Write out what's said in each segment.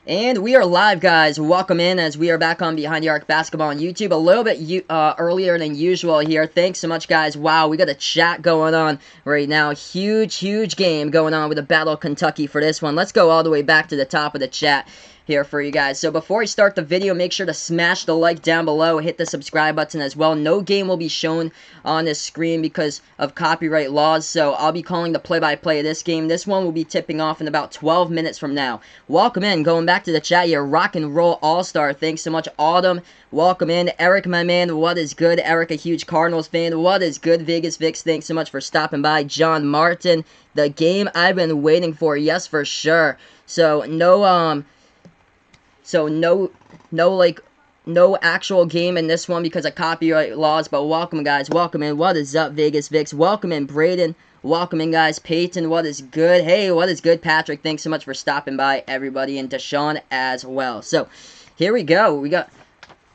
And we are live, guys. Welcome in as we are back on Behind the Arc Basketball on YouTube a little bit earlier than usual here. Thanks so much, guys. Wow, we got a chat going on right now. Huge game going on with the Battle of Kentucky for this one. Let's go all the way back to the top of the chat here for you guys. So before we start the video, make sure to smash the like down below, hit the subscribe button as well. No game will be shown on this screen because of copyright laws, so I'll be calling the play-by-play of this game. This one will be tipping off in about 12 minutes from now. Welcome in, going back to the chat here, Rock and Roll All-Star, thanks so much. Autumn, welcome in. Eric, my man, what is good? Eric, a huge Cardinals fan, what is good? Vegas Vix, thanks so much for stopping by. John Martin, the game I've been waiting for, yes, for sure. So, no actual game in this one because of copyright laws, but welcome, guys. Welcome in. What is up, Vegas Vix? Welcome in, Braden. Welcome in, guys. Peyton, what is good? Hey, what is good, Patrick? Thanks so much for stopping by, everybody, and Deshaun as well. So, here we go. We got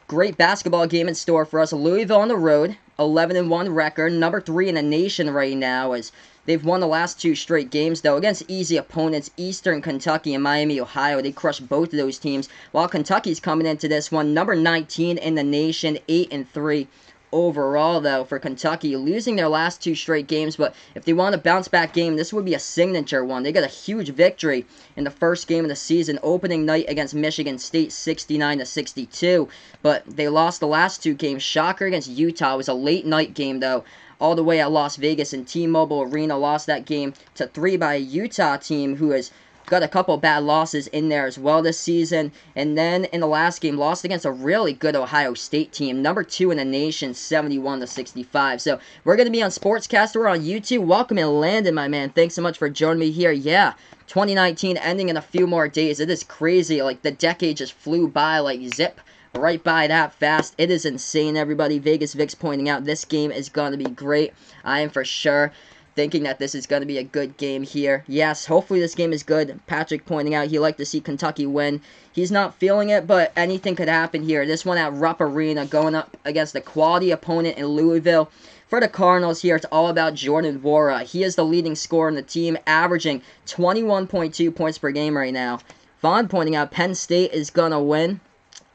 great basketball game in store for us. Louisville on the road, 11-1 record, number 3 in the nation right now, as they've won the last 2 straight games, though, against easy opponents, Eastern Kentucky and Miami, Ohio. They crushed both of those teams, while Kentucky's coming into this one, number 19 in the nation, 8-3 overall, though, for Kentucky, losing their last 2 straight games, but if they want a bounce-back game, this would be a signature one. They got a huge victory in the first game of the season, opening night against Michigan State, 69-62, but they lost the last 2 games. Shocker against Utah. It was a late-night game, though, all the way at Las Vegas, and T-Mobile Arena lost that game to 3 by a Utah team who has got a couple bad losses in there as well this season. And then in the last game, lost against a really good Ohio State team, number 2 in the nation, 71-65. So we're going to be on Sportscaster. We're on YouTube. Welcome in, Landon, my man. Thanks so much for joining me here. Yeah, 2019 ending in a few more days. It is crazy. Like, the decade just flew by like zip. Right by that fast. It is insane, everybody. Vegas Vix pointing out this game is going to be great. I am for sure thinking that this is going to be a good game here. Yes, hopefully this game is good. Patrick pointing out he'd like to see Kentucky win. He's not feeling it, but anything could happen here. This one at Rupp Arena going up against a quality opponent in Louisville. For the Cardinals here, it's all about Jordan Nwora. He is the leading scorer in the team, averaging 21.2 points per game right now. Vaughn pointing out Penn State is going to win.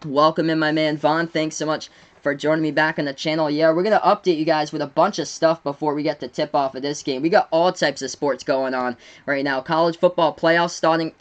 Welcome in, my man Vaughn. Thanks so much for joining me back on the channel. Yeah, we're going to update you guys with a bunch of stuff before we get to tip off of this game. We got all types of sports going on right now. College football playoffs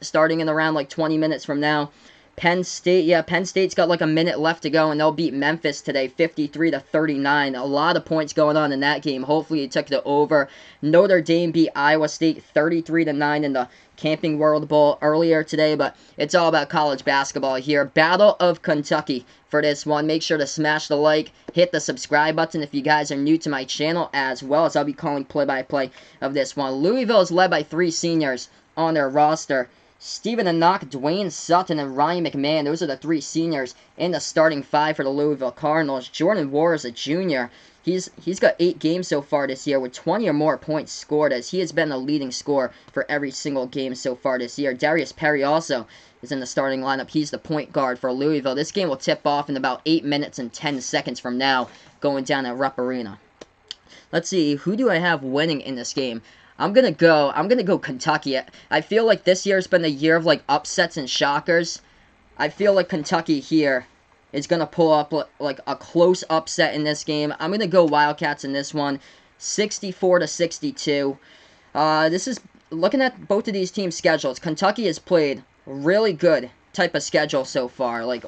starting in around like 20 minutes from now. Penn State, yeah, Penn State's got like a minute left to go, and they'll beat Memphis today, 53-39. A lot of points going on in that game. Hopefully you took the over. Notre Dame beat Iowa State 33-9 in the Camping World Bowl earlier today, but it's all about college basketball here. Battle of Kentucky for this one. Make sure to smash the like, hit the subscribe button if you guys are new to my channel, as well as I'll be calling play-by-play of this one. Louisville is led by 3 seniors on their roster. Stephen Enoch, Dwayne Sutton, and Ryan McMahon. Those are the 3 seniors in the starting 5 for the Louisville Cardinals. Jordan Nwora is a junior. He's got 8 games so far this year with 20 or more points scored, as he has been the leading scorer for every single game so far this year. Darius Perry also is in the starting lineup. He's the point guard for Louisville. This game will tip off in about 8 minutes and 10 seconds from now, going down at Rupp Arena. Let's see, who do I have winning in this game? I'm gonna go Kentucky. I feel like this year's been the year of like upsets and shockers. I feel like Kentucky here is gonna pull up like a close upset in this game. I'm gonna go Wildcats in this one, 64-62. This is looking at both of these teams' schedules. Kentucky has played really good type of schedule so far, like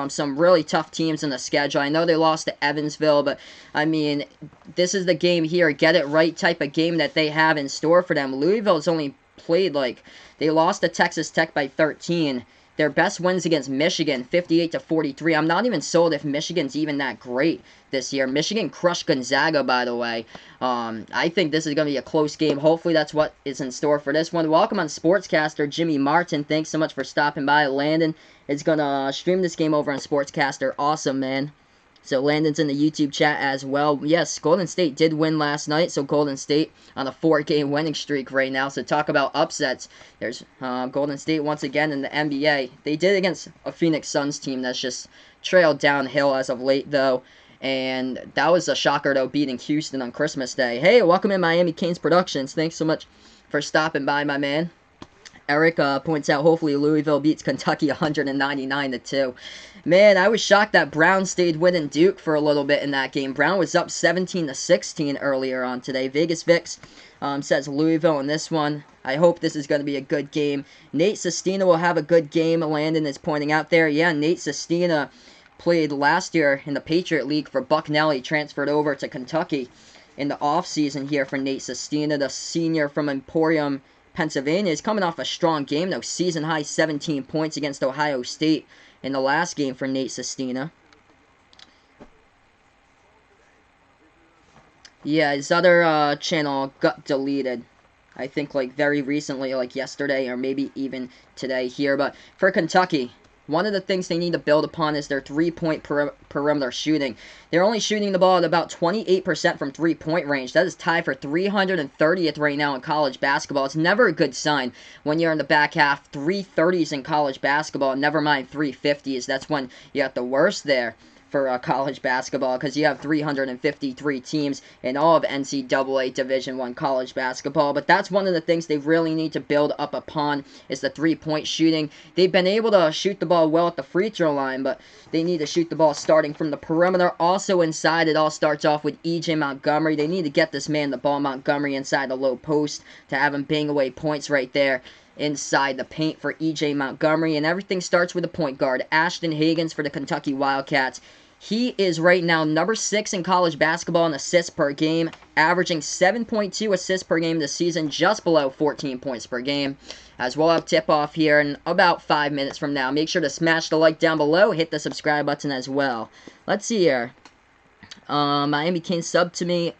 some really tough teams in the schedule. I know they lost to Evansville, but I mean, this is the game here, get it right type of game that they have in store for them. Louisville's only played like, they lost to Texas Tech by 13. Their best wins against Michigan, 58-43. I'm not even sold if Michigan's even that great this year. Michigan crushed Gonzaga, by the way. I think this is going to be a close game. Hopefully that's what is in store for this one. Welcome on Sportscaster, Jimmy Martin. Thanks so much for stopping by. Landon is going to stream this game over on Sportscaster. Awesome, man. So Landon's in the YouTube chat as well. Yes, Golden State did win last night, so Golden State on a 4-game winning streak right now. So talk about upsets. There's Golden State once again in the NBA. They did against a Phoenix Suns team that's just trailed downhill as of late, though. And that was a shocker, though, beating Houston on Christmas Day. Hey, welcome in Miami Canes Productions. Thanks so much for stopping by, my man. Eric points out, hopefully Louisville beats Kentucky 199-2. Man, I was shocked that Brown stayed winning Duke for a little bit in that game. Brown was up 17-16 earlier on today. Vegas Vix says Louisville in this one. I hope this is going to be a good game. Nate Sestina will have a good game. Landon is pointing out there. Yeah, Nate Sestina played last year in the Patriot League for Bucknell. He transferred over to Kentucky in the offseason here for Nate Sestina, the senior from Emporium, Pennsylvania. Is coming off a strong game, though. Season high 17 points against Ohio State in the last game for Nate Sestina. Yeah, his other channel got deleted. I think like very recently, like yesterday or maybe even today here. But for Kentucky, one of the things they need to build upon is their three-point perimeter shooting. They're only shooting the ball at about 28% from three-point range. That is tied for 330th right now in college basketball. It's never a good sign when you're in the back half. 330s in college basketball, never mind 350s. That's when you got the worst there for college basketball, because you have 353 teams in all of NCAA Division I college basketball. But that's one of the things they really need to build up upon is the three-point shooting. They've been able to shoot the ball well at the free throw line, but they need to shoot the ball starting from the perimeter. Also inside, it all starts off with E.J. Montgomery. They need to get this man the ball, Montgomery, inside the low post to have him bang away points right there inside the paint for E.J. Montgomery. And everything starts with a point guard, Ashton Hagans for the Kentucky Wildcats. He is right now number 6 in college basketball in assists per game, averaging 7.2 assists per game this season, just below 14 points per game. As we'll have tip-off here in about 5 minutes from now. Make sure to smash the like down below, hit the subscribe button as well. Let's see here. Miami Kings sub to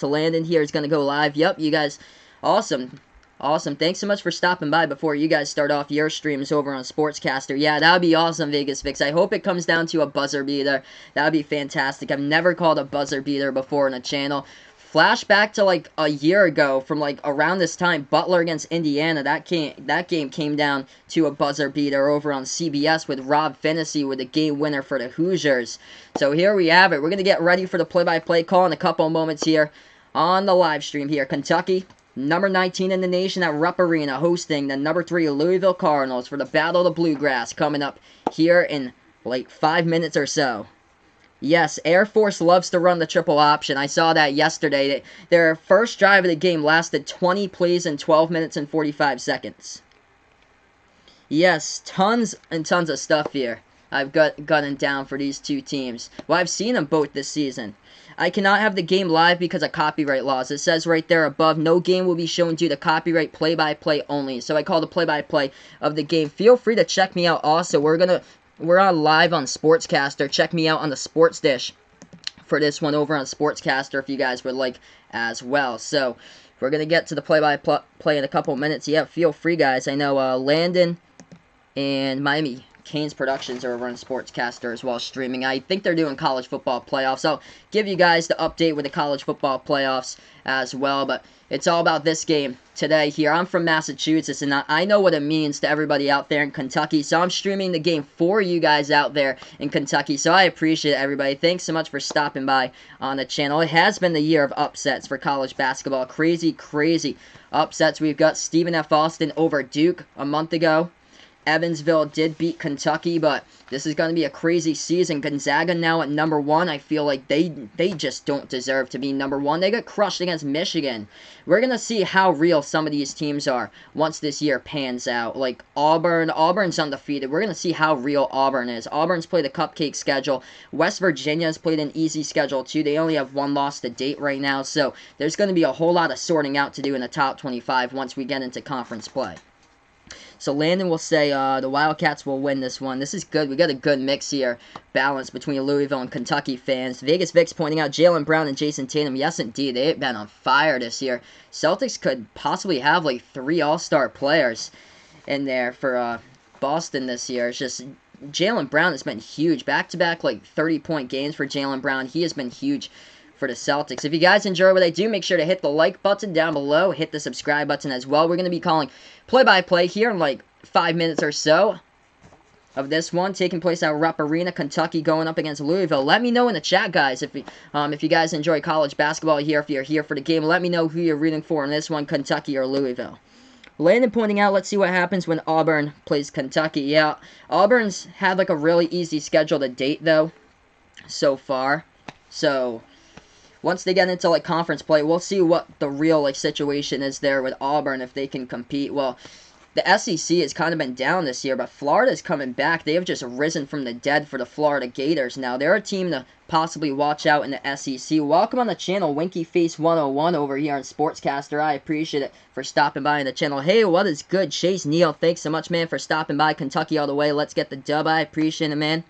Landon here is going to go live. Yep, you guys, awesome. Awesome. Thanks so much for stopping by before you guys start off your streams over on Sportscaster. Yeah, that would be awesome, Vegas Vix. I hope it comes down to a buzzer beater. That would be fantastic. I've never called a buzzer beater before in a channel. Flashback to like a year ago from like around this time, Butler against Indiana. That game came down to a buzzer beater over on CBS with Rob Finney with a game winner for the Hoosiers. So here we have it. We're going to get ready for the play-by-play call in a couple moments here on the live stream here. Kentucky, number 19 in the nation at Rupp Arena, hosting the number 3 Louisville Cardinals for the Battle of the Bluegrass coming up here in like 5 minutes or so. Yes, Air Force loves to run the triple option. I saw that yesterday. Their first drive of the game lasted 20 plays in 12 minutes and 45 seconds. Yes, tons and tons of stuff here I've gotten down for these two teams. Well, I've seen them both this season. I cannot have the game live because of copyright laws. It says right there above, no game will be shown due to copyright play-by-play only. So I call the play-by-play of the game. Feel free to check me out also. We're on live on Sportscaster. Check me out on the Sports Dish for this one over on Sportscaster if you guys would like as well. So we're going to get to the play-by-play in a couple minutes. Yeah, feel free, guys. I know Landon and Miami Canes Productions are over on Sportscaster as well, streaming. I think they're doing college football playoffs. I'll give you guys the update with the college football playoffs as well, but it's all about this game today here. I'm from Massachusetts, and I know what it means to everybody out there in Kentucky, so I'm streaming the game for you guys out there in Kentucky, so I appreciate it, everybody. Thanks so much for stopping by on the channel. It has been the year of upsets for college basketball. Crazy, crazy upsets. We've got Stephen F. Austin over Duke a month ago. Evansville did beat Kentucky, but this is going to be a crazy season. Gonzaga now at number 1. I feel like they just don't deserve to be number 1. They got crushed against Michigan. We're going to see how real some of these teams are once this year pans out. Like Auburn's undefeated. We're going to see how real Auburn is. Auburn's played a cupcake schedule. West Virginia's played an easy schedule too. They only have 1 loss to date right now, so there's going to be a whole lot of sorting out to do in the top 25 once we get into conference play. So Landon will say the Wildcats will win this one. This is good. We got a good mix here, balance between Louisville and Kentucky fans. Vegas Vix pointing out Jaylen Brown and Jason Tatum. Yes, indeed. They've been on fire this year. Celtics could possibly have like 3 all-star players in there for Boston this year. It's just Jaylen Brown has been huge. Back-to-back like 30-point games for Jaylen Brown. He has been huge for the Celtics. If you guys enjoy what I do, make sure to hit the like button down below, hit the subscribe button as well. We're going to be calling play-by-play here in like 5 minutes or so of this one, taking place at Rupp Arena, Kentucky going up against Louisville. Let me know in the chat, guys, if you guys enjoy college basketball here, if you're here for the game. Let me know who you're rooting for in this one, Kentucky or Louisville. Landon pointing out, let's see what happens when Auburn plays Kentucky. Yeah, Auburn's had like a really easy schedule to date, though, so far. So, once they get into like conference play, we'll see what the real like situation is there with Auburn, if they can compete. Well, the SEC has kind of been down this year, but Florida's coming back. They have just risen from the dead for the Florida Gators now. They're a team to possibly watch out in the SEC. Welcome on the channel, Winky Face 101 over here on Sportscaster. I appreciate it for stopping by on the channel. Hey, what is good? Chase Neal, thanks so much, man, for stopping by. Kentucky all the way. Let's get the dub. I appreciate it, man.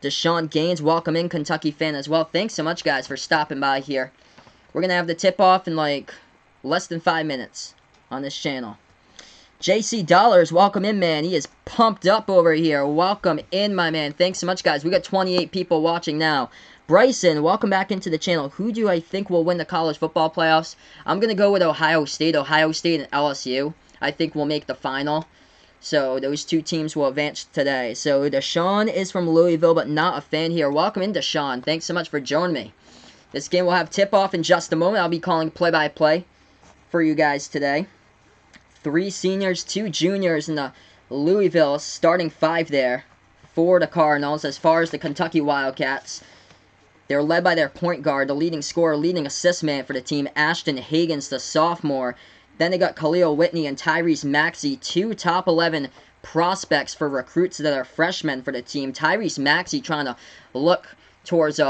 Deshaun Gaines, welcome in, Kentucky fan as well. Thanks so much, guys, for stopping by here. We're going to have the tip-off in, like, less than 5 minutes on this channel. JC Dollars, welcome in, man. He is pumped up over here. Welcome in, my man. Thanks so much, guys. We got 28 people watching now. Bryson, welcome back into the channel. Who do I think will win the college football playoffs? I'm going to go with Ohio State. Ohio State and LSU, I think, will make the final. So, those two teams will advance today. So, Deshaun is from Louisville, but not a fan here. Welcome in, Deshaun. Thanks so much for joining me. This game will have tip-off in just a moment. I'll be calling play-by-play for you guys today. 3 seniors, 2 juniors in the Louisville starting 5 there for the Cardinals. As far as the Kentucky Wildcats, they're led by their point guard, the leading scorer, leading assist man for the team, Ashton Higgins, the sophomore. Then they got Khalil Whitney and Tyrese Maxey, 2 top 11 prospects for recruits that are freshmen for the team. Tyrese Maxey trying to look towards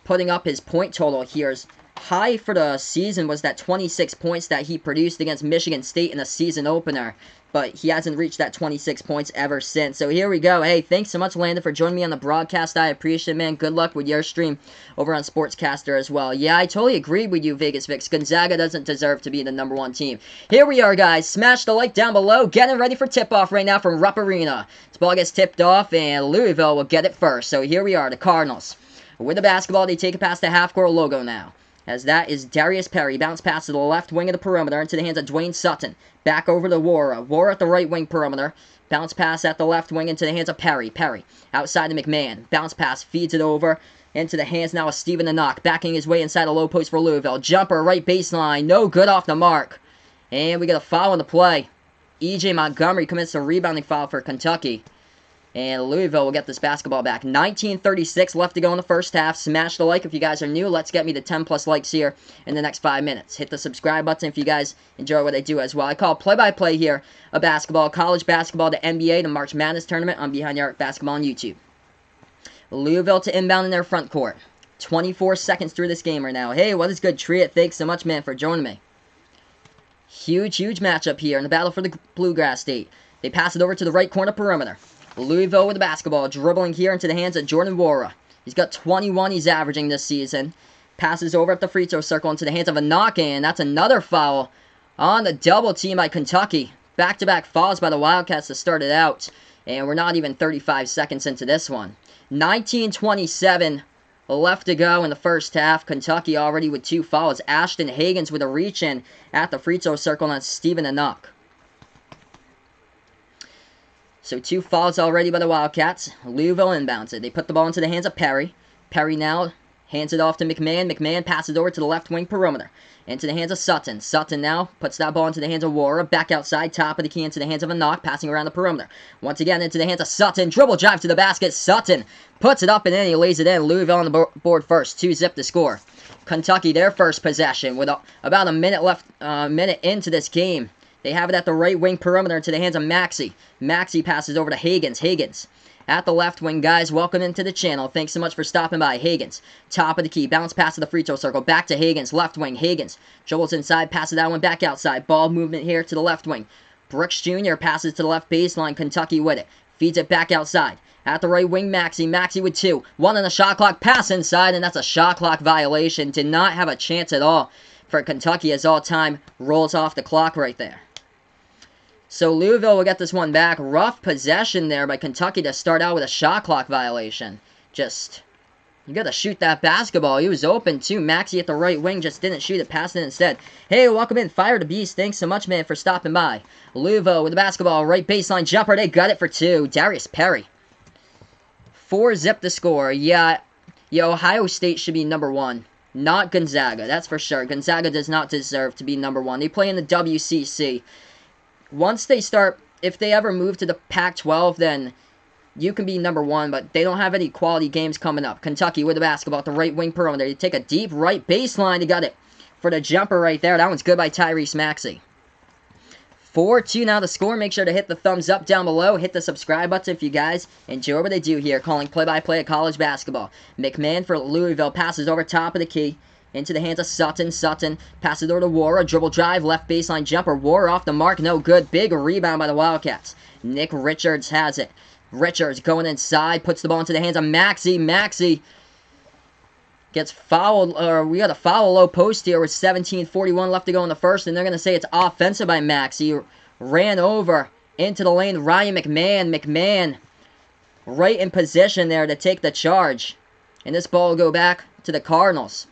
putting up his point total here. High for the season was that 26 points that he produced against Michigan State in the season opener. But he hasn't reached that 26 points ever since. So here we go. Hey, thanks so much, Landon, for joining me on the broadcast. I appreciate it, man. Good luck with your stream over on Sportscaster as well. Yeah, I totally agree with you, Vegas Vix. Gonzaga doesn't deserve to be the #1 team. Here we are, guys. Smash the like down below. Getting ready for tip-off right now from Rupp Arena. This ball gets tipped off, and Louisville will get it first. So here we are, the Cardinals. With the basketball, they take it past the half-court logo now. As that is Darius Perry. Bounce pass to the left wing of the perimeter into the hands of Dwayne Sutton. Back over to Wara. Wara at the right wing perimeter. Bounce pass at the left wing into the hands of Perry. Perry outside to McMahon. Bounce pass feeds it over into the hands now of Stephen Enoch. Backing his way inside a low post for Louisville. Jumper right baseline. No good off the mark. And we get a foul on the play. E.J. Montgomery commits a rebounding foul for Kentucky. And Louisville will get this basketball back. 19:36 left to go in the first half. Smash the like if you guys are new. Let's get me to 10+ likes here in the next 5 minutes. Hit the subscribe button if you guys enjoy what I do as well. I call play-by-play here of basketball, college basketball, the NBA, the March Madness tournament on Behind the Arc Basketball on YouTube. Louisville to inbound in their front court. 24 seconds through this game right now. Hey, what is good, Triet? Thanks so much, man, for joining me. Huge matchup here in the battle for the Bluegrass State. They pass it over to the right corner perimeter. Louisville with the basketball, dribbling here into the hands of Jordan Wara. He's got 21 he's averaging this season. Passes over at the free throw circle into the hands of Enoch, and that's another foul on the double team by Kentucky. Back-to-back fouls by the Wildcats to start it out, and we're not even 35 seconds into this one. 19:27 left to go in the first half. Kentucky already with 2 fouls. Ashton Higgins with a reach-in at the free throw circle, and that's Stephen Enoch. So 2 fouls already by the Wildcats. Louisville inbounds it. They put the ball into the hands of Perry. Perry now hands it off to McMahon. McMahon passes over to the left wing perimeter. Into the hands of Sutton. Sutton now puts that ball into the hands of Wara. Back outside. Top of the key into the hands of Enoch. Passing around the perimeter. Once again into the hands of Sutton. Dribble drive to the basket. Sutton puts it up and in. He lays it in. Louisville on the board first. 2-zip to score. Kentucky their first possession with about a minute left. Minute into this game. They have it at the right wing perimeter into the hands of Maxey. Maxey passes over to Higgins. Higgins at the left wing. Guys, welcome into the channel. Thanks so much for stopping by. Higgins, top of the key. Bounce pass to the free throw circle. Back to Higgins. Left wing. Higgins dribbles inside. Passes that one back outside. Ball movement here to the left wing. Brooks Jr. passes to the left baseline. Kentucky with it. Feeds it back outside. At the right wing, Maxey. Maxey with 2. 1 on the shot clock. Pass inside, and that's a shot clock violation. Did not have a chance at all for Kentucky as all time rolls off the clock right there. So Louisville will get this one back. Rough possession there by Kentucky to start out with a shot clock violation. Just, you got to shoot that basketball. He was open too. Maxey at the right wing just didn't shoot it, passed it instead. Hey, welcome in. Fire the Beast. Thanks so much, man, for stopping by. Louisville with the basketball. Right baseline jumper. They got it for 2. Darius Perry. 4-zip to score. Yeah, Ohio State should be #1. Not Gonzaga, that's for sure. Gonzaga does not deserve to be #1. They play in the WCC. once they start, if they ever move to the Pac-12, then you can be number one, but they don't have any quality games coming up. Kentucky with the basketball at the right wing perimeter. They take a deep right baseline. They got it for the jumper right there. That one's good by Tyrese Maxey. 4-2 now the score. Make sure to hit the thumbs up down below. Hit the subscribe button if you guys enjoy what I do here. Calling play-by-play of college basketball. McMahon for Louisville. Passes over top of the key. Into the hands of Sutton. Sutton passes over to Wara. Dribble drive. Left baseline jumper. Wara off the mark. No good. Big rebound by the Wildcats. Nick Richards has it. Richards going inside. Puts the ball into the hands of Maxey. Maxey gets fouled, or we got a foul low post here with 17:41 left to go in the first, and they're going to say it's offensive by Max. He ran over into the lane. Ryan McMahon. McMahon right in position there to take the charge. And this ball will go back to the Cardinals.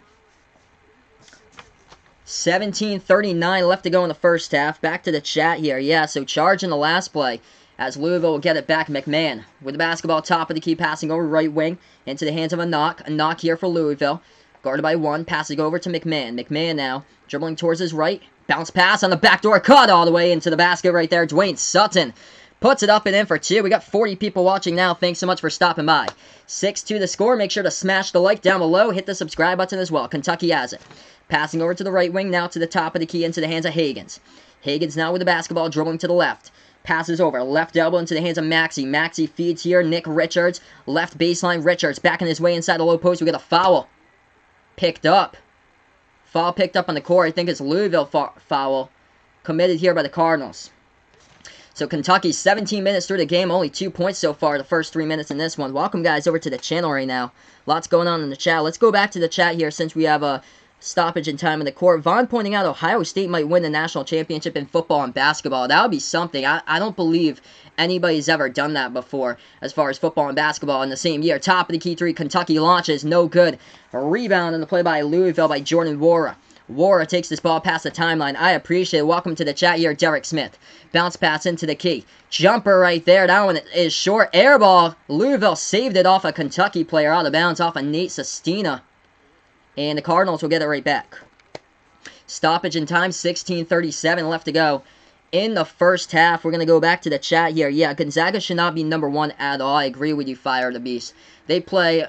17:39 left to go in the first half. Back to the chat here. Yeah, so charge in the last play. As Louisville will get it back. McMahon with the basketball, top of the key, passing over right wing into the hands of a knock. A knock here for Louisville. Guarded by one, passing over to McMahon. McMahon now dribbling towards his right. Bounce pass on the backdoor cut all the way into the basket right there. Dwayne Sutton puts it up and in for two. We got 40 people watching now. Thanks so much for stopping by. 6-2 the score. Make sure to smash the like down below. Hit the subscribe button as well. Kentucky has it. Passing over to the right wing now to the top of the key into the hands of Higgins. Higgins now with the basketball, dribbling to the left. Passes over, left elbow into the hands of Maxey. Maxey feeds here, Nick Richards. Left baseline, Richards backing his way inside the low post. We got a foul picked up. Foul picked up on the court. I think it's Louisville foul committed here by the Cardinals. So Kentucky, 17 minutes through the game, only 2 points so far the first 3 minutes in this one. Welcome guys over to the channel right now. Lots going on in the chat. Let's go back to the chat here since we have a stoppage in time in the court. Vaughn pointing out Ohio State might win the national championship in football and basketball. That would be something. I don't believe anybody's ever done that before as far as football and basketball in the same year. Top of the key three, Kentucky launches. No good. A rebound in the play by Louisville by Jordan Wara. Wara takes this ball past the timeline. I appreciate it. Welcome to the chat here, Derek Smith. Bounce pass into the key. Jumper right there. That one is short. Air ball. Louisville saved it off a Kentucky player out of bounds off of Nate Sestina. And the Cardinals will get it right back. Stoppage in time, 16:37 left to go in the first half. We're going to go back to the chat here. Yeah, Gonzaga should not be number one at all. I agree with you, Fire the Beast. They play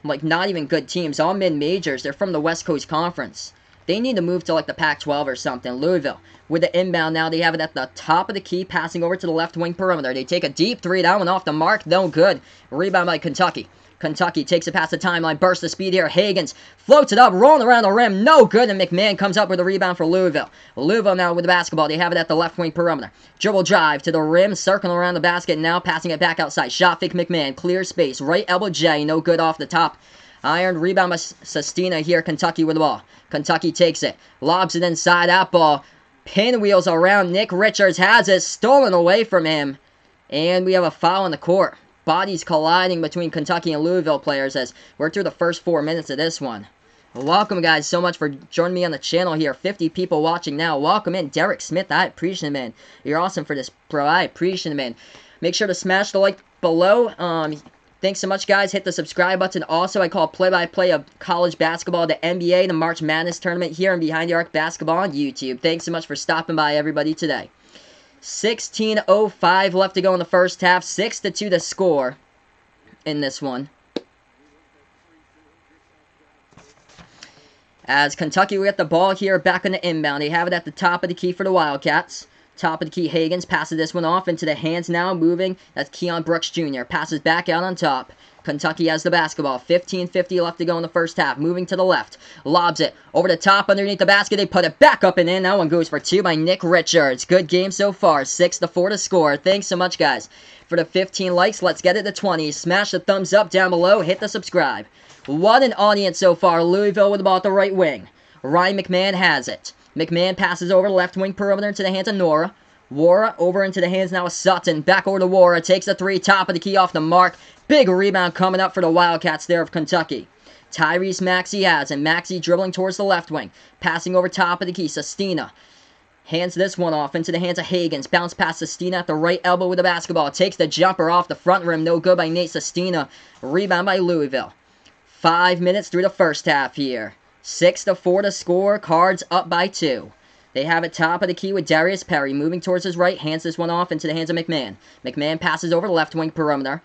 like not even good teams. All mid-majors. They're from the West Coast Conference. They need to move to like the Pac-12 or something. Louisville with the inbound now. They have it at the top of the key, passing over to the left wing perimeter. They take a deep three. That one off the mark. No good. Rebound by Kentucky. Kentucky takes it past the timeline, bursts the speed here. Higgins floats it up, rolling around the rim. No good, and McMahon comes up with a rebound for Louisville. Louisville now with the basketball. They have it at the left wing perimeter. Dribble drive to the rim, circling around the basket, now passing it back outside. Shot fake McMahon, clear space. Right elbow J, no good off the top. Iron rebound by Sestina here. Kentucky with the ball. Kentucky takes it, lobs it inside. That ball pinwheels around. Nick Richards has it, stolen away from him. And we have a foul on the court. Bodies colliding between Kentucky and Louisville players as we're through the first 4 minutes of this one. Welcome, guys, so much for joining me on the channel here. 50 people watching now. Welcome in. Derek Smith, I appreciate it, man. You're awesome for this, bro. I appreciate it, man. Make sure to smash the like below. Thanks so much, guys. Hit the subscribe button. Also, I call play-by-play of college basketball, the NBA, the March Madness tournament here and Behind the Arc Basketball on YouTube. Thanks so much for stopping by, everybody, today. 16:05 left to go in the first half. 6-2 the score in this one. As Kentucky will get the ball here back on the inbound. They have it at the top of the key for the Wildcats. Top of the key, Higgins passes this one off into the hands now, moving. That's Keon Brooks Jr. Passes back out on top. Kentucky has the basketball. 15:50 left to go in the first half. Moving to the left. Lobs it over the top underneath the basket. They put it back up and in. That one goes for two by Nick Richards. Good game so far. 6-4 to score. Thanks so much, guys, for the 15 likes. Let's get it to 20. Smash the thumbs up down below. Hit the subscribe. What an audience so far. Louisville with the ball at the right wing. Ryan McMahon has it. McMahon passes over the left wing perimeter into the hands of Nora. Wara over into the hands now of Sutton. Back over to Wara. Takes the three. Top of the key off the mark. Big rebound coming up for the Wildcats there of Kentucky. Tyrese Maxey has it. Maxey dribbling towards the left wing. Passing over top of the key. Sestina hands this one off into the hands of Higgins. Bounce past Sestina at the right elbow with the basketball. Takes the jumper off the front rim. No good by Nate Sestina. Rebound by Louisville. 5 minutes through the first half here. 6-4 to score. Cards up by 2. They have it top of the key with Darius Perry. Moving towards his right, hands this one off into the hands of McMahon. McMahon passes over the left wing perimeter.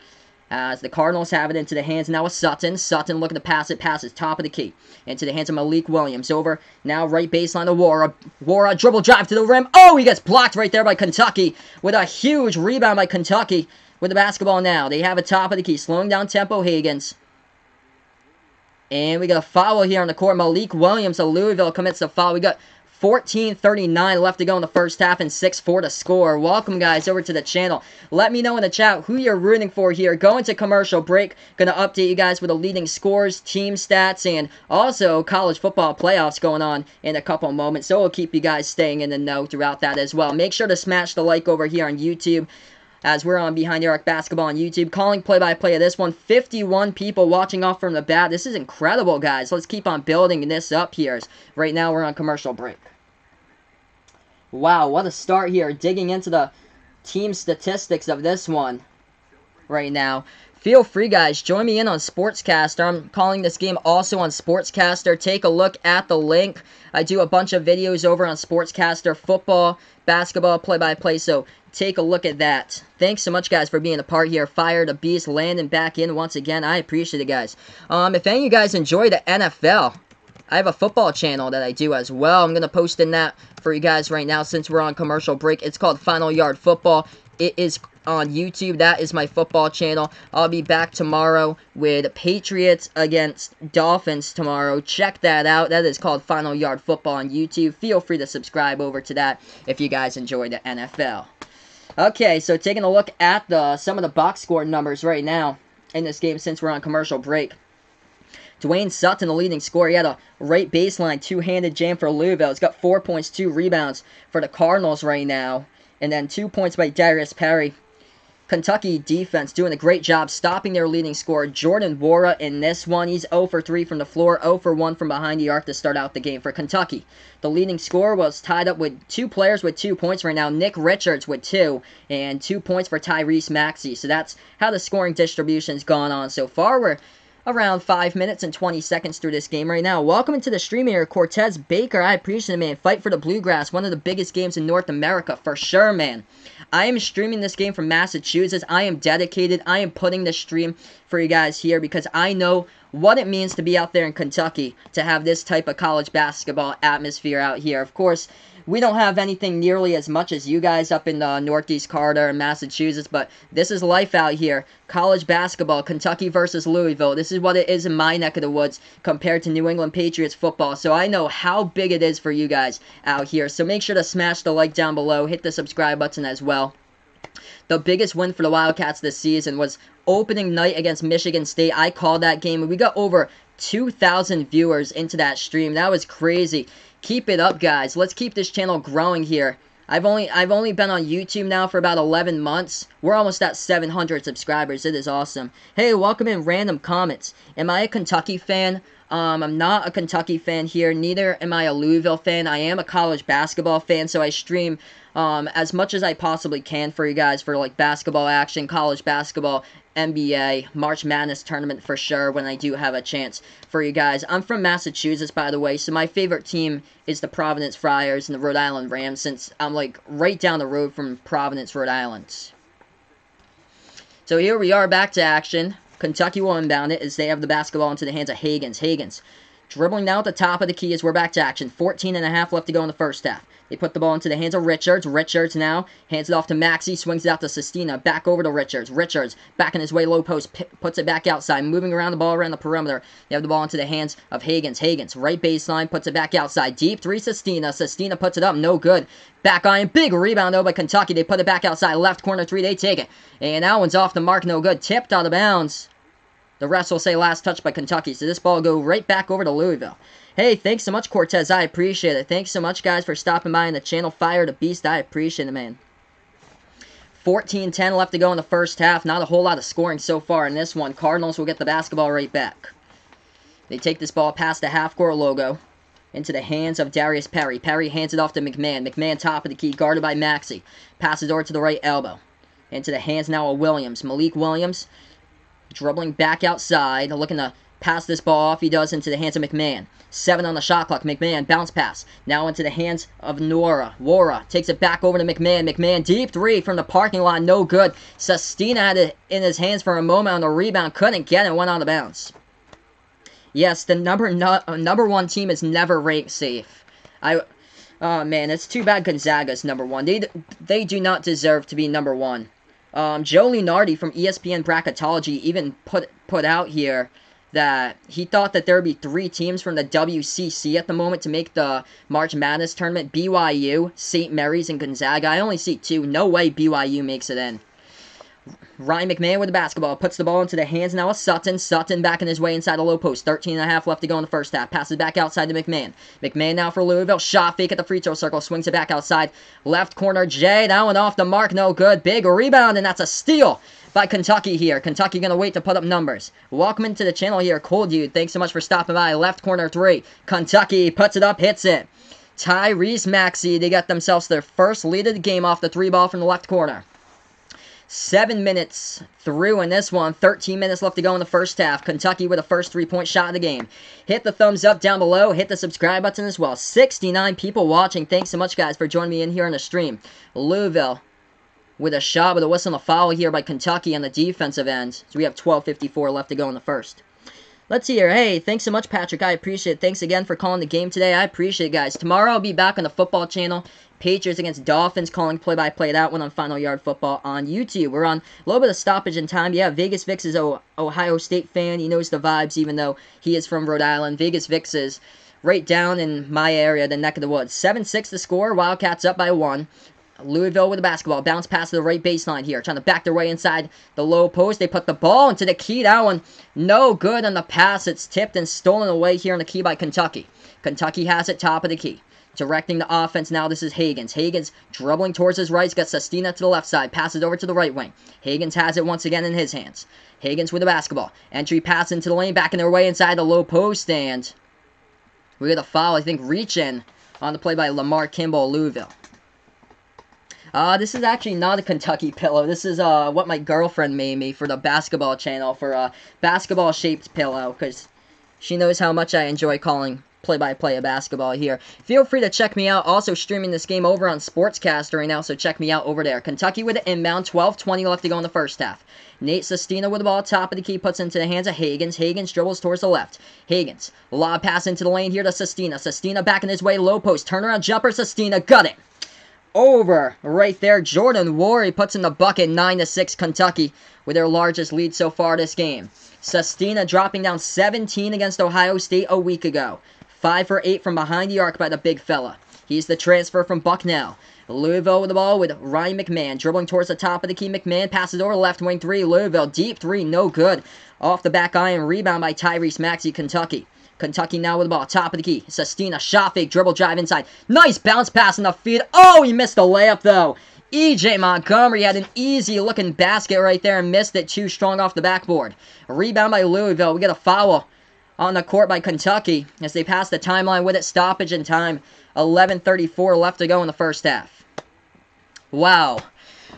As the Cardinals have it into the hands now of Sutton. Sutton looking to pass it. Passes top of the key. Into the hands of Malik Williams. Over now right baseline to Wara. Wara dribble drive to the rim. Oh, he gets blocked right there by Kentucky. With a huge rebound by Kentucky. With the basketball now. They have it top of the key. Slowing down tempo, Higgins. And we got a foul here on the court. Malik Williams of Louisville commits a foul. We got 14:39 left to go in the first half and 6-4 to score. Welcome, guys, over to the channel. Let me know in the chat who you're rooting for here. Going to commercial break. Going to update you guys with the leading scores, team stats, and also college football playoffs going on in a couple moments. So we'll keep you guys staying in the know throughout that as well. Make sure to smash the like over here on YouTube, as we're on Behind the Arc Basketball on YouTube. Calling play-by-play of this one. 51 people watching off from the bat. This is incredible, guys. Let's keep on building this up here. Right now, we're on commercial break. Wow, what a start here. Digging into the team statistics of this one right now. Feel free, guys. Join me in on Sportscaster. I'm calling this game also on Sportscaster. Take a look at the link. I do a bunch of videos over on Sportscaster. Football, basketball, play-by-play. So take a look at that. Thanks so much, guys, for being a part here. Fire the Beast, landing back in once again. I appreciate it, guys. If any of you guys enjoy the NFL, I have a football channel that I do as well. I'm going to post in that for you guys right now since we're on commercial break. It's called Final Yard Football. It is on YouTube. That is my football channel. I'll be back tomorrow with Patriots against Dolphins tomorrow. Check that out. That is called Final Yard Football on YouTube. Feel free to subscribe over to that if you guys enjoy the NFL. Okay, so taking a look at some of the box score numbers right now in this game since we're on commercial break. Dwayne Sutton, the leading scorer. He had a right baseline two-handed jam for Louisville. He's got 4 points, 2 rebounds for the Cardinals right now. And then 2 points by Darius Perry. Kentucky defense doing a great job stopping their leading scorer, Jordan Wara, in this one. He's 0 for 3 from the floor, 0 for 1 from behind the arc to start out the game for Kentucky. The leading scorer was tied up with 2 players with 2 points right now. Nick Richards with 2, and 2 points for Tyrese Maxey. So that's how the scoring distribution's gone on so far. We're around 5 minutes and 20 seconds through this game right now. Welcome into the stream here, Cortez Baker. I appreciate it, man. Fight for the Bluegrass, one of the biggest games in North America, for sure, man. I am streaming this game from Massachusetts. I am dedicated. I am putting this stream for you guys here because I know what it means to be out there in Kentucky, to have this type of college basketball atmosphere out here. Of course, we don't have anything nearly as much as you guys up in the Northeast corridor in Massachusetts, but this is life out here. College basketball, Kentucky versus Louisville. This is what it is in my neck of the woods compared to New England Patriots football. So I know how big it is for you guys out here. So make sure to smash the like down below. Hit the subscribe button as well. The biggest win for the Wildcats this season was opening night against Michigan State. I called that game, and we got over 2,000 viewers into that stream. That was crazy. Keep it up, guys. Let's keep this channel growing here. I've only been on YouTube now for about 11 months. We're almost at 700 subscribers. It is awesome. Hey, welcome in Random Comments. Am I a Kentucky fan? I'm not a Kentucky fan here. Neither am I a Louisville fan. I am a college basketball fan, so I stream as much as I possibly can for you guys for like basketball action, college basketball, NBA, March Madness tournament for sure when I do have a chance for you guys. I'm from Massachusetts, by the way, so my favorite team is the Providence Friars and the Rhode Island Rams, since I'm like right down the road from Providence, Rhode Island. So here we are, back to action. Kentucky will inbound it as they have the basketball into the hands of Higgins. Higgins dribbling down at the top of the key as we're back to action. 14.5 left to go in the first half. They put the ball into the hands of Richards. Richards now hands it off to Maxey. Swings it out to Sestina. Back over to Richards. Richards back in his way, low post. Puts it back outside. Moving around the ball around the perimeter. They have the ball into the hands of Higgins. Higgins, right baseline. Puts it back outside. Deep three, Sestina. Sestina puts it up. No good. Back iron. Big rebound, though, by Kentucky. They put it back outside. Left corner three. They take it. And that one's off the mark. No good. Tipped out of bounds. The rest will say last touch by Kentucky. So this ball will go right back over to Louisville. Hey, thanks so much, Cortez. I appreciate it. Thanks so much, guys, for stopping by on the channel. Fire the Beast. I appreciate it, man. 14-10 left to go in the first half. Not a whole lot of scoring so far in this one. Cardinals will get the basketball right back. They take this ball past the half-court logo into the hands of Darius Perry. Perry hands it off to McMahon. McMahon top of the key, guarded by Maxey. Passes over to the right elbow. Into the hands now of Williams. Malik Williams dribbling back outside, looking to pass this ball off. He does into the hands of McMahon. 7 on the shot clock. McMahon, bounce pass. Now into the hands of Nora. Wara takes it back over to McMahon. McMahon, deep 3 from the parking lot. No good. Sestina had it in his hands for a moment on the rebound. Couldn't get it. Went out of bounds. Yes, the number 1 team is never ranked safe. Oh, man, it's too bad Gonzaga's number 1. They do not deserve to be number 1. Joe Lunardi from ESPN Bracketology even put out here that he thought that there would be 3 teams from the WCC at the moment to make the March Madness tournament. BYU, St. Mary's, and Gonzaga. I only see 2. No way BYU makes it in. Ryan McMahon with the basketball. Puts the ball into the hands now of Sutton. Sutton backing his way inside the low post. 13.5 left to go in the first half. Passes back outside to McMahon. McMahon now for Louisville. Shot fake at the free throw circle. Swings it back outside. Left corner, Jay. That one off the mark. No good. Big rebound, and that's a steal by Kentucky here. Kentucky going to wait to put up numbers. Welcome into the channel here, Cool Dude. Thanks so much for stopping by. Left corner 3. Kentucky puts it up, hits it. Tyrese Maxey, they got themselves their first lead of the game off the 3 ball from the left corner. 7 minutes through in this one. 13 minutes left to go in the first half. Kentucky with the first 3-point shot of the game. Hit the thumbs up down below. Hit the subscribe button as well. 69 people watching. Thanks so much, guys, for joining me in here on the stream. Louisville with a shot with a whistle and a foul here by Kentucky on the defensive end. So we have 12:54 left to go in the first. Let's see here. Hey, thanks so much, Patrick. I appreciate it. Thanks again for calling the game today. I appreciate it, guys. Tomorrow I'll be back on the football channel. Patriots against Dolphins, calling play-by-play that one on Final Yard Football on YouTube. We're on a little bit of stoppage in time. Yeah, Vegas Vix is an Ohio State fan. He knows the vibes, even though he is from Rhode Island. Vegas Vix is right down in my area, the neck of the woods. 7-6 the score. Wildcats up by 1. Louisville with the basketball. Bounce pass to the right baseline here. Trying to back their way inside the low post. They put the ball into the key. That one no good on the pass. It's tipped and stolen away here in the key by Kentucky. Kentucky has it top of the key. Directing the offense now, this is Hagans. Hagans dribbling towards his right. He's got Sestina to the left side. Passes over to the right wing. Hagans has it once again in his hands. Hagans with the basketball. Entry pass into the lane. Backing their way inside the low post. And we get a foul, I think, reach in on the play by Lamar Kimball, Louisville. This is actually not a Kentucky pillow. This is what my girlfriend made me for the basketball channel, for a basketball-shaped pillow, because she knows how much I enjoy calling play-by-play of basketball here. Feel free to check me out. Also streaming this game over on Sportscaster right now, so check me out over there. Kentucky with the inbound. 12:20 left to go in the first half. Nate Sestina with the ball, top of the key, puts into the hands of Hagans. Hagans dribbles towards the left. Hagans, lob pass into the lane here to Sestina. Sestina backing his way, low post. Turnaround jumper, Sestina, got it. Over right there. Jordan Worry puts in the bucket. 9-6 Kentucky with their largest lead so far this game. Sestina dropping down 17 against Ohio State a week ago. 5 for 8 from behind the arc by the big fella. He's the transfer from Bucknell. Louisville with the ball with Ryan McMahon. Dribbling towards the top of the key. McMahon passes over left wing 3. Louisville deep 3. No good. Off the back iron. Rebound by Tyrese Maxey, Kentucky. Kentucky now with the ball. Top of the key. Sestina, shot fake, dribble drive inside. Nice bounce pass in the feed. Oh, he missed the layup, though. E.J. Montgomery had an easy-looking basket right there and missed it too strong off the backboard. A rebound by Louisville. We get a foul on the court by Kentucky as they pass the timeline with it. Stoppage in time. 11:34 left to go in the first half. Wow.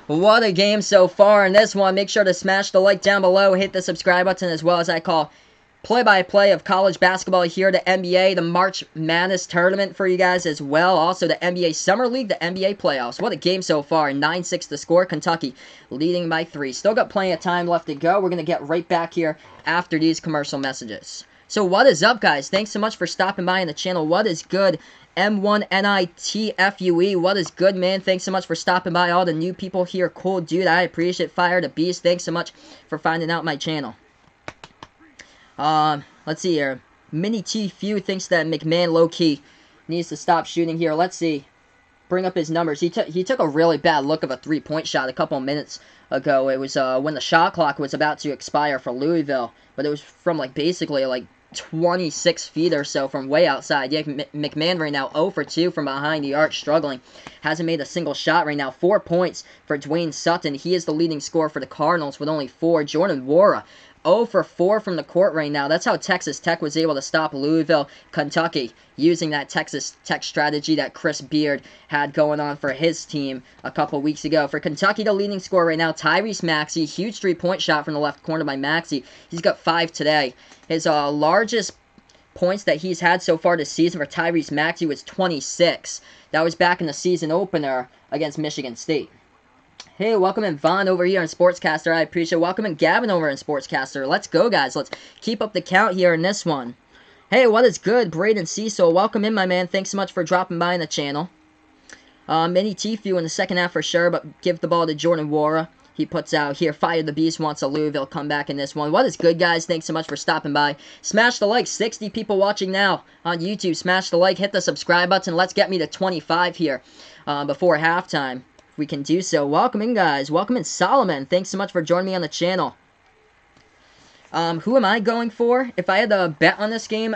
What a game so far in this one. Make sure to smash the like down below. Hit the subscribe button as well as I call play-by-play of college basketball here, the NBA, the March Madness tournament for you guys as well. Also, the NBA Summer League, the NBA playoffs. What a game so far. 9-6 the score. Kentucky leading by 3. Still got plenty of time left to go. We're going to get right back here after these commercial messages. So what is up, guys? Thanks so much for stopping by on the channel. What is good? M1NITFUE. What is good, man? Thanks so much for stopping by. All the new people here. Cool, dude. I appreciate it. Fire the Beast. Thanks so much for finding out my channel. Let's see here. Mini T Few thinks that McMahon low-key needs to stop shooting here. Let's see. Bring up his numbers. He took a really bad look of a three-point shot a couple minutes ago. It was when the shot clock was about to expire for Louisville. But it was from basically 26 feet or so from way outside. Yeah, McMahon right now 0 for 2 from behind the arc, struggling. Hasn't made a single shot right now. 4 points for Dwayne Sutton. He is the leading scorer for the Cardinals with only 4. Jordan Wara 0 for 4 from the court right now. That's how Texas Tech was able to stop Louisville, Kentucky, using that Texas Tech strategy that Chris Beard had going on for his team a couple weeks ago. For Kentucky, the leading scorer right now, Tyrese Maxey. Huge three-point shot from the left corner by Maxey. He's got 5 today. His largest points that he's had so far this season for Tyrese Maxey was 26. That was back in the season opener against Michigan State. Hey, welcome in Vaughn over here on Sportscaster. I appreciate it. Welcome in Gavin over in Sportscaster. Let's go, guys. Let's keep up the count here in this one. Hey, what is good? Braden Cecil, welcome in, my man. Thanks so much for dropping by in the channel. Mini Tfue in the second half for sure, but give the ball to Jordan Wara. He puts out here, Fire the Beast wants a Louisville comeback in this one. What is good, guys? Thanks so much for stopping by. Smash the like. 60 people watching now on YouTube. Smash the like. Hit the subscribe button. Let's get me to 25 here before halftime. If we can do so. Welcome in, guys. Welcome in, Solomon. Thanks so much for joining me on the channel. Who am I going for? If I had to bet on this game,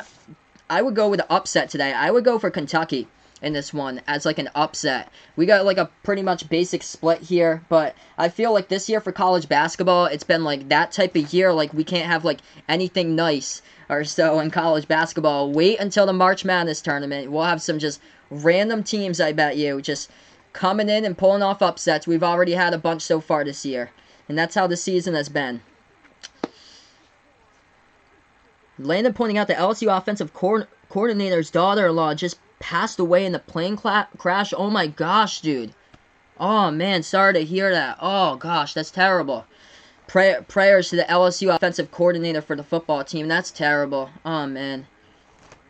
I would go with the upset today. I would go for Kentucky in this one as like an upset. We got like a pretty much basic split here, but I feel like this year for college basketball, it's been like that type of year. Like we can't have like anything nice or so in college basketball. Wait until the March Madness tournament. We'll have some just random teams, I bet you, just coming in and pulling off upsets. We've already had a bunch so far this year, and that's how the season has been. Landon pointing out the LSU offensive coordinator's daughter-in-law just passed away in the plane crash. Oh my gosh, dude. Oh man, sorry to hear that. Oh gosh, that's terrible. Prayers to the LSU offensive coordinator for the football team. That's terrible. Oh man.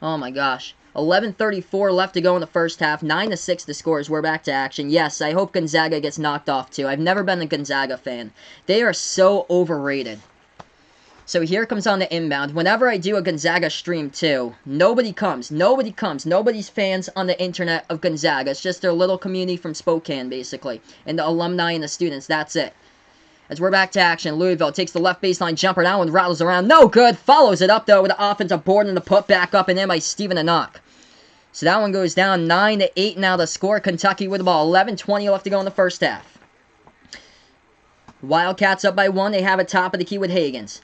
Oh my gosh. 11:34 left to go in the first half. 9-6 the scores. We're back to action. Yes, I hope Gonzaga gets knocked off too. I've never been a Gonzaga fan. They are so overrated. So here comes on the inbound. Whenever I do a Gonzaga stream too, nobody comes. Nobody comes. Nobody's fans on the internet of Gonzaga. It's just their little community from Spokane, basically. And the alumni and the students. That's it. As we're back to action, Louisville takes the left baseline jumper. That one rattles around. No good. Follows it up, though, with the offensive board and the put back up and in by Stephen Enoch. So that one goes down 9-8 now the score. Kentucky with the ball. 11:20 left to go in the first half. Wildcats up by 1. They have it top of the key with Higgins.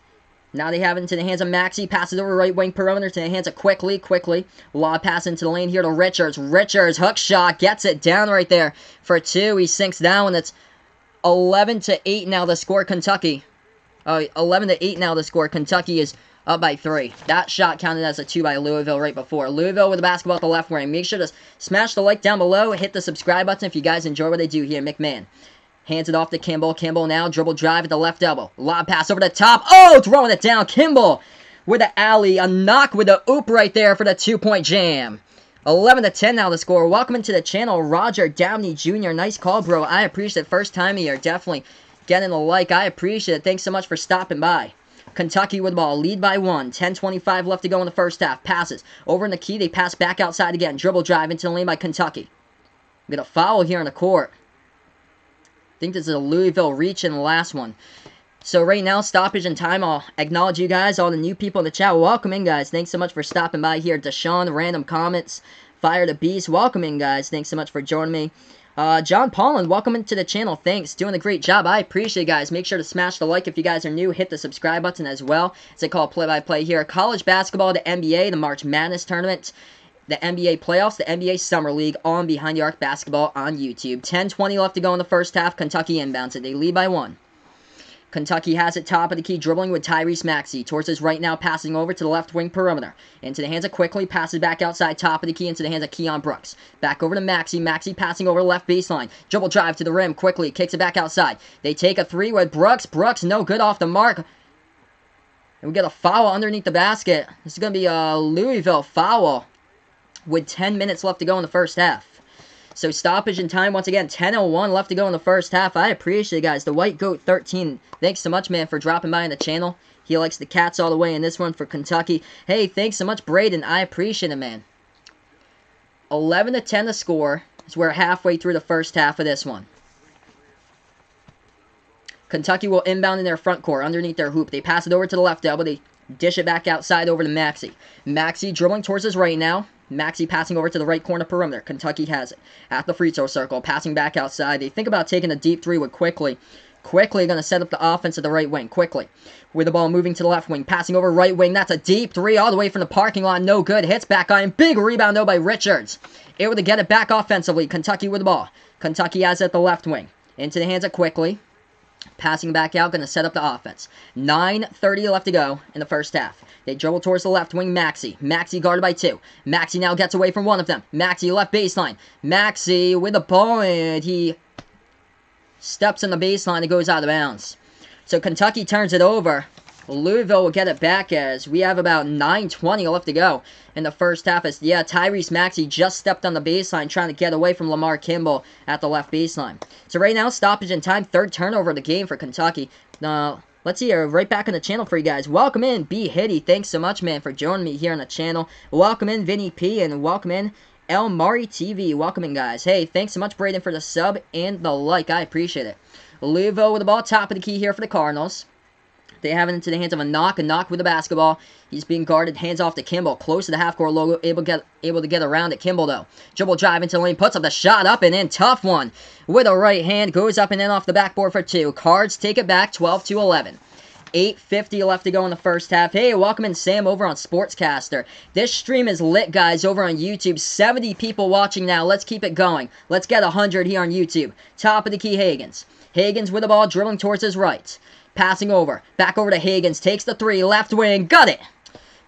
Now they have it into the hands of Maxey. Passes over right wing perimeter to the hands of Quickly. Lob pass into the lane here to Richards. Richards, hook shot. Gets it down right there for 2. He sinks down, and it's 11-8 now the score. Kentucky. 11-8 now the score. Kentucky is up by 3. That shot counted as a 2 by Louisville right before. Louisville with the basketball at the left wing. Make sure to smash the like down below. Hit the subscribe button if you guys enjoy what I do here. McMahon hands it off to Kimball. Kimball now dribble drive at the left elbow. Lob pass over the top. Oh, throwing it down. Kimball with the alley. A knock with the oop right there for the 2-point jam. 11-10 now the score. Welcome into the channel, Roger Downey Jr. Nice call, bro. I appreciate it. First time here. Definitely getting a like. I appreciate it. Thanks so much for stopping by. Kentucky with the ball. Lead by 1. 10:25 left to go in the first half. Passes over in the key. They pass back outside again. Dribble drive into the lane by Kentucky. We got a foul here in the court. I think this is a Louisville reach in the last one. So right now, stoppage and time. I'll acknowledge you guys, all the new people in the chat. Welcome in, guys. Thanks so much for stopping by here. Deshaun, random comments. Fire the Beast. Welcome in, guys. Thanks so much for joining me. John Paulin, welcome into the channel. Thanks. Doing a great job. I appreciate it, guys. Make sure to smash the like if you guys are new. Hit the subscribe button as well. As I call play-by-play here. College basketball, the NBA, the March Madness tournament, the NBA playoffs, the NBA Summer League, on Behind the Arc Basketball on YouTube. 10:20 left to go in the first half. Kentucky inbounds it. They lead by 1. Kentucky has it top of the key, dribbling with Tyrese Maxey. Towards his right now, passing over to the left wing perimeter. Into the hands of Quickly, passes back outside, top of the key, into the hands of Keon Brooks. Back over to Maxey. Maxey passing over the left baseline. Dribble drive to the rim, Quickly, kicks it back outside. They take a 3 with Brooks. Brooks, no good off the mark. And we get a foul underneath the basket. This is going to be a Louisville foul with 10 minutes left to go in the first half. So stoppage in time once again. 10:01 left to go in the first half. I appreciate it, guys. The White Goat 13. Thanks so much, man, for dropping by on the channel. He likes the Cats all the way in this one for Kentucky. Hey, thanks so much, Braden. I appreciate it, man. 11-10 the score. So we're halfway through the first half of this one. Kentucky will inbound in their front court underneath their hoop. They pass it over to the left elbow. They dish it back outside over to Maxey. Maxey dribbling towards his right now. Maxey passing over to the right corner perimeter. Kentucky has it. At the free throw circle. Passing back outside. They think about taking a deep 3 with Quickly. Quickly going to set up the offense at the right wing. Quickly. With the ball moving to the left wing. Passing over right wing. That's a deep three all the way from the parking lot. No good. Hits back iron. Big rebound though by Richards. Able to get it back offensively. Kentucky with the ball. Kentucky has it at the left wing. Into the hands of Quickly. Passing back out, going to set up the offense. 9:30 left to go in the first half. They dribble towards the left wing, Maxey. Maxey guarded by 2. Maxey now gets away from one of them. Maxey left baseline. Maxey with the ball, and he steps on the baseline. It goes out of bounds. So Kentucky turns it over. Louisville will get it back as we have about 9:20 left to go in the first half. As Tyrese Maxey just stepped on the baseline trying to get away from Lamar Kimball at the left baseline. So right now, stoppage in time, 3rd turnover of the game for Kentucky. Let's see here, right back on the channel for you guys. Welcome in, B. Hitty. Thanks so much, man, for joining me here on the channel. Welcome in, Vinny P, and welcome in, El Mari TV. Welcome in, guys. Hey, thanks so much, Braden, for the sub and the like. I appreciate it. Louisville with the ball, top of the key here for the Cardinals. They have it into the hands of a knock with the basketball. He's being guarded, hands off to Kimball. Close to the half-court logo, able to get around it. Kimball, though. Dribble drive into the lane, puts up the shot, up and in. Tough one. With a right hand, goes up and in off the backboard for 2. Cards take it back, 12-11. 8:50 left to go in the first half. Hey, welcome in, Sam, over on Sportscaster. This stream is lit, guys, over on YouTube. 70 people watching now. Let's keep it going. Let's get 100 here on YouTube. Top of the key, Higgins. Higgins with the ball, dribbling towards his right. Passing over. Back over to Higgins. Takes the 3. Left wing. Got it.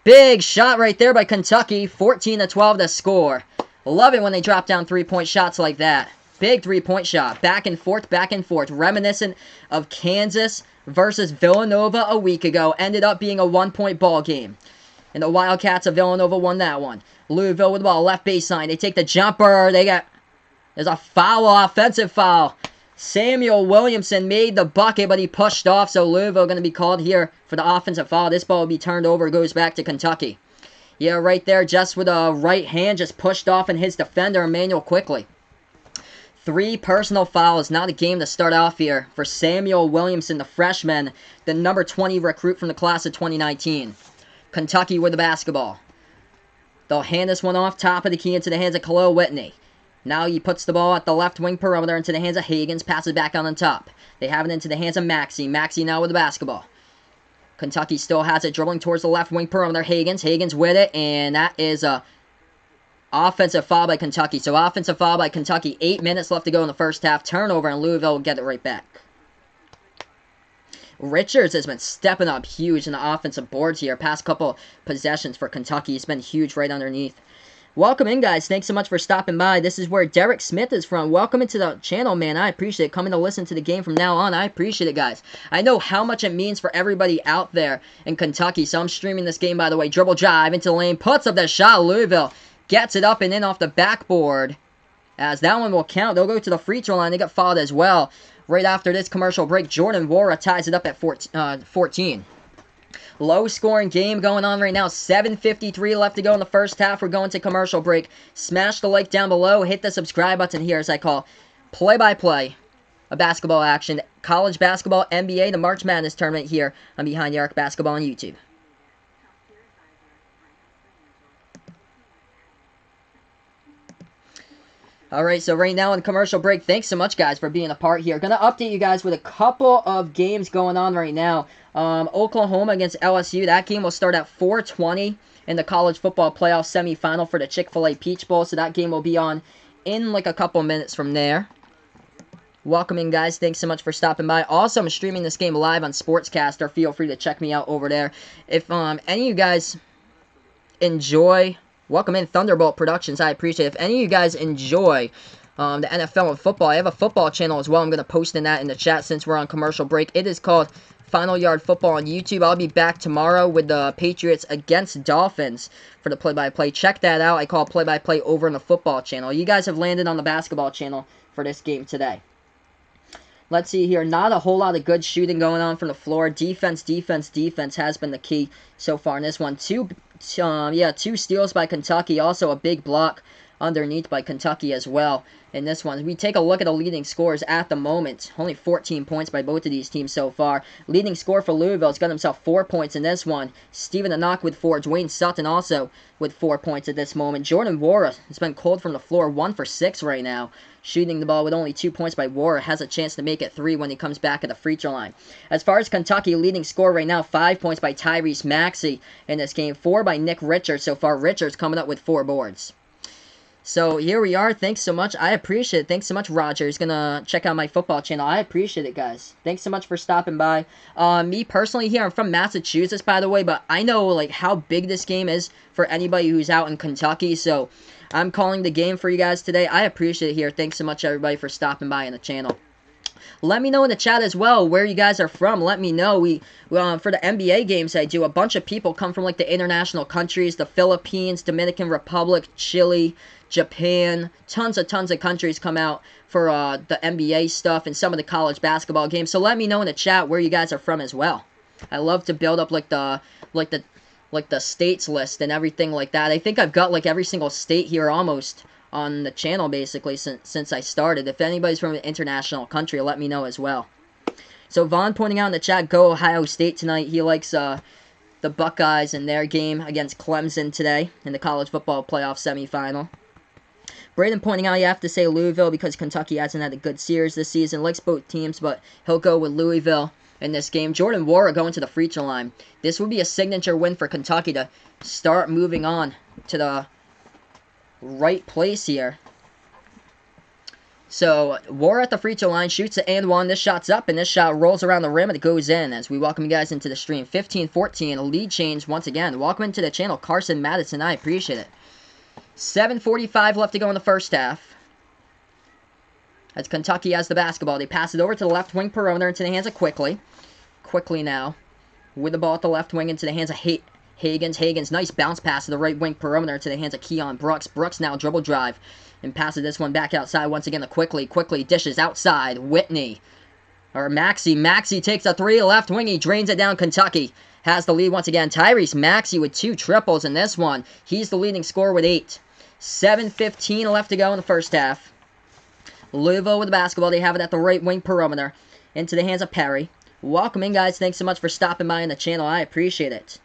Big shot right there by Kentucky. 14-12 to score. Love it when they drop down 3-point shots like that. Big 3-point shot. Back and forth, back and forth. Reminiscent of Kansas versus Villanova a week ago. Ended up being a 1-point ball game. And the Wildcats of Villanova won that one. Louisville with the ball. Left baseline. They take the jumper. There's a foul. Offensive foul. Samuel Williamson made the bucket, but he pushed off, so Louisville going to be called here for the offensive foul. This ball will be turned over, goes back to Kentucky. Yeah, right there, just with a right hand, just pushed off and his defender, Emmanuel Quickly. 3 personal fouls, not a game to start off here for Samuel Williamson, the freshman, the number 20 recruit from the class of 2019. Kentucky with the basketball. They'll hand this one off, top of the key into the hands of Khalil Whitney. Now he puts the ball at the left wing perimeter into the hands of Higgins. Passes back on top. They have it into the hands of Maxey. Maxey now with the basketball. Kentucky still has it dribbling towards the left wing perimeter. Higgins with it. And that is a offensive foul by Kentucky. So offensive foul by Kentucky. 8 minutes left to go in the first half. Turnover, and Louisville will get it right back. Richards has been stepping up huge in the offensive boards here. Past couple possessions for Kentucky. He's been huge right underneath. Welcome in, guys. Thanks so much for stopping by. This is where Derek Smith is from. Welcome into the channel, man. I appreciate it. Coming to listen to the game from now on. I appreciate it, guys. I know how much it means for everybody out there in Kentucky, so I'm streaming this game, by the way. Dribble drive into the lane. Puts up that shot. Louisville gets it up and in off the backboard. As that one will count. They'll go to the free throw line. They get fouled as well. Right after this commercial break, Jordan Wara ties it up at 14. Low-scoring game going on right now. 7:53 left to go in the first half. We're going to commercial break. Smash the like down below. Hit the subscribe button here as I call play-by-play of basketball action. College basketball, NBA, the March Madness tournament here on Behind the Arc Basketball on YouTube. Alright, so right now in commercial break, thanks so much, guys, for being a part here. Gonna update you guys with a couple of games going on right now. Oklahoma against LSU, that game will start at 4:20 in the college football playoff semifinal for the Chick-fil-A Peach Bowl, so that game will be on in like a couple minutes from there. Welcome in, guys. Thanks so much for stopping by. Also, I'm streaming this game live on Sportscaster. Feel free to check me out over there. If any of you guys enjoy... Welcome in, Thunderbolt Productions. I appreciate it. If any of you guys enjoy the NFL and football, I have a football channel as well. I'm going to post in that in the chat since we're on commercial break. It is called Final Yard Football on YouTube. I'll be back tomorrow with the Patriots against Dolphins for the play-by-play. Check that out. I call play-by-play over on the football channel. You guys have landed on the basketball channel for this game today. Let's see here. Not a whole lot of good shooting going on from the floor. Defense has been the key so far in this one. Two steals by Kentucky. Also a big block underneath by Kentucky as well in this one. We take a look at the leading scores at the moment. Only 14 points by both of these teams so far. Leading scorer for Louisville has got himself 4 points in this one. Stephen Anak with 4. Dwayne Sutton also with 4 points at this moment. Jordan Wara has been cold from the floor. 1 for 6 right now. shooting the ball with only 2 points by Warra. Has a chance to make it 3 when he comes back at the free throw line. As far as Kentucky, leading scorer right now, 5 points by Tyrese Maxey in this game. 4 by Nick Richards so far. Richards coming up with 4 boards. So here we are. Thanks so much. I appreciate it. Thanks so much, Roger. He's going to check out my football channel. I appreciate it, guys. Thanks so much for stopping by. Me personally here, I'm from Massachusetts, by the way, but I know like how big this game is for anybody who's out in Kentucky. So I'm calling the game for you guys today. I appreciate it here. Thanks so much, everybody, for stopping by on the channel. Let me know in the chat as well where you guys are from. Let me know. For the NBA games I do, a bunch of people come from like the international countries, the Philippines, Dominican Republic, Chile, Japan. Tons of countries come out for the NBA stuff and some of the college basketball games. So let me know in the chat where you guys are from as well. I love to build up like the states list and everything like that. I think I've got like every single state here almost on the channel basically since I started. If anybody's from an international country, let me know as well. So Vaughn pointing out in the chat, go Ohio State tonight. He likes the Buckeyes in their game against Clemson today in the college football playoff semifinal. Braden pointing out you have to say Louisville because Kentucky hasn't had a good series this season. Likes both teams, but he'll go with Louisville in this game. Jordan Warra going to the free throw line. This would be a signature win for Kentucky to start moving on to the right place here. So Warra at the free throw line shoots it and one. This shot's up and this shot rolls around the rim and it goes in as we welcome you guys into the stream. 15-14, a lead change once again. Welcome into the channel, Carson Madison. I appreciate it. 7:45 left to go in the first half. As Kentucky has the basketball, they pass it over to the left wing perimeter into the hands of Quickly. Quickly now with the ball at the left wing into the hands of Higgins. Higgins, nice bounce pass to the right wing perimeter to the hands of Keon Brooks. Brooks now dribble drive and passes this one back outside once again to Quickly. Quickly dishes outside. Whitney. Or Maxey. Maxey takes a 3 left wing. He drains it down. Kentucky has the lead once again. Tyrese Maxey with 2 triples in this one. He's the leading scorer with 8. 7:15 left to go in the first half. Louisville with the basketball. They have it at the right wing perimeter. Into the hands of Perry. Welcome in, guys. Thanks so much for stopping by on the channel. I appreciate it.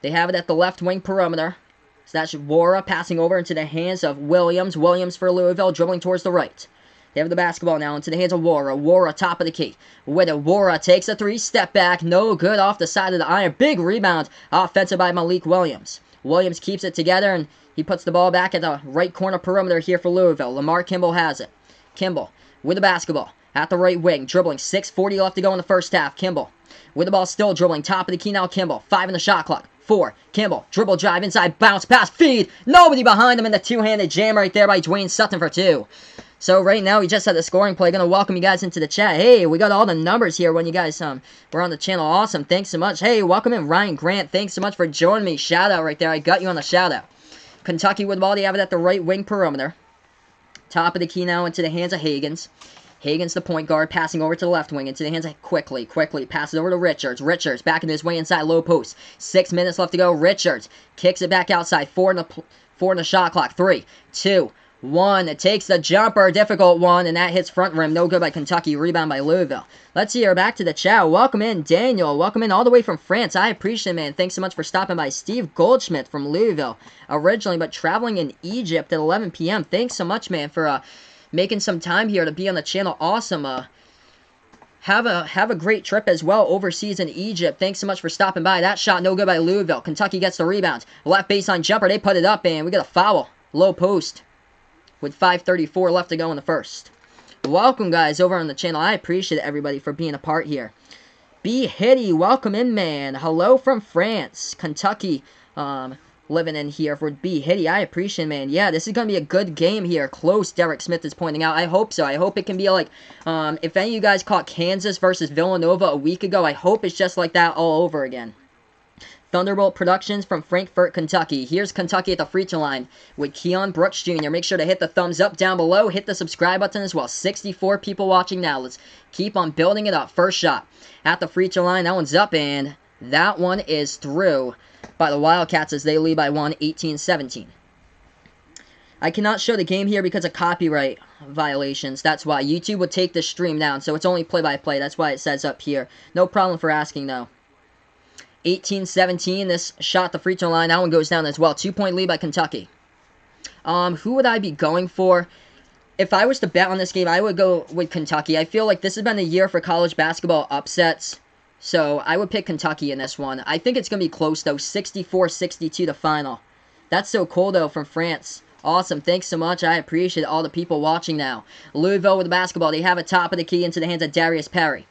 They have it at the left wing perimeter. So that's Warra passing over into the hands of Williams. Williams for Louisville, dribbling towards the right. They have the basketball now into the hands of Warra. Warra, top of the key. With it, Warra takes a 3, step back. No good off the side of the iron. Big rebound. Offensive by Malik Williams. Williams keeps it together, and he puts the ball back at the right corner perimeter here for Louisville. Lamar Kimball has it. Kimball with the basketball at the right wing. Dribbling. 6:40 left to go in the first half. Kimball with the ball still dribbling. Top of the key now, Kimball. 5 in the shot clock. 4. Kimball. Dribble drive inside. Bounce pass. Feed. Nobody behind him in the two-handed jam right there by Dwayne Sutton for 2. So right now we just had the scoring play. Gonna welcome you guys into the chat. Hey, we got all the numbers here when you guys were on the channel. Awesome. Thanks so much. Hey, welcome in Ryan Grant. Thanks so much for joining me. Shout out right there. I got you on the shout out. Kentucky with the ball. They have it at the right wing perimeter. Top of the key now into the hands of Higgins. Higgins, the point guard, passing over to the left wing into the hands of Quickly. Quickly passes over to Richards. Richards backing his way inside low post. 6 minutes left to go. Richards kicks it back outside. 4 in the shot clock. 3, 2, 1. It takes the jumper. Difficult one, and that hits front rim. No good by Kentucky. Rebound by Louisville. Let's see her back to the chat. Welcome in, Daniel. Welcome in all the way from France. I appreciate it, man. Thanks so much for stopping by. Steve Goldschmidt from Louisville originally, but traveling in Egypt at 11 p.m. Thanks so much, man, for making some time here to be on the channel. Awesome. Have a great trip as well overseas in Egypt. Thanks so much for stopping by. That shot no good by Louisville. Kentucky gets the rebound. Left baseline jumper. They put it up, and we got a foul. Low post with 5:34 left to go in the first. Welcome, guys, over on the channel. I appreciate everybody for being a part here. B. Hitty, welcome in, man. Hello from France. Kentucky living in here for B. Hitty. I appreciate it, man. Yeah, this is going to be a good game here. Close, Derek Smith is pointing out. I hope so. I hope it can be like, if any of you guys caught Kansas versus Villanova a week ago, I hope it's just like that all over again. Thunderbolt Productions from Frankfort, Kentucky. Here's Kentucky at the free throw line with Keon Brooks Jr. Make sure to hit the thumbs up down below. Hit the subscribe button as well. 64 people watching now. Let's keep on building it up. First shot at the free throw line. That one's up, and that one is through by the Wildcats as they lead by 1, 18-17. I cannot show the game here because of copyright violations. That's why. YouTube would take the stream down, so it's only play-by-play. That's why it says up here. No problem for asking, though. 18-17, this shot the free throw line. That one goes down as well. 2-point lead by Kentucky. Who would I be going for? if I was to bet on this game, I would go with Kentucky. I feel like this has been a year for college basketball upsets. So I would pick Kentucky in this one. I think it's going to be close, though. 64-62 the final. That's so cool, though, from France. Awesome. Thanks so much. I appreciate all the people watching now. Louisville with the basketball. They have a top of the key into the hands of Darius Perry.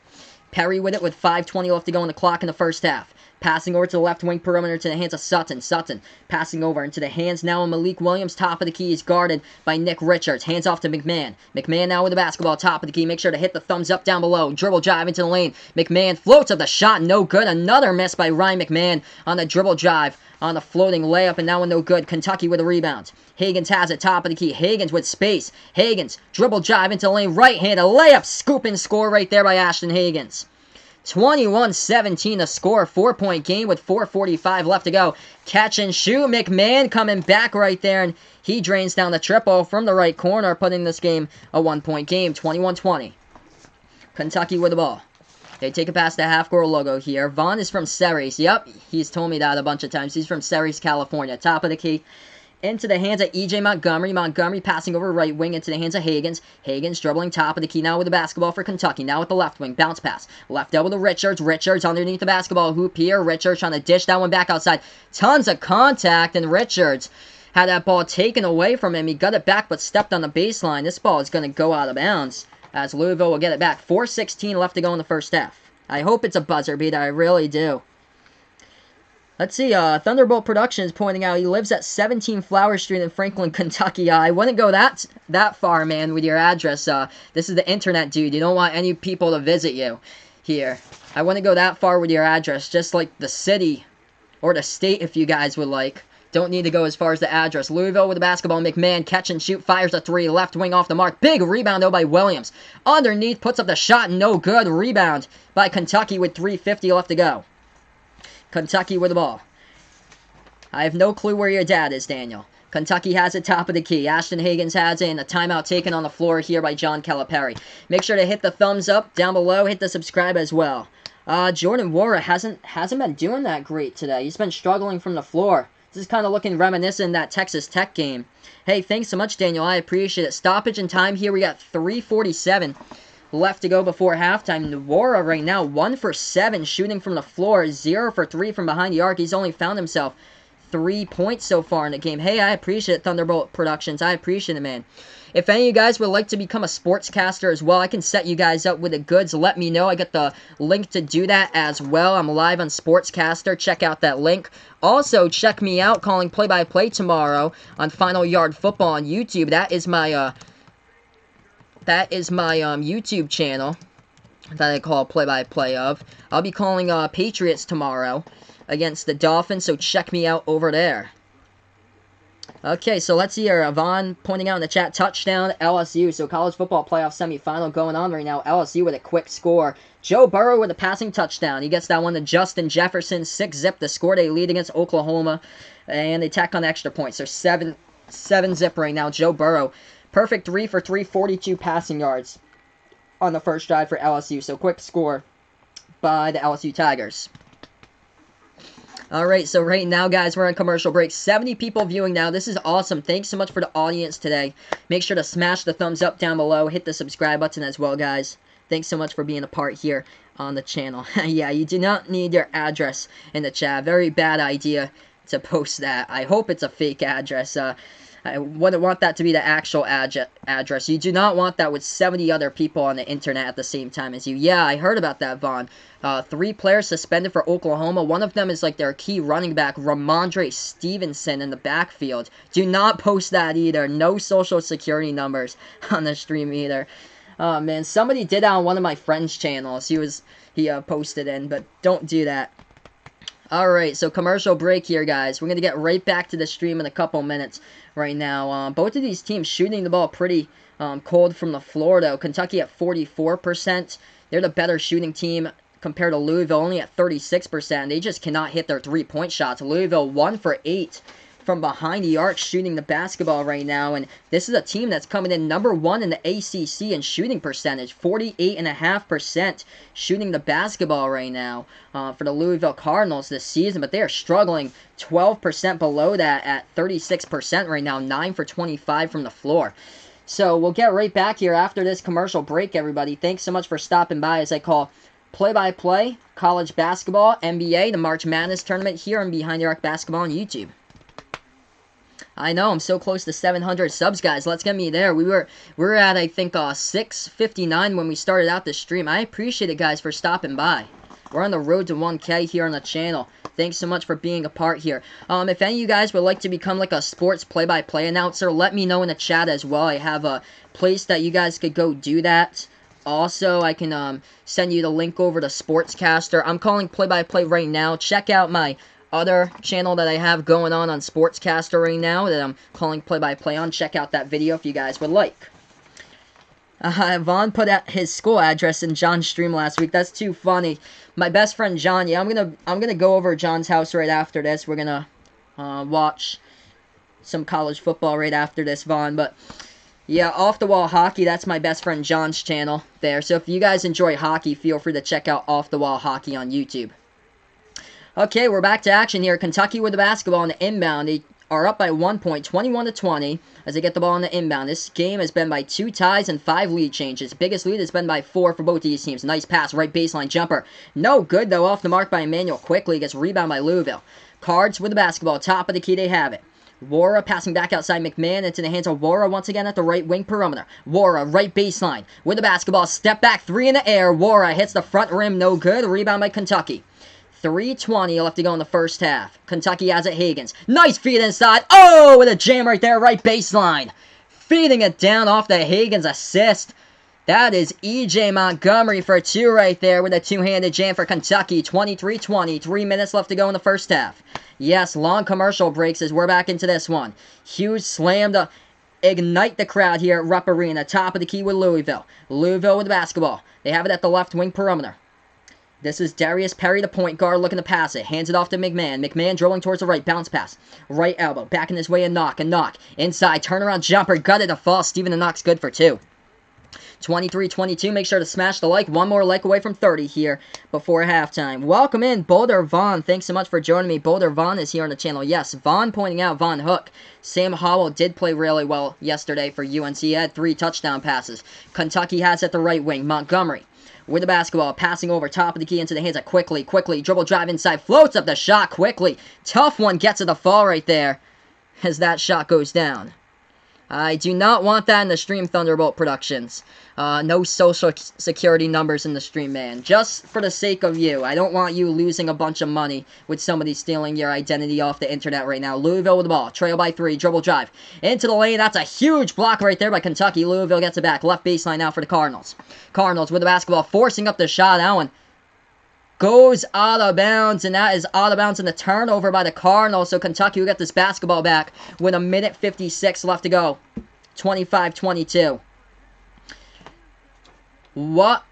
Perry with it with 5:20 left to go on the clock in the first half. Passing over to the left wing perimeter to the hands of Sutton. Sutton passing over into the hands now of Malik Williams. Top of the key is guarded by Nick Richards. Hands off to McMahon. McMahon now with the basketball. Top of the key. Make sure to hit the thumbs up down below. Dribble drive into the lane. McMahon floats up the shot. No good. Another miss by Ryan McMahon on the dribble drive. On the floating layup, and that one no good. Kentucky with a rebound. Higgins has it, top of the key. Higgins with space. Higgins, dribble drive into the lane, right-handed layup, scoop and score right there by Ashton Higgins. 21-17 the score, 4-point game with 4:45 left to go. Catch and shoot, McMahon coming back right there, and he drains down the triple from the right corner, putting this game a 1-point game, 21-20. Kentucky with the ball. They take it past the half-court logo here. Vaughn is from Ceres. Yep, he's told me that a bunch of times. He's from Ceres, California. Top of the key. Into the hands of E.J. Montgomery. Montgomery passing over right wing into the hands of Higgins. Higgins dribbling top of the key now with the basketball for Kentucky. Now with the left wing. Bounce pass. Left elbow to Richards. Richards underneath the basketball hoop here. Richards trying to dish that one back outside. Tons of contact, and Richards had that ball taken away from him. He got it back but stepped on the baseline. This ball is going to go out of bounds, as Louisville will get it back. 4:16 left to go in the first half. I hope it's a buzzer beater. I really do. Let's see. Thunderbolt Productions pointing out he lives at 17 Flower Street in Franklin, Kentucky. I wouldn't go that far, man, with your address. This is the internet, dude. You don't want any people to visit you here. I wouldn't go that far with your address. Just like the city or the state, if you guys would like. Don't need to go as far as the address. Louisville with the basketball. McMahon catch and shoot. Fires a three. Left wing off the mark. Big rebound, though, by Williams. Underneath. Puts up the shot. No good. Rebound by Kentucky with 3:50 left to go. Kentucky with the ball. I have no clue where your dad is, Daniel. Kentucky has it top of the key. Ashton Higgins has it, and a timeout taken on the floor here by John Calipari. Make sure to hit the thumbs up down below. Hit the subscribe as well. Jordan Wara hasn't been doing that great today. He's been struggling from the floor. This is kind of looking reminiscent of that Texas Tech game. Hey, thanks so much, Daniel. I appreciate it. Stoppage in time here. We got 3:47 left to go before halftime. Nwora right now, 1 for 7 shooting from the floor. 0 for 3 from behind the arc. He's only found himself 3 points so far in the game. Hey, I appreciate it, Thunderbolt Productions. I appreciate it, man. If any of you guys would like to become a sportscaster as well, I can set you guys up with the goods. Let me know. I got the link to do that as well. I'm live on Sportscaster. Check out that link. Also, check me out calling play-by-play tomorrow on Final Yard Football on YouTube. That is my YouTube channel that I call play-by-play of. I'll be calling Patriots tomorrow against the Dolphins, so check me out over there. Okay, so let's see here. Vaughn pointing out in the chat, touchdown LSU. So college football playoff semifinal going on right now. LSU with a quick score. Joe Burrow with a passing touchdown. He gets that one to Justin Jefferson. 6-zip the score. They lead against Oklahoma. And they tack on extra points. So 7-zip right now. Joe Burrow. Perfect 3 for 3, 42 passing yards on the first drive for LSU. So quick score by the LSU Tigers. Alright, so right now, guys, we're on commercial break. 70 people viewing now. This is awesome. Thanks so much for the audience today. Make sure to smash the thumbs up down below. Hit the subscribe button as well, guys. Thanks so much for being a part here on the channel. Yeah, you do not need your address in the chat. Very bad idea to post that. I hope it's a fake address. I wouldn't want that to be the actual address. You do not want that with 70 other people on the internet at the same time as you. Yeah, I heard about that, Vaughn. 3 players suspended for Oklahoma. One of them is like their key running back, Ramondre Stevenson, in the backfield. Do not post that either. No social security numbers on the stream either. Oh, man. Somebody did that on one of my friends' channels. He posted in, but don't do that. Alright, so commercial break here, guys. We're going to get right back to the stream in a couple minutes right now. Both of these teams shooting the ball pretty cold from the floor, though. Kentucky at 44%. They're the better shooting team compared to Louisville, only at 36%. They just cannot hit their three-point shots. Louisville 1 for 8 from behind the arc shooting the basketball right now. And this is a team that's coming in number 1 in the ACC in shooting percentage. 48.5% shooting the basketball right now for the Louisville Cardinals this season. But they are struggling 12% below that at 36% right now. 9 for 25 from the floor. So we'll get right back here after this commercial break, everybody. Thanks so much for stopping by as I call play-by-play college basketball, NBA, the March Madness tournament here on Behind the Arc Basketball on YouTube. I know, I'm so close to 700 subs, guys. Let's get me there. We were at, I think, 659 when we started out this stream. I appreciate it, guys, for stopping by. We're on the road to 1K here on the channel. Thanks so much for being a part here. If any of you guys would like to become like a sports play-by-play announcer, let me know in the chat as well. I have a place that you guys could go do that. Also, I can send you the link over to Sportscaster. I'm calling play-by-play right now. Check out my other channel that I have going on Sportscaster right now that I'm calling play-by-play on. Check out that video if you guys would like. Vaughn put out his school address in John's stream last week. That's too funny. My best friend John. Yeah, I'm gonna go over to John's house right after this. We're gonna watch some college football right after this, Vaughn. But yeah, Off the Wall Hockey. That's my best friend John's channel there. So if you guys enjoy hockey, feel free to check out Off the Wall Hockey on YouTube. Okay, we're back to action here. Kentucky with the basketball on the inbound. They are up by 1 point, 21-20, as they get the ball on the inbound. This game has been by 2 ties and 5 lead changes. Biggest lead has been by 4 for both of these teams. Nice pass, right baseline jumper. No good, though, off the mark by Emmanuel quickly. Gets rebound by Louisville. Cards with the basketball. Top of the key, they have it. Wara passing back outside McMahon into the hands of Wara once again at the right wing perimeter. Wara, right baseline with the basketball. Step back, 3 in the air. Wara hits the front rim, no good. Rebound by Kentucky. 3:20 left to go in the first half. Kentucky has it, Higgins. Nice feed inside. Oh, with a jam right there, right baseline. Feeding it down off the Higgins assist. That is E.J. Montgomery for 2 right there with a two-handed jam for Kentucky. 23-20. 3 minutes left to go in the first half. Yes, long commercial breaks as we're back into this one. Huge slam to ignite the crowd here at Rupp Arena. Top of the key with Louisville. Louisville with the basketball. They have it at the left wing perimeter. This is Darius Perry, the point guard, looking to pass it. Hands it off to McMahon. McMahon dribbling towards the right. Bounce pass. Right elbow. Backing his way and knock. Inside. Turnaround jumper. Gutted to fall. Steven the Knox good for 2. 23-22. Make sure to smash the like. One more like away from 30 here before halftime. Welcome in, Boulder Vaughn. Thanks so much for joining me. Boulder Vaughn is here on the channel. Yes, Vaughn pointing out Von Hook. Sam Howell did play really well yesterday for UNC. He had 3 touchdown passes. Kentucky has at the right wing. Montgomery with the basketball, passing over top of the key into the hands of Quickly. Dribble drive inside, floats up the shot quickly. Tough one, gets to the fall right there as that shot goes down. I do not want that in the stream, Thunderbolt Productions. No social security numbers in the stream, man. Just for the sake of you. I don't want you losing a bunch of money with somebody stealing your identity off the internet right now. Louisville with the ball. Trail by 3. Dribble drive. Into the lane. That's a huge block right there by Kentucky. Louisville gets it back. Left baseline now for the Cardinals. Cardinals with the basketball. Forcing up the shot. That one goes out of bounds, and that is out of bounds in the turnover by the Cardinals. So Kentucky will get this basketball back with 1:56 left to go. 25-22. What?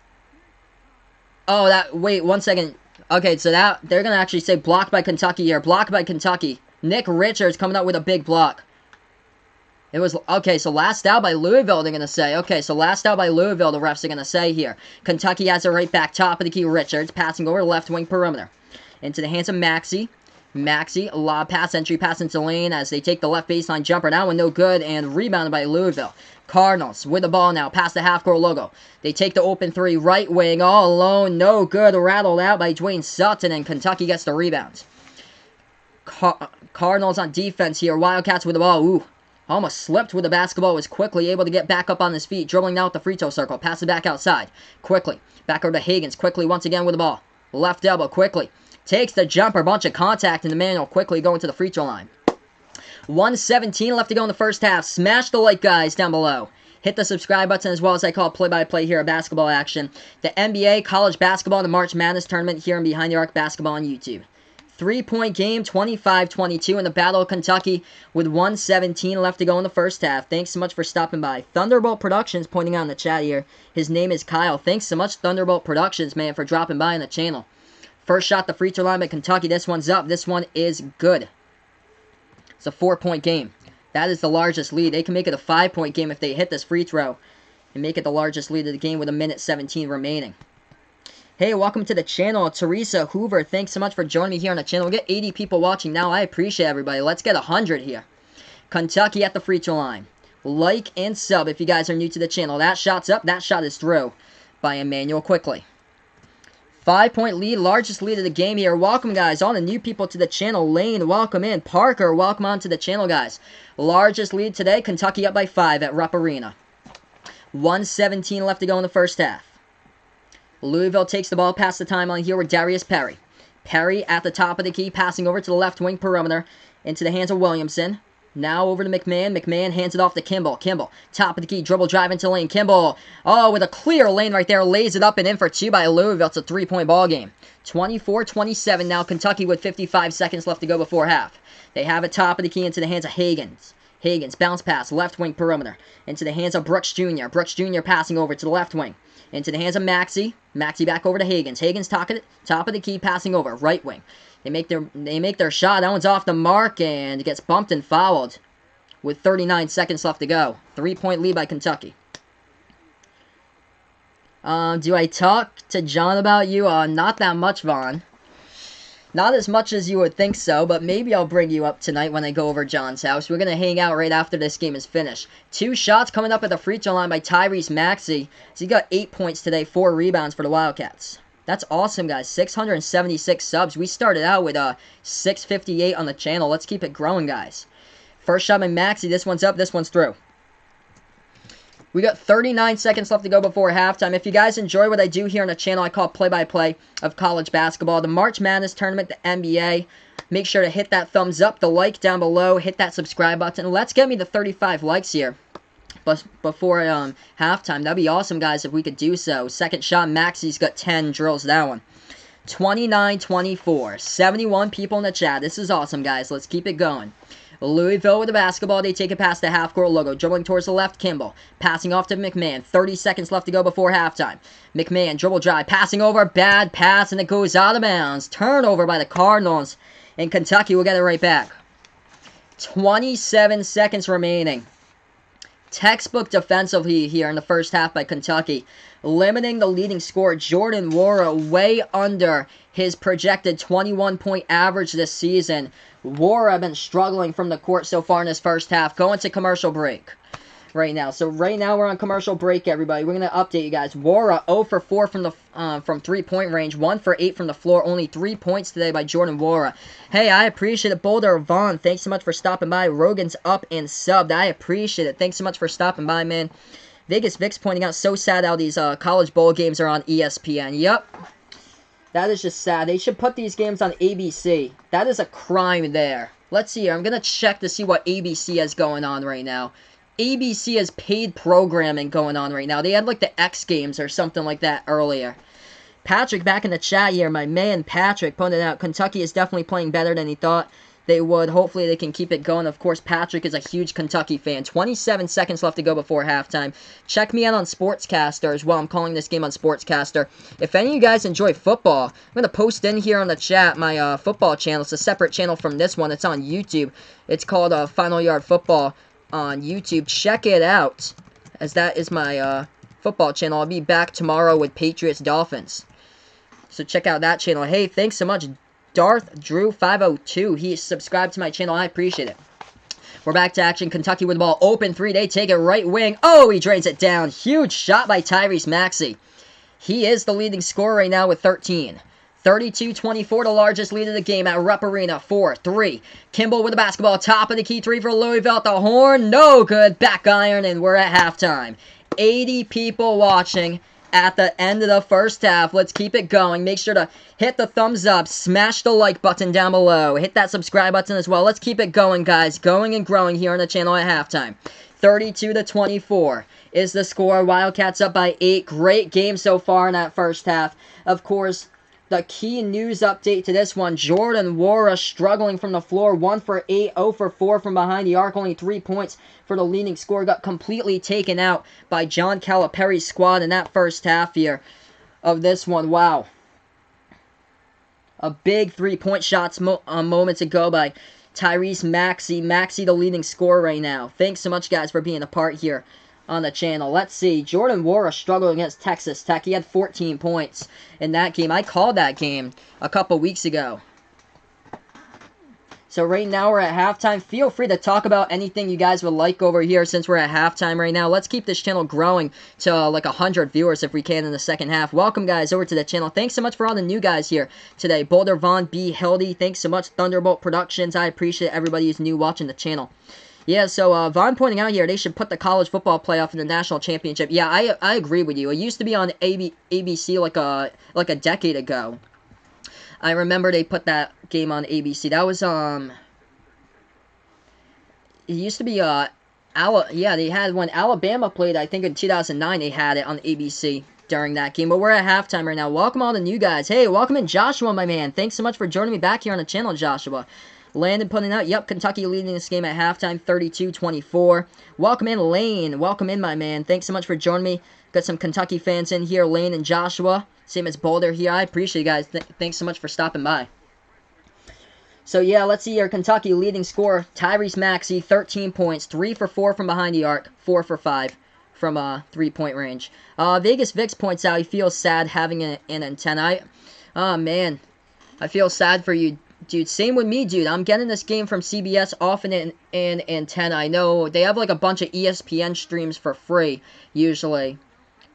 Oh, wait, 1 second. Okay, so that, they're going to actually say blocked by Kentucky here. Blocked by Kentucky. Nick Richards coming up with a big block. It was, okay, so last out by Louisville, they're going to say. Okay, so last out by Louisville, the refs are going to say here. Kentucky has it right back, top of the key, Richards, passing over left wing perimeter. Into the hands of Maxey. Maxey, a lob pass, entry pass into the lane as they take the left baseline jumper. That one no good, and rebounded by Louisville. Cardinals with the ball now, past the half-court logo. They take the open 3, right wing, all alone, no good, rattled out by Dwayne Sutton, and Kentucky gets the rebound. Cardinals on defense here, Wildcats with the ball, ooh. Almost slipped with the basketball, was quickly able to get back up on his feet, dribbling now at the free throw circle, pass it back outside, quickly, back over to Higgins, quickly once again with the ball, left elbow, quickly, takes the jumper, bunch of contact, and Emmanuel quickly going to the free throw line. 1:17 left to go in the first half. Smash the like, guys, down below. Hit the subscribe button as well as I call play-by-play here at basketball action. The NBA, college basketball, and the March Madness tournament here in Behind the Arc Basketball on YouTube. 3-point game, 25-22 in the Battle of Kentucky with 1:17 left to go in the first half. Thanks so much for stopping by. Thunderbolt Productions pointing out in the chat here. His name is Kyle. Thanks so much, Thunderbolt Productions, man, for dropping by on the channel. First shot, the free throw line by Kentucky. This one's up. This one is good. It's a 4-point game. That is the largest lead. They can make it a 5-point game if they hit this free throw and make it the largest lead of the game with 1:17 remaining. Hey, welcome to the channel. Teresa Hoover, thanks so much for joining me here on the channel. We'll get 80 people watching now. I appreciate everybody. Let's get 100 here. Kentucky at the free throw line. like and sub if you guys are new to the channel. That shot's up. That shot is through by Emmanuel quickly. 5-point lead, largest lead of the game here. Welcome, guys, all the new people to the channel. Lane, welcome in. Parker, welcome on to the channel, guys. Largest lead today, Kentucky up by 5 at Rupp Arena. 1:17 left to go in the first half. Louisville takes the ball past the timeline here with Darius Perry. Perry at the top of the key, passing over to the left wing perimeter into the hands of Williamson. Now over to McMahon. McMahon hands it off to Kimball. Kimball, top of the key, dribble drive into lane. Kimball, oh, with a clear lane right there, lays it up and in for 2 by Louisville. It's a 3-point ball game. 24-27 now, Kentucky with 55 seconds left to go before half. They have it top of the key into the hands of Higgins. Higgins, bounce pass, left wing perimeter. Into the hands of Brooks Jr. Brooks Jr. passing over to the left wing. Into the hands of Maxey. Maxey back over to Higgins. Higgins top of the key, passing over, right wing. They make their shot. That one's off the mark and it gets bumped and fouled with 39 seconds left to go. 3-point lead by Kentucky. Do I talk to John about you? Not that much, Vaughn. Not as much as you would think so, but maybe I'll bring you up tonight when I go over John's house. We're going to hang out right after this game is finished. 2 shots coming up at the free throw line by Tyrese Maxey. So he got 8 points today, 4 rebounds for the Wildcats. That's awesome, guys. 676 subs. We started out with 658 on the channel. Let's keep it growing, guys. First shot by Maxey. This one's up. This one's through. We got 39 seconds left to go before halftime. If you guys enjoy what I do here on the channel, I call play-by-play of college basketball. The March Madness Tournament, the NBA. Make sure to hit that thumbs up, the like down below. Hit that subscribe button. Let's get me to 35 likes here. But before halftime, that'd be awesome, guys, if we could do so. Second shot, Maxey's got 10, drills that one. 29-24. 71 people in the chat. This is awesome, guys. Let's keep it going. Louisville with the basketball. They take it past the half-court logo. Dribbling towards the left, Kimball. Passing off to McMahon. 30 seconds left to go before halftime. McMahon, dribble drive. Passing over. Bad pass, and it goes out of bounds. Turnover by the Cardinals. And Kentucky will get it right back. 27 seconds remaining. Textbook defensively here in the first half by Kentucky. Limiting the leading scorer, Jordan Nwora, way under his projected 21-point average this season. Nwora been struggling from the court so far in this first half. Going to commercial break right now. So right now we're on commercial break, everybody. We're going to update you guys. Nwora 0 for 4 from the from 3-point range. 1 for 8 from the floor. Only 3 points today by Jordan Nwora. Hey, I appreciate it. Boulder Vaughn, thanks so much for stopping by. Rogan's up and subbed. I appreciate it. Thanks so much for stopping by, man. Vegas Vic's pointing out, so sad how these college bowl games are on ESPN. Yep. That is just sad. They should put these games on ABC. That is a crime there. Let's see here. I'm going to check to see what ABC has going on right now. ABC has paid programming going on right now. They had like the X Games or something like that earlier. Patrick back in the chat here. My man Patrick pointed out Kentucky is definitely playing better than he thought they would. Hopefully they can keep it going. Of course, Patrick is a huge Kentucky fan. 27 seconds left to go before halftime. Check me out on Sportscaster as well. I'm calling this game on Sportscaster. If any of you guys enjoy football, I'm going to post in here on the chat my football channel. It's a separate channel from this one. It's on YouTube. It's called Final Yard Football on YouTube. Check it out, as that is my football channel. I'll be back tomorrow with Patriots Dolphins. So check out that channel. Hey, thanks so much, Darth Drew 502. He subscribed to my channel. I appreciate it. We're back to action. Kentucky with the ball. Open 3. They take it right wing. Oh, he drains it down. Huge shot by Tyrese Maxey. He is the leading scorer right now with 13. 32-24, the largest lead of the game at Rupp Arena. 4-3. Kimball with the basketball. Top of the key 3 for Louisville at the horn. No good. Back iron, and we're at halftime. 80 people watching at the end of the first half. Let's keep it going. Make sure to hit the thumbs up. Smash the like button down below. Hit that subscribe button as well. Let's keep it going, guys. Going and growing here on the channel at halftime. 32-24 is the score. Wildcats up by 8. Great game so far in that first half. Of course, the key news update to this one, Jordan Nwora struggling from the floor. 1 for 8, 0 for 4 from behind the arc. Only 3 points for the leading scorer. Got completely taken out by John Calipari's squad in that first half here of this one. Wow. A big 3-point shots moments ago by Tyrese Maxey. Maxey the leading scorer right now. Thanks so much, guys, for being a part here on the channel. Let's see. Jordan Nwora struggled against Texas Tech. He had 14 points in that game. I called that game a couple weeks ago. So right now we're at halftime. Feel free to talk about anything you guys would like over here since we're at halftime right now. Let's keep this channel growing to like 100 viewers if we can in the second half. Welcome guys over to the channel. Thanks so much for all the new guys here today. Boulder Vaughn, B. Hildy, thanks so much. Thunderbolt Productions, I appreciate everybody who's new watching the channel. Yeah, so Vaughn pointing out here, they should put the college football playoff in the national championship. Yeah, I agree with you. It used to be on ABC like a decade ago. I remember they put that game on ABC. That was, it used to be, yeah, they had when Alabama played, I think in 2009, they had it on ABC during that game. But we're at halftime right now. Welcome all the new guys. Hey, welcome in Joshua, my man. Thanks so much for joining me back here on the channel, Joshua. Landon putting out, yep, Kentucky leading this game at halftime, 32-24. Welcome in, Lane. Welcome in, my man. Thanks so much for joining me. Got some Kentucky fans in here, Lane and Joshua. Same as Boulder here. I appreciate you guys. Thanks so much for stopping by. So, yeah, let's see here. Kentucky leading scorer, Tyrese Maxey, 13 points. 3 for 4 from behind the arc. 4 for 5 from 3-point range. Vegas Vix points out he feels sad having an antenna. Oh, man. I feel sad for you, dude. Same with me, dude. I'm getting this game from CBS off an antenna. I know they have like a bunch of ESPN streams for free, usually,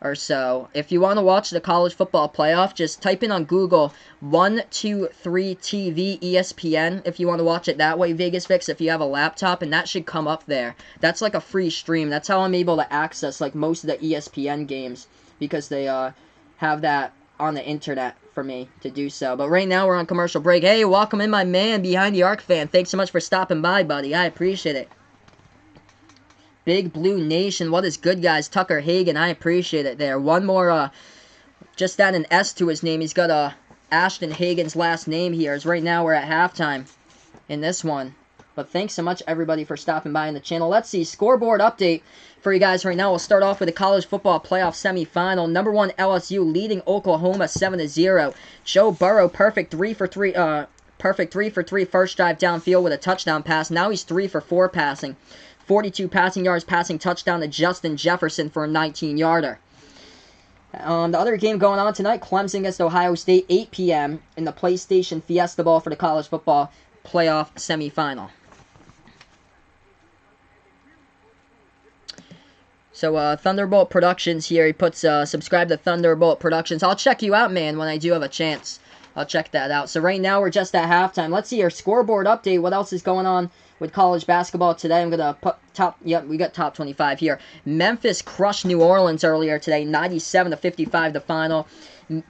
or so. If you want to watch the college football playoff, just type in on Google 123 TV ESPN if you want to watch it that way, Vegas Fix, if you have a laptop, and that should come up there. That's like a free stream. That's how I'm able to access like most of the ESPN games, because they have that on the internet for me to do so. But right now we're on commercial break. Hey, welcome in, my man, Behind the Arc fan. Thanks so much for stopping by, buddy. I appreciate it. Big Blue Nation, what is good, guys? Tucker Hagen, I appreciate it there. One more, just add an S to his name. He's got Ashton Hagen's last name here. As right now we're at halftime in this one. But thanks so much, everybody, for stopping by on the channel. Let's see, scoreboard update for you guys right now. We'll start off with the college football playoff semifinal. Number 1 LSU leading Oklahoma 7-0. Joe Burrow, perfect 3 for 3 first drive downfield with a touchdown pass. Now he's 3 for 4 passing. 42 passing yards, passing touchdown to Justin Jefferson for a 19-yarder. The other game going on tonight, Clemson against Ohio State, 8 p.m. in the PlayStation Fiesta Bowl for the college football playoff semifinal. So, Thunderbolt Productions here, he puts, subscribe to Thunderbolt Productions. I'll check you out, man, when I do have a chance. I'll check that out. So, right now, we're just at halftime. Let's see our scoreboard update. What else is going on with college basketball today? I'm going to put we got top 25 here. Memphis crushed New Orleans earlier today, 97-55 the final.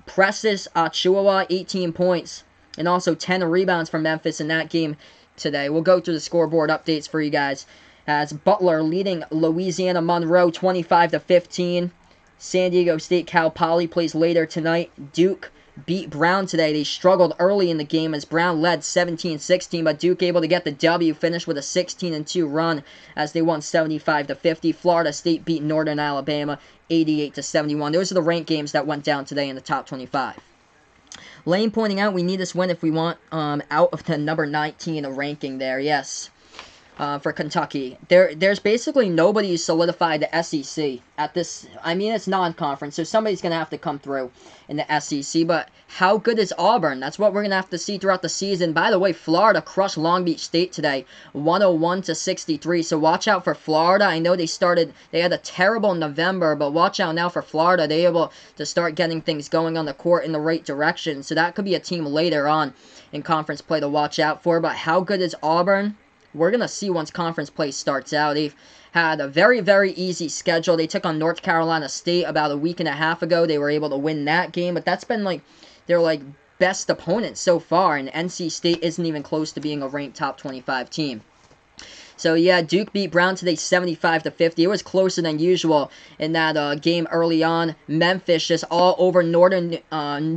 Precious Achiuwa, 18 points, and also 10 rebounds for Memphis in that game today. We'll go through the scoreboard updates for you guys. As Butler leading Louisiana Monroe 25-15. San Diego State Cal Poly plays later tonight. Duke beat Brown today. They struggled early in the game as Brown led 17-16, but Duke able to get the W, finished with a 16-2 run as they won 75-50. Florida State beat Northern Alabama 88-71. Those are the ranked games that went down today in the top 25. Lane pointing out we need this win if we want out of the number 19 ranking there. Yes. For Kentucky. There's basically nobody who's solidified the SEC at this. I mean, it's non-conference, so somebody's going to have to come through in the SEC, but how good is Auburn? That's what we're going to have to see throughout the season. By the way, Florida crushed Long Beach State today, 101-63, so watch out for Florida. I know they had a terrible November, but watch out now for Florida. They're able to start getting things going on the court in the right direction, so that could be a team later on in conference play to watch out for. But how good is Auburn? We're going to see once conference play starts out. They've had a very, very easy schedule. They took on North Carolina State about a week and a half ago. They were able to win that game, but that's been like their best opponent so far, and NC State isn't even close to being a ranked top 25 team. So, yeah, Duke beat Brown today 75-50. It was closer than usual in that game early on. Memphis just all over Northern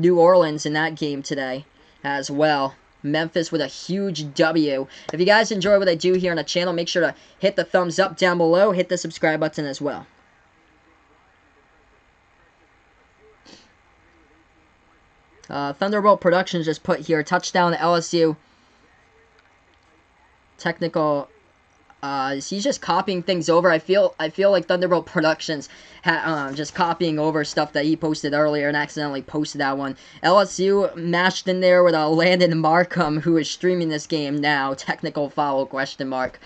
New Orleans in that game today as well. Memphis with a huge W. If you guys enjoy what I do here on the channel, make sure to hit the thumbs up down below. Hit the subscribe button as well. Thunderbolt Productions just put here, touchdown to LSU. Technical He's just copying things over. I feel like Thunderbolt Productions just copying over stuff that he posted earlier and accidentally posted that one. LSU mashed in there with Landon Markham, who is streaming this game now. Technical foul, question mark.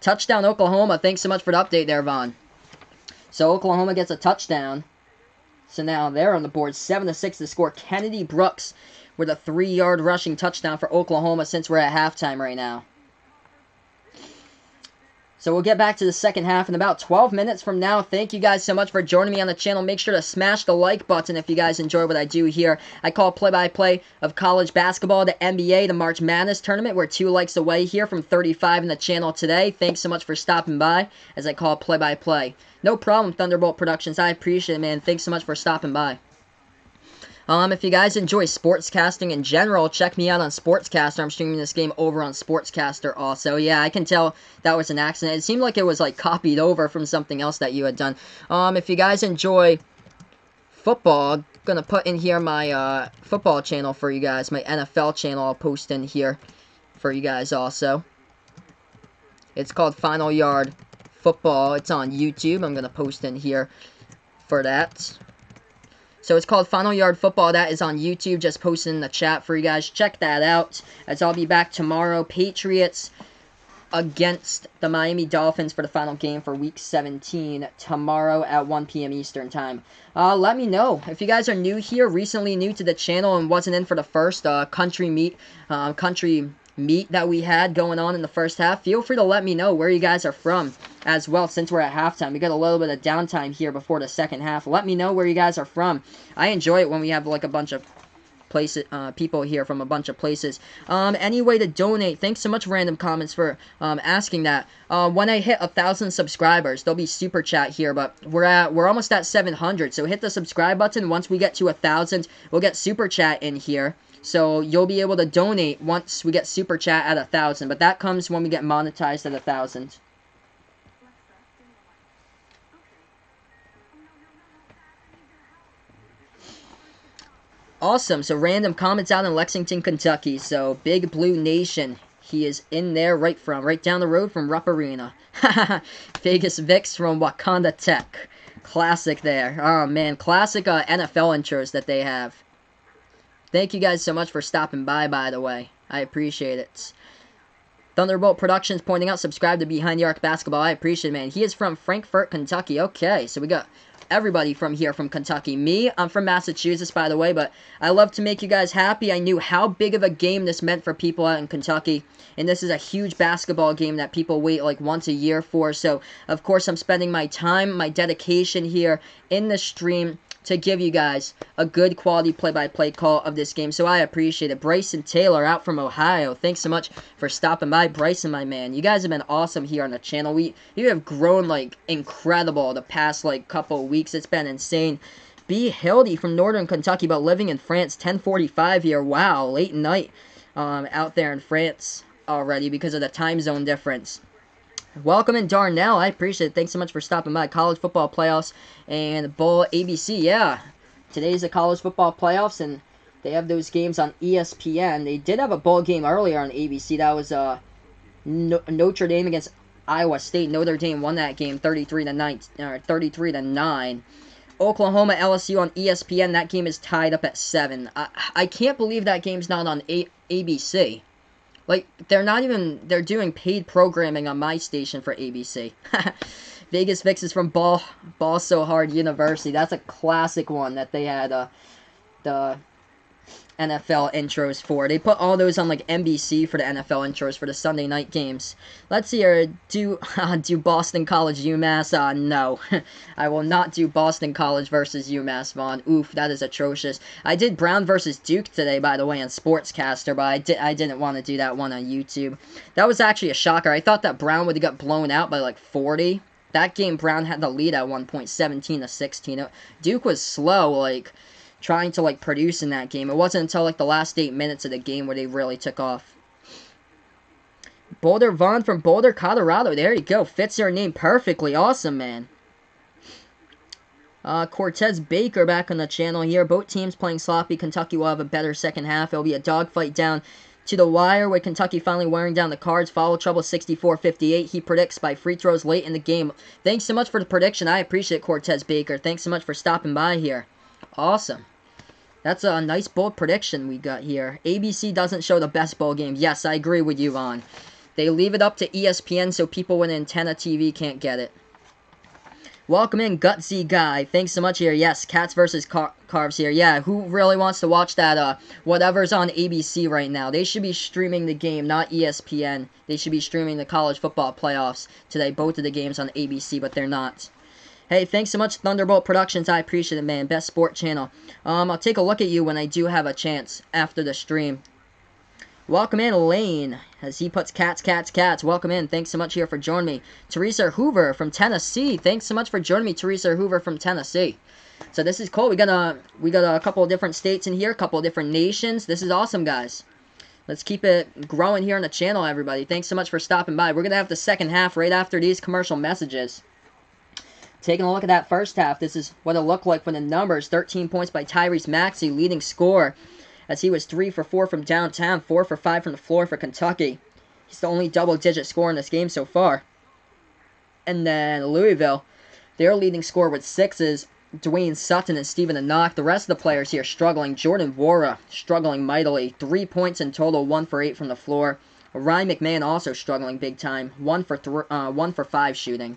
Touchdown Oklahoma. Thanks so much for the update there, Vaughn. So Oklahoma gets a touchdown. So now they're on the board, 7-6 to score. Kennedy Brooks with a 3-yard rushing touchdown for Oklahoma since we're at halftime right now. So we'll get back to the second half in about 12 minutes from now. Thank you guys so much for joining me on the channel. Make sure to smash the like button if you guys enjoy what I do here. I call play-by-play of college basketball, the NBA, the March Madness tournament. We're 2 likes away here from 35 in the channel today. Thanks so much for stopping by as I call play-by-play. No problem, Thunderbolt Productions. I appreciate it, man. Thanks so much for stopping by. If you guys enjoy sportscasting in general, check me out on Sportscaster. I'm streaming this game over on Sportscaster also. Yeah, I can tell that was an accident. It seemed like it was like copied over from something else that you had done. If you guys enjoy football, I'm gonna put in here my football channel for you guys, my NFL channel. I'll post in here for you guys also. It's called Final Yard Football. It's on YouTube. I'm gonna post in here for that. So it's called Final Yard Football. That is on YouTube. Just posted in the chat for you guys. Check that out. As I'll be back tomorrow. Patriots against the Miami Dolphins for the final game for Week 17 tomorrow at 1 p.m. Eastern Time. Let me know. If you guys are new here, recently new to the channel and wasn't in for the first country meet that we had going on in the first half, feel free to let me know where you guys are from as well. Since we're at halftime, we got a little bit of downtime here before the second half. Let me know where you guys are from. I enjoy it when we have like a bunch of places, people here from a bunch of places. Any way to donate? Thanks so much, Random Comments, for asking that. When I hit 1,000 subscribers, there'll be super chat here, but we're almost at 700. So hit the subscribe button. Once we get to 1,000, we'll get super chat in here. So you'll be able to donate once we get super chat at 1,000, but that comes when we get monetized at 1,000. Awesome. So Random Comments out in Lexington, Kentucky. So Big Blue Nation. He is in there right down the road from Rupp Arena. Vegas Vix from Wakanda Tech. Classic there. Oh man, classic NFL intros that they have. Thank you guys so much for stopping by the way. I appreciate it. Thunderbolt Productions pointing out, subscribe to Behind the Arc Basketball. I appreciate it, man. He is from Frankfort, Kentucky. Okay, so we got everybody from here from Kentucky. Me, I'm from Massachusetts, by the way, but I love to make you guys happy. I knew how big of a game this meant for people out in Kentucky, and this is a huge basketball game that people wait like once a year for. So, of course, I'm spending my time, my dedication here in the stream to give you guys a good quality play-by-play call of this game. So I appreciate it. Bryson Taylor out from Ohio. Thanks so much for stopping by. Bryson, my man. You guys have been awesome here on the channel. You have grown like incredible the past like couple of weeks. It's been insane. B. Hildy from Northern Kentucky, but living in France. 10:45 here. Wow, late night out there in France already because of the time zone difference. Welcome in, Darnell. I appreciate it. Thanks so much for stopping by. College football playoffs and Bowl ABC. Yeah, today's the college football playoffs, and they have those games on ESPN. They did have a bowl game earlier on ABC. That was Notre Dame against Iowa State. Notre Dame won that game 33-9. Oklahoma LSU on ESPN. That game is tied up at 7. I can't believe that game's not on ABC. Like, they're doing paid programming on my station for ABC. Vegas Vix is from Ball So Hard University. That's a classic one that they had the NFL intros for. They put all those on, like, NBC for the NFL intros for the Sunday night games. Let's see here. Do Boston College UMass? No. I will not do Boston College versus UMass, Vaughn. Oof, that is atrocious. I did Brown versus Duke today, by the way, on Sportscaster, but I didn't want to do that one on YouTube. That was actually a shocker. I thought that Brown would have got blown out by, like, 40. That game, Brown had the lead at one point, 17-16. Duke was slow, like, trying to, like, produce in that game. It wasn't until, like, the last 8 minutes of the game where they really took off. Boulder Vaughn from Boulder, Colorado. There you go. Fits your name perfectly. Awesome, man. Cortez Baker back on the channel here. Both teams playing sloppy. Kentucky will have a better second half. It'll be a dogfight down to the wire with Kentucky finally wearing down the Cards. Foul trouble 64-58. He predicts by free throws late in the game. Thanks so much for the prediction. I appreciate it, Cortez Baker. Thanks so much for stopping by here. Awesome. That's a nice bold prediction we got here. ABC doesn't show the best bowl game. Yes, I agree with you, Ron. They leave it up to ESPN so people with an antenna TV can't get it. Welcome in, Gutsy Guy. Thanks so much here. Yes, Cats versus Carves here. Yeah, who really wants to watch that, whatever's on ABC right now? They should be streaming the game, not ESPN. They should be streaming the college football playoffs today. Both of the games on ABC, but they're not. Hey, thanks so much, Thunderbolt Productions. I appreciate it, man. Best sport channel. I'll take a look at you when I do have a chance after the stream. Welcome in, Lane, as he puts cats. Welcome in. Thanks so much here for joining me. Teresa Hoover from Tennessee. Thanks so much for joining me, Teresa Hoover from Tennessee. So this is cool. We got a couple of different states in here, a couple of different nations. This is awesome, guys. Let's keep it growing here on the channel, everybody. Thanks so much for stopping by. We're going to have the second half right after these commercial messages. Taking a look at that first half, this is what it looked like for the numbers. 13 points by Tyrese Maxey, leading scorer, as he was 3 for 4 from downtown, 4 for 5 from the floor for Kentucky. He's the only double-digit scorer in this game so far. And then Louisville, their leading scorer with 6s, Dwayne Sutton and Stephen Enoch. The rest of the players here struggling. Jordan Wara struggling mightily. 3 points in total, 1 for 8 from the floor. Ryan McMahon also struggling big time. 1 for 5 shooting.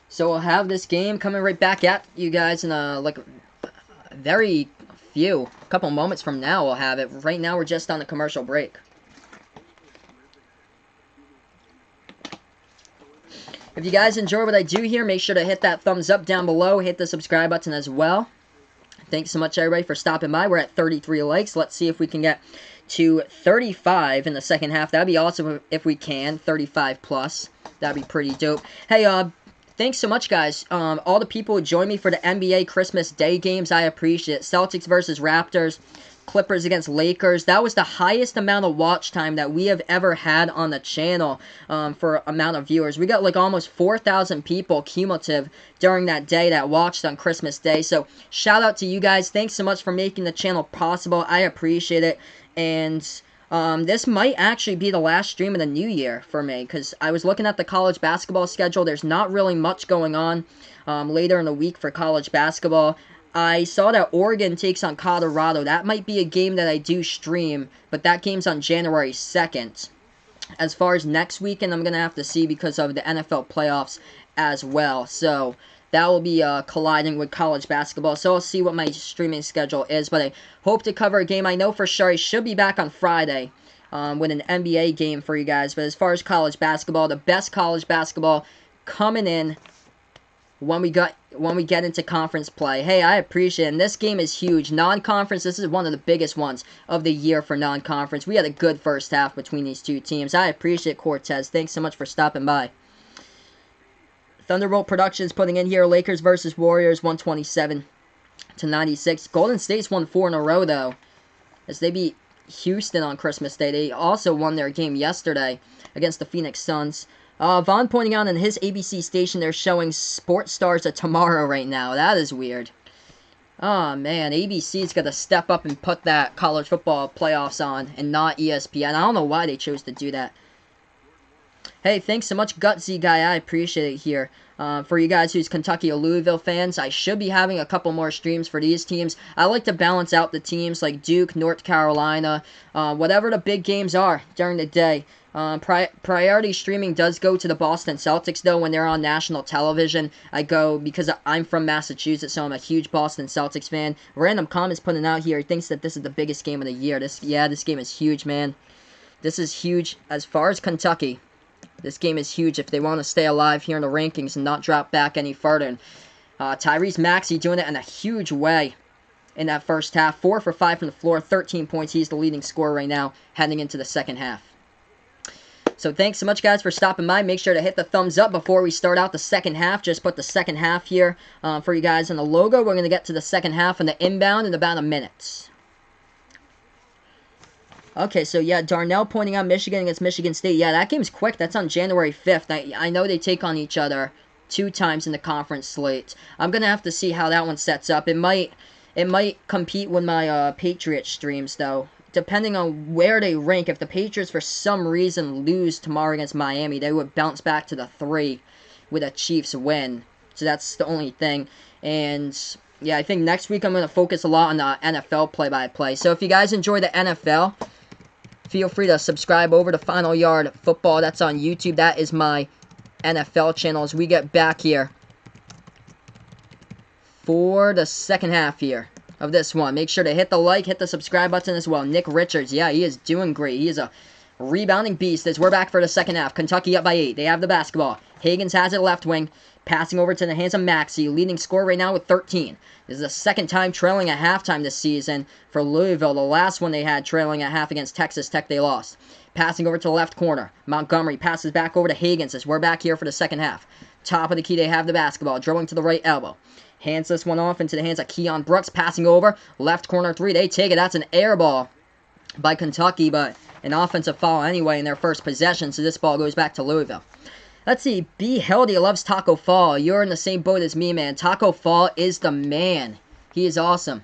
So we'll have this game coming right back at you guys in a very couple moments from now. We'll have it. Right now we're just on the commercial break. If you guys enjoy what I do here, make sure to hit that thumbs up down below. Hit the subscribe button as well. Thanks so much, everybody, for stopping by. We're at 33 likes. Let's see if we can get to 35 in the second half. That'd be awesome if we can. 35 plus. That'd be pretty dope. Hey, thanks so much, guys. All the people who joined me for the NBA Christmas Day games, I appreciate it. Celtics versus Raptors, Clippers against Lakers. That was the highest amount of watch time that we have ever had on the channel for amount of viewers. We got like almost 4,000 people cumulative during that day that watched on Christmas Day. So shout out to you guys. Thanks so much for making the channel possible. I appreciate it. And this might actually be the last stream of the new year for me, because I was looking at the college basketball schedule. There's not really much going on later in the week for college basketball. I saw that Oregon takes on Colorado. That might be a game that I do stream, but that game's on January 2nd. As far as next weekend, I'm going to have to see because of the NFL playoffs as well. So that will be colliding with college basketball. So I'll see what my streaming schedule is. But I hope to cover a game. I know for sure I should be back on Friday with an NBA game for you guys. But as far as college basketball, the best college basketball coming in when we get into conference play. Hey, I appreciate it. And this game is huge. Non-conference, this is one of the biggest ones of the year for non-conference. We had a good first half between these two teams. I appreciate Cortez. Thanks so much for stopping by. Thunderbolt Productions putting in here Lakers versus Warriors, 127-96. Golden State's won 4 in a row, though, as they beat Houston on Christmas Day. They also won their game yesterday against the Phoenix Suns. Vaughn pointing out on his ABC station they're showing Sports Stars of Tomorrow right now. That is weird. Oh, man. ABC's got to step up and put that college football playoffs on and not ESPN. I don't know why they chose to do that. Hey, thanks so much, Gutsy Guy. I appreciate it here. For you guys who's Kentucky or Louisville fans, I should be having a couple more streams for these teams. I like to balance out the teams like Duke, North Carolina, whatever the big games are during the day. Priority streaming does go to the Boston Celtics, though, when they're on national television. I go because I'm from Massachusetts, so I'm a huge Boston Celtics fan. Random comments putting out here. He thinks that this is the biggest game of the year. This game is huge, man. This is huge as far as Kentucky. This game is huge if they want to stay alive here in the rankings and not drop back any further. And, Tyrese Maxey doing it in a huge way in that first half. 4 for 5 from the floor, 13 points. He's the leading scorer right now heading into the second half. So thanks so much, guys, for stopping by. Make sure to hit the thumbs up before we start out the second half. Just put the second half here for you guys on the logo. We're going to get to the second half on the inbound in about a minute. Okay, so yeah, Darnell pointing out Michigan against Michigan State. Yeah, that game's quick. That's on January 5th. I know they take on each other 2 times in the conference slate. I'm going to have to see how that one sets up. It might It might compete with my Patriots streams, though. Depending on where they rank, if the Patriots for some reason lose tomorrow against Miami, they would bounce back to the 3 with a Chiefs win. So that's the only thing. And yeah, I think next week I'm going to focus a lot on the NFL play-by-play. So if you guys enjoy the NFL, feel free to subscribe over to Final Yard Football. That's on YouTube. That is my NFL channel as we get back here for the second half here of this one. Make sure to hit the like, hit the subscribe button as well. Nick Richards, yeah, he is doing great. He is a rebounding beast as we're back for the second half. Kentucky up by 8. They have the basketball. Higgins has it left wing. Passing over to the hands of Maxey, leading scorer right now with 13. This is the second time trailing at halftime this season for Louisville. The last one they had trailing at half against Texas Tech, they lost. Passing over to the left corner. Montgomery passes back over to Higgins as we're back here for the second half. Top of the key, they have the basketball. Dribbling to the right elbow. Hands this one off into the hands of Keon Brooks. Passing over. Left corner 3. They take it. That's an air ball by Kentucky, but an offensive foul anyway in their first possession, so this ball goes back to Louisville. Let's see. Be Healthy loves Taco Fall. You're in the same boat as me, man. Taco Fall is the man. He is awesome.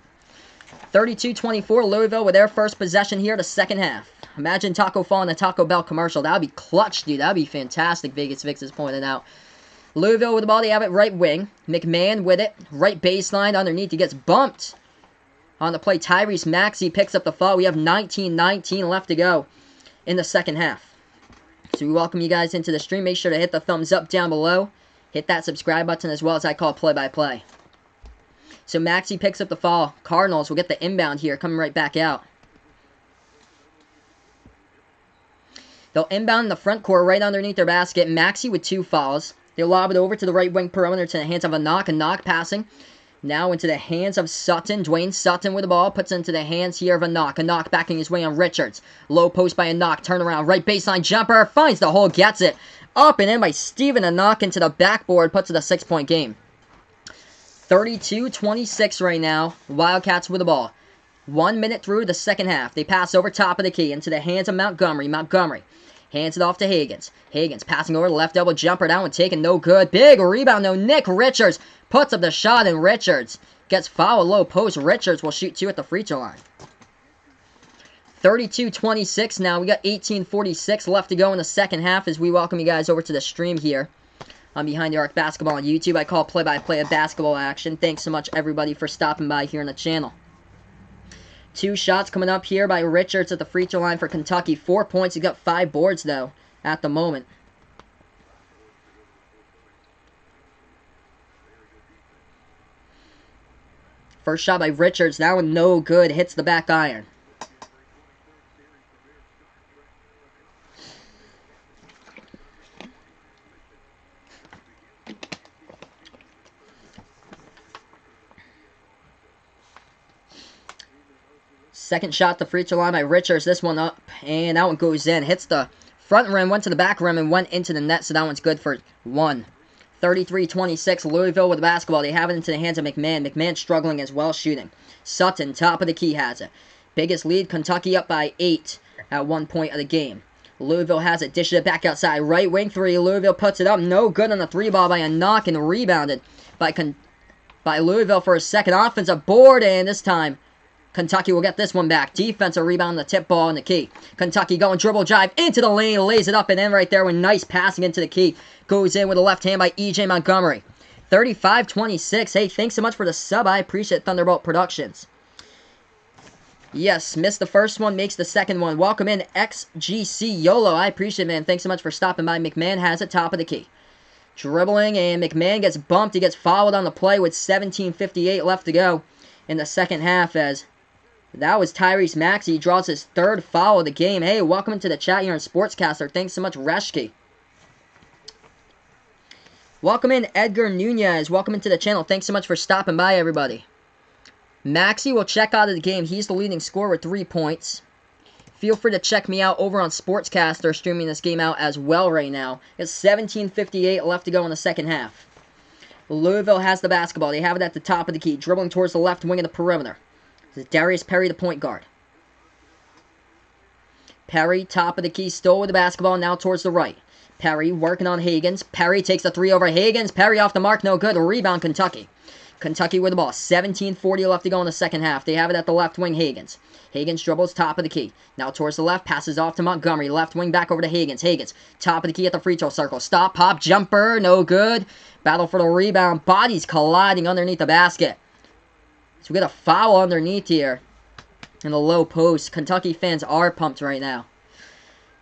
32-24, Louisville with their first possession here, the second half. Imagine Taco Fall in a Taco Bell commercial. That would be clutch, dude. That would be fantastic, Vegas Vix is pointing out. Louisville with the ball. They have it right wing. McMahon with it. Right baseline underneath. He gets bumped. On the play, Tyrese Maxey picks up the foul. We have 19-19 left to go in the second half. So we welcome you guys into the stream. Make sure to hit the thumbs up down below. Hit that subscribe button as well as I call play-by-play. So Maxey picks up the foul. Cardinals will get the inbound here, coming right back out. They'll inbound in the front court right underneath their basket. Maxey with 2 fouls. They'll lob it over to the right wing perimeter to the hands of a knock passing. Now into the hands of Sutton. Dwayne Sutton with the ball. Puts it into the hands here of a knock backing his way on Richards. Low post by a knock. Turn around. Right baseline jumper. Finds the hole. Gets it. Up and in by Steven. A knock into the backboard. Puts it a 6-point game. 32-26 right now. Wildcats with the ball. 1 minute through the second half. They pass over top of the key into the hands of Montgomery. Montgomery hands it off to Higgins. Higgins passing over the left elbow jumper. That one taken. No good. Big rebound. No. Nick Richards puts up the shot, and Richards gets fouled low post. Richards will shoot 2 at the free throw line. 32-26 now. We got 18:46 left to go in the second half as we welcome you guys over to the stream here on Behind the Arc Basketball on YouTube. I call play-by-play of basketball action. Thanks so much, everybody, for stopping by here on the channel. 2 shots coming up here by Richards at the free throw line for Kentucky. 4 points. He got 5 boards, though, at the moment. First shot by Richards. That one no good. Hits the back iron. Second shot, the free throw line by Richards. This one up, and that one goes in. Hits the front rim, went to the back rim, and went into the net, so that one's good for 1. 33-26, Louisville with the basketball. They have it into the hands of McMahon. McMahon struggling as well shooting. Sutton, top of the key, has it. Biggest lead, Kentucky up by 8 at 1 point of the game. Louisville has it, dishes it back outside. Right wing 3, Louisville puts it up. No good on the 3 ball by a knock, and rebounded by Louisville for a second offensive board, and this time Kentucky will get this one back. Defensive rebound, the tip ball in the key. Kentucky going dribble drive into the lane, lays it up and in right there with nice passing into the key. Goes in with a left hand by E.J. Montgomery. 35-26. Hey, thanks so much for the sub. I appreciate Thunderbolt Productions. Yes, missed the first one, makes the second one. Welcome in XGC YOLO. I appreciate it, man. Thanks so much for stopping by. McMahon has it, top of the key. Dribbling, and McMahon gets bumped. He gets fouled on the play with 17:58 left to go in the second half as that was Tyrese Maxey. He draws his 3rd foul of the game. Hey, welcome into the chat here on Sportscaster. Thanks so much, Reshke. Welcome in, Edgar Nunez. Welcome into the channel. Thanks so much for stopping by, everybody. Maxey will check out of the game. He's the leading scorer with 3 points. Feel free to check me out over on Sportscaster, streaming this game out as well right now. It's 17:58 left to go in the second half. Louisville has the basketball. They have it at the top of the key. Dribbling towards the left wing of the perimeter. This is Darius Perry, the point guard. Perry, top of the key, still with the basketball, now towards the right. Perry working on Higgins. Perry takes the 3 over Higgins. Perry off the mark, no good. Rebound, Kentucky. Kentucky with the ball. 17:40 left to go in the second half. They have it at the left wing, Hagans. Hagans dribbles top of the key. Now towards the left, passes off to Montgomery. Left wing back over to Hagans. Hagans, top of the key at the free throw circle. Stop, pop, jumper, no good. Battle for the rebound. Bodies colliding underneath the basket. So we got a foul underneath here in the low post. Kentucky fans are pumped right now.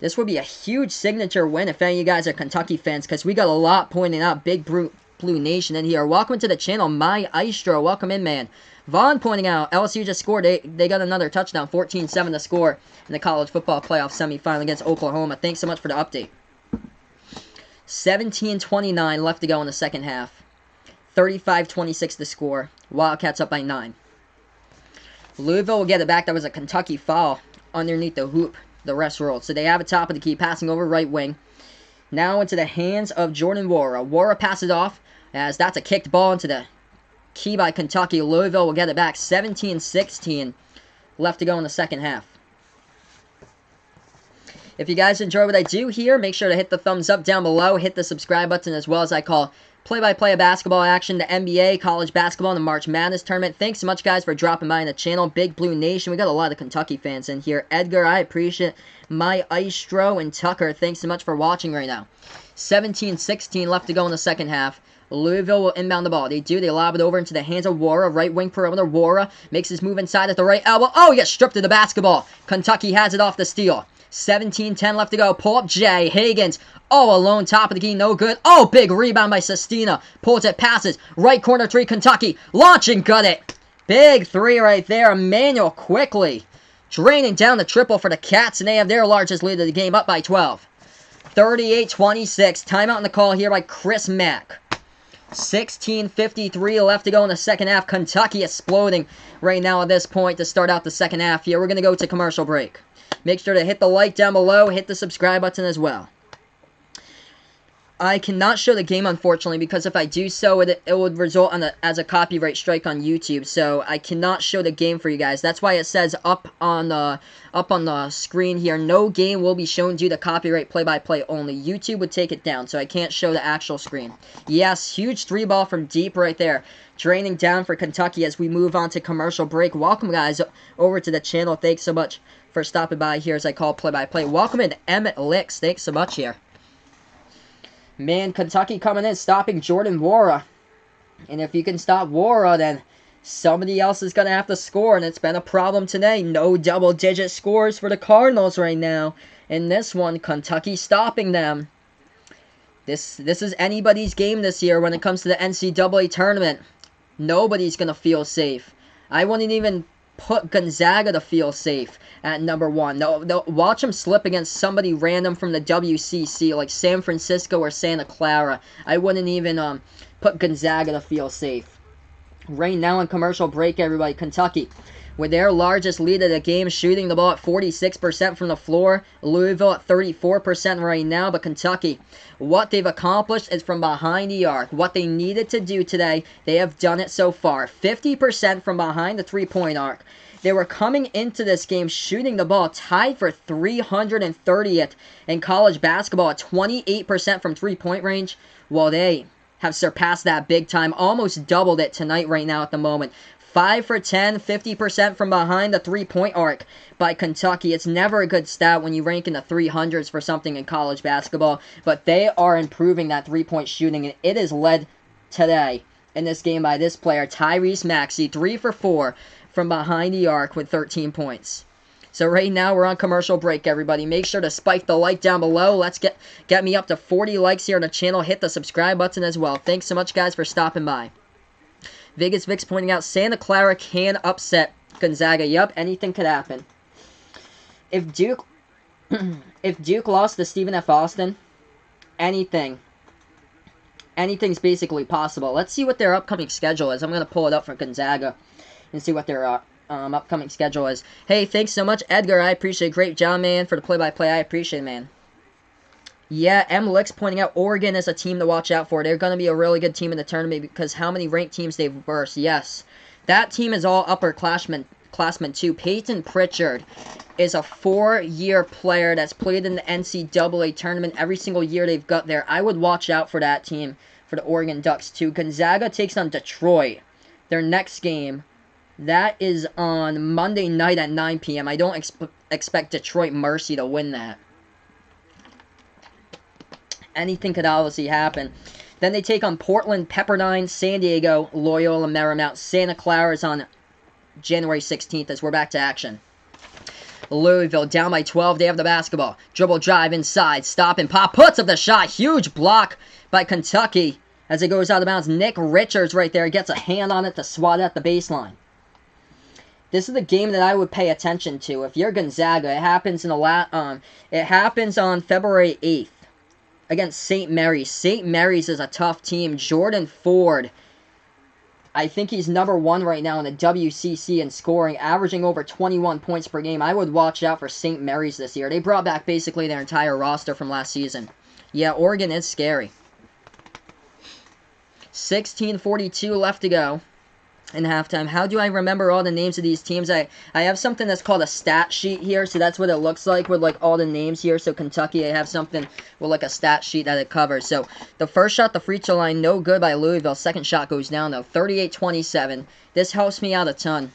This would be a huge signature win if any of you guys are Kentucky fans, because we got a lot pointing out. Big Blue Nation in here. Welcome to the channel, My Istro. Welcome in, man. Vaughn pointing out, LSU just scored. They got another touchdown, 14-7 to score in the college football playoff semifinal against Oklahoma. Thanks so much for the update. 17:29 left to go in the second half. 35-26 to score. Wildcats up by 9. Louisville will get it back. That was a Kentucky foul underneath the hoop. The rest rolled. So they have it top of the key, passing over right wing. Now into the hands of Jordan Wara. Wara passes off, as that's a kicked ball into the key by Kentucky. Louisville will get it back. 17-16 left to go in the second half. If you guys enjoy what I do here, make sure to hit the thumbs up down below. Hit the subscribe button, as well as I call play-by-play of basketball action, the NBA, college basketball, and the March Madness tournament. Thanks so much, guys, for dropping by in the channel. Big Blue Nation. We got a lot of Kentucky fans in here. Edgar, I appreciate it. My Istro and Tucker, thanks so much for watching right now. 17-16 left to go in the second half. Louisville will inbound the ball. They do. They lob it over into the hands of Wara. Right wing perimeter. Wara makes his move inside at the right elbow. Oh, he gets stripped of the basketball. Kentucky has it off the steal. 17-10 left to go. Pull up Jay. Hagans. Oh, alone. Top of the key. No good. Oh, big rebound by Sestina. Pulls it. Passes. Right corner three. Kentucky. Launch and gut it. Big three right there. Emmanuel quickly draining down the triple for the Cats, and they have their largest lead of the game, up by 12. 38-26. Timeout in the call here by Chris Mack. 16:53 left to go in the second half. Kentucky exploding right now at this point to start out the second half here. We're going to go to commercial break. Make sure to hit the like down below. Hit the subscribe button as well. I cannot show the game, unfortunately, because if I do so, it would result as a copyright strike on YouTube. So I cannot show the game for you guys. That's why it says up on the screen here, no game will be shown due to copyright play-by-play only. YouTube would take it down, so I can't show the actual screen. Yes, huge three ball from deep right there. Draining down for Kentucky as we move on to commercial break. Welcome, guys, over to the channel. Thanks so much for stopping by here as I call play-by-play. Welcome in, Emmett Licks. Thanks so much here. Man, Kentucky coming in, stopping Jordan Wara. And if you can stop Wara, then somebody else is going to have to score. And it's been a problem today. No double-digit scores for the Cardinals right now. In this one, Kentucky stopping them. This is anybody's game this year when it comes to the NCAA tournament. Nobody's going to feel safe. I wouldn't even put Gonzaga to feel safe at number 1. No, watch them slip against somebody random from the WCC, like San Francisco or Santa Clara. I wouldn't even put Gonzaga to feel safe. Right now in commercial break, everybody, Kentucky, with their largest lead of the game, shooting the ball at 46% from the floor. Louisville at 34% right now, but Kentucky, what they've accomplished is from behind the arc. What they needed to do today, they have done it so far. 50% from behind the three-point arc. They were coming into this game shooting the ball tied for 330th in college basketball at 28% from three-point range. Well, they have surpassed that big time, almost doubled it tonight right now at the moment. 5 for 10, 50% from behind the three-point arc by Kentucky. It's never a good stat when you rank in the 300s for something in college basketball, but they are improving that three-point shooting, and it is led today in this game by this player, Tyrese Maxey, 3 for 4 from behind the arc with 13 points. So right now we're on commercial break, everybody. Make sure to spike the like down below. Let's get me up to 40 likes here on the channel. Hit the subscribe button as well. Thanks so much, guys, for stopping by. Vegas Vic's pointing out Santa Clara can upset Gonzaga. Yup, anything could happen. If Duke lost to Stephen F. Austin, anything's basically possible. Let's see what their upcoming schedule is. I'm going to pull it up for Gonzaga and see what their upcoming schedule is. Hey, thanks so much, Edgar. I appreciate it. Great job, man, for the play-by-play. I appreciate it, man. Yeah, M. Lick's pointing out Oregon is a team to watch out for. They're going to be a really good team in the tournament because how many ranked teams they've versed. Yes, that team is all upperclassmen too. Peyton Pritchard is a 4-year player that's played in the NCAA tournament every single year they've got there. I would watch out for that team, for the Oregon Ducks too. Gonzaga takes on Detroit. their next game. That is on Monday night at 9 p.m. I don't expect Detroit Mercy to win that. Anything could obviously happen. Then they take on Portland, Pepperdine, San Diego, Loyola Marymount. Santa Clara is on January 16th as we're back to action. Louisville down by 12. They have the basketball. Dribble drive inside. Stop and pop. Puts up the shot. Huge block by Kentucky as it goes out of bounds. Nick Richards right there gets a hand on it to swat at the baseline. This is the game that I would pay attention to. If you're Gonzaga, it happens it happens on February 8th against St. Mary's. St. Mary's is a tough team. Jordan Ford, I think he's #1 right now in the WCC in scoring, averaging over 21 points per game. I would watch out for St. Mary's this year. They brought back basically their entire roster from last season. Yeah, Oregon is scary. 16:42 left to go in halftime. How do I remember all the names of these teams? I have something that's called a stat sheet here, so that's what it looks like with like all the names here. So Kentucky, I have something with like a stat sheet that it covers. So the first shot, the free throw line, no good by Louisville. Second shot goes down though, 38-27. This helps me out a ton.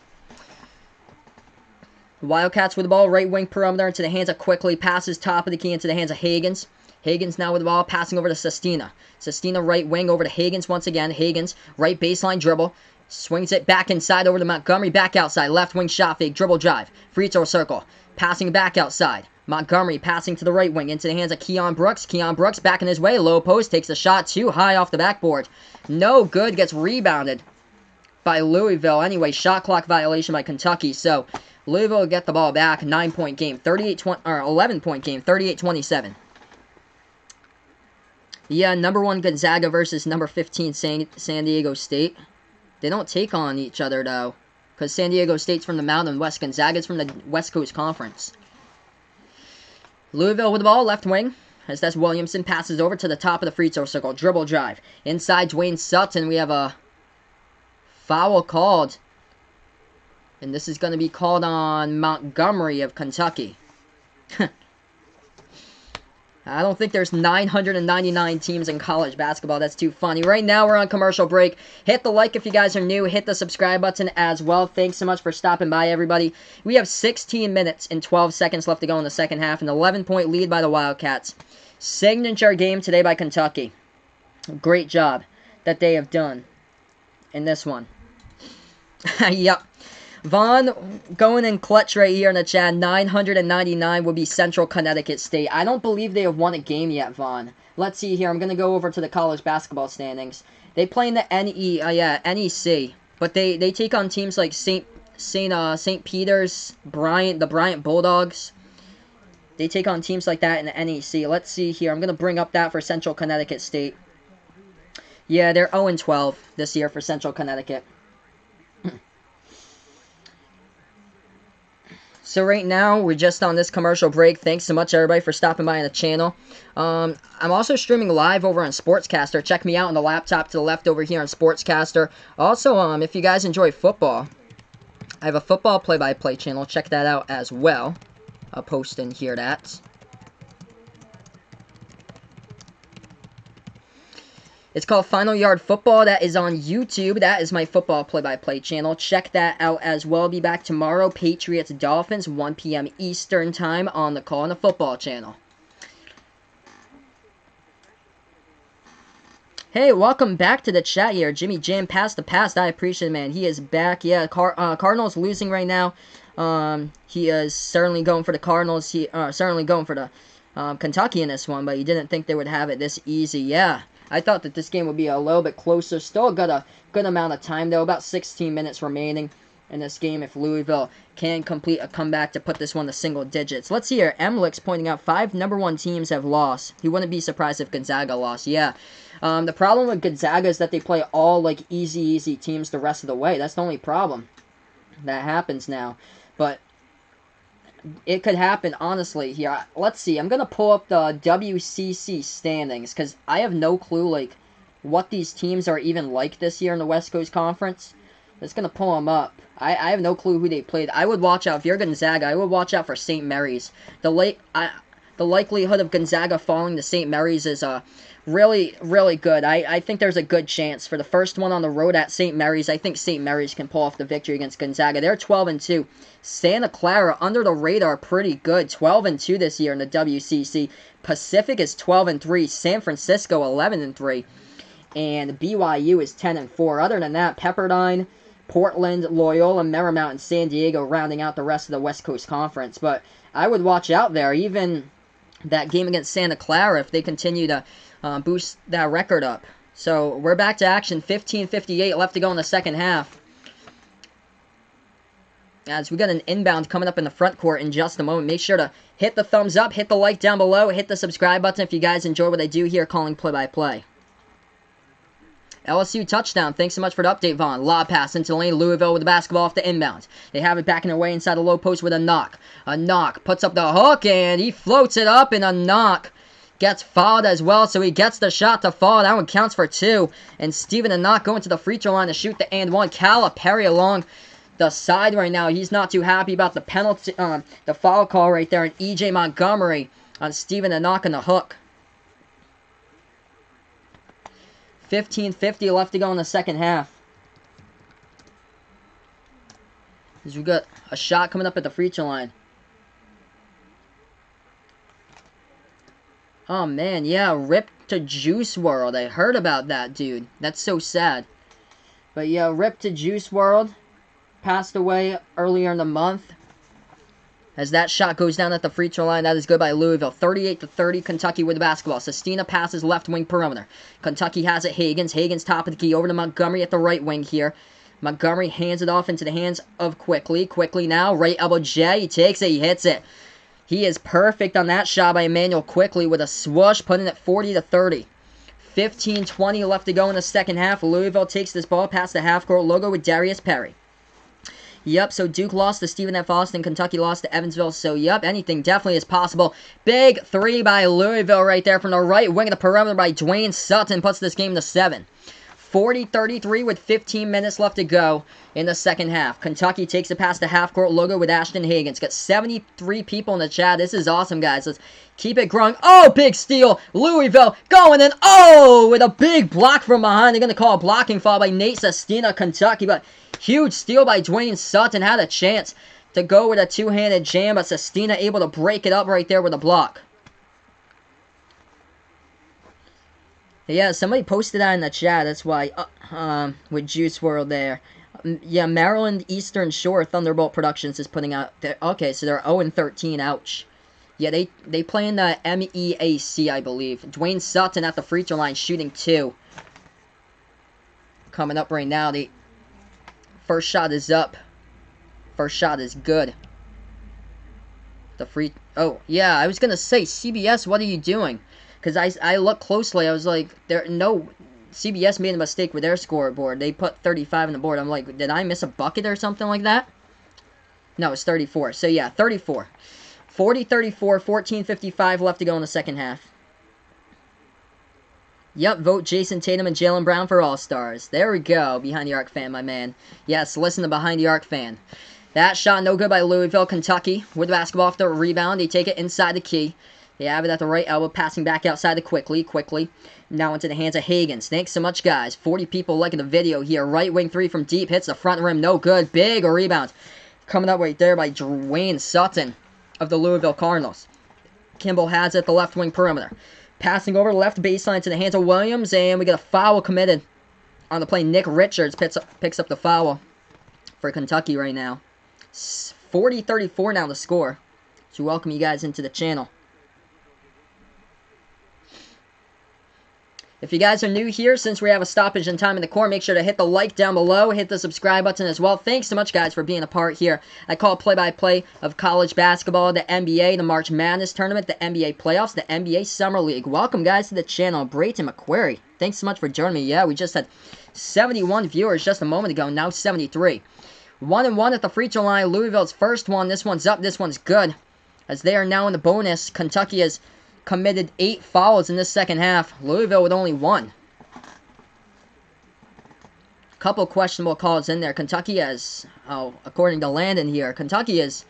Wildcats with the ball, right wing perimeter into the hands of Quickly, passes top of the key into the hands of Hagans. Hagans now with the ball, passing over to Sestina. Sestina right wing over to Hagans once again. Hagans, right baseline dribble. Swings it back inside over to Montgomery, back outside. Left wing shot fake, dribble drive. Free throw circle. Passing back outside. Montgomery passing to the right wing into the hands of Keon Brooks. Keon Brooks back in his way. Low post, takes a shot too high off the backboard. No good, gets rebounded by Louisville. Anyway, shot clock violation by Kentucky. So Louisville will get the ball back. 9-point game, 11-point game, 38-27. Yeah, #1 Gonzaga versus #15 San Diego State. They don't take on each other, though, because San Diego State's from the Mountain West. Gonzaga's from the West Coast Conference. Louisville with the ball, left wing, as that's Williamson, passes over to the top of the free throw circle. Dribble drive. Inside Dwayne Sutton, we have a foul called. And this is going to be called on Montgomery of Kentucky. I don't think there's 999 teams in college basketball. That's too funny. Right now, we're on commercial break. Hit the like if you guys are new. Hit the subscribe button as well. Thanks so much for stopping by, everybody. We have 16 minutes and 12 seconds left to go in the second half. An 11-point lead by the Wildcats. Signature game today by Kentucky. Great job that they have done in this one. Yep. Vaughn going in clutch right here in the chat. 999 would be Central Connecticut State. I don't believe they have won a game yet, Vaughn. Let's see here. I'm going to go over to the college basketball standings. They play in the NEC. But they take on teams like St. Peter's, the Bryant Bulldogs. They take on teams like that in the NEC. Let's see here. I'm going to bring up that for Central Connecticut State. Yeah, they're 0-12 this year for Central Connecticut. So right now, we're just on this commercial break. Thanks so much, everybody, for stopping by on the channel. I'm also streaming live over on Sportscaster. Check me out on the laptop to the left over here on Sportscaster. Also, if you guys enjoy football, I have a football play-by-play channel. Check that out as well. I'll post in here that. It's called Final Yard Football. That is on YouTube. That is my football play-by-play channel. Check that out as well. Be back tomorrow. Patriots Dolphins, 1 p.m. Eastern Time on the Call on the Football channel. Hey, welcome back to the chat here. Jimmy Jam, pass the past. I appreciate it, man. He is back. Yeah, Cardinals losing right now. He is certainly going for the Cardinals. He certainly going for the Kentucky in this one, but he didn't think they would have it this easy. Yeah. I thought that this game would be a little bit closer. Still got a good amount of time, though. About 16 minutes remaining in this game if Louisville can complete a comeback to put this one to single digits. Let's see here. Emlick's pointing out 5 #1 teams have lost. He wouldn't be surprised if Gonzaga lost. Yeah. The problem with Gonzaga is that they play all, like, easy teams the rest of the way. That's the only problem that happens now. But it could happen, honestly, here. Let's see. I'm going to pull up the WCC standings, because I have no clue, like, what these teams are even like this year in the West Coast Conference. I'm just going to pull them up. I have no clue who they played. I would watch out. If you're Gonzaga, I would watch out for St. Mary's. The the likelihood of Gonzaga falling to St. Mary's is really, really good. I think there's a good chance for the first one on the road at St. Mary's. I think St. Mary's can pull off the victory against Gonzaga. They're 12-2. Santa Clara, under the radar, pretty good. 12-2 this year in the WCC. Pacific is 12-3. San Francisco 11-3. And BYU is 10-4. Other than that, Pepperdine, Portland, Loyola, Marymount, and San Diego rounding out the rest of the West Coast Conference. But I would watch out there. Even that game against Santa Clara, if they continue to boost that record up. So we're back to action. 15:58 left to go in the second half. As we got an inbound coming up in the front court in just a moment. Make sure to hit the thumbs up, hit the like down below, hit the subscribe button if you guys enjoy what I do here calling play-by-play. LSU touchdown. Thanks so much for the update, Vaughn. Lob pass into the lane. Louisville with the basketball off the inbound. They have it backing away inside the low post with a knock. A knock. Puts up the hook, and he floats it up, and a knock. Gets fouled as well, so he gets the shot to fall. That one counts for 2. And Steven a knock going to the free throw line to shoot the and one. Calipari along the side right now. He's not too happy about the penalty, the foul call right there. And E.J. Montgomery on Steven a knock on the hook. 15:50 left to go in the second half. As we got a shot coming up at the free throw line. Oh man, yeah, rip to Juice WRLD. I heard about that, dude. That's so sad. But yeah, rip to Juice WRLD. Passed away earlier in the month. As that shot goes down at the free throw line, that is good by Louisville. 38-30, Kentucky with the basketball. Sestina passes left wing perimeter. Kentucky has it, Higgins. Higgins top of the key over to Montgomery at the right wing here. Montgomery hands it off into the hands of Quickly. Quickly now, right elbow J. He takes it, he hits it. He is perfect on that shot by Emmanuel Quickly with a swoosh, putting it 40-30. 15:20 left to go in the second half. Louisville takes this ball past the half-court logo with Darius Perry. Yep, so Duke lost to Stephen F. Austin. Kentucky lost to Evansville. So, yep, anything definitely is possible. Big 3 by Louisville right there from the right wing of the perimeter by Dwayne Sutton. Puts this game to 7. 40-33 with 15 minutes left to go in the second half. Kentucky takes it past the half-court logo with Ashton Higgins. Got 73 people in the chat. This is awesome, guys. Let's keep it growing. Oh, big steal. Louisville going in. Oh, with a big block from behind. They're going to call a blocking foul by Nate Sestina, Kentucky. But huge steal by Dwayne Sutton. Had a chance to go with a two-handed jam, but Sestina able to break it up right there with a block. Yeah, somebody posted that in the chat. That's why, with Juice WRLD there. Yeah, Maryland Eastern Shore Thunderbolt Productions is putting out. Okay, so they're 0-13. Ouch. Yeah, they play in the MEAC, I believe. Dwayne Sutton at the free throw line shooting 2. Coming up right now. The first shot is up. First shot is good. The free. Oh yeah, I was gonna say CBS. What are you doing? Because I looked closely, I was like, CBS made a mistake with their scoreboard. They put 35 on the board. I'm like, did I miss a bucket or something like that? No, it's 34. So yeah, 34. 40-34, 14:55 left to go in the second half. Yep, vote Jason Tatum and Jaylen Brown for All-Stars. There we go, Behind the Arc fan, my man. Yes, listen to Behind the Arc fan. That shot no good by Louisville. Kentucky with the basketball off the rebound. They take it inside the key. They have it at the right elbow, passing back outside to Quickly. Now into the hands of Higgins. Thanks so much, guys. 40 people liking the video here. Right wing 3 from deep. Hits the front rim. No good. Big rebound. Coming up right there by Dwayne Sutton of the Louisville Cardinals. Kimball has it at the left wing perimeter. Passing over the left baseline to the hands of Williams. And we get a foul committed on the play. Nick Richards picks up the foul for Kentucky right now. 40-34 now the score. So welcome you guys into the channel. If you guys are new here, since we have a stoppage in time in the core, make sure to hit the like down below, hit the subscribe button as well. Thanks so much, guys, for being a part here. I call play-by-play of college basketball, the NBA, the March Madness Tournament, the NBA Playoffs, the NBA Summer League. Welcome, guys, to the channel. Brayton McQuarrie, thanks so much for joining me. Yeah, we just had 71 viewers just a moment ago, now 73. 1-1 at the free throw line. Louisville's first one. This one's up. This one's good. As they are now in the bonus, Kentucky has committed 8 fouls in this second half. Louisville with only 1. Couple questionable calls in there. Kentucky has, according to Landon here, Kentucky has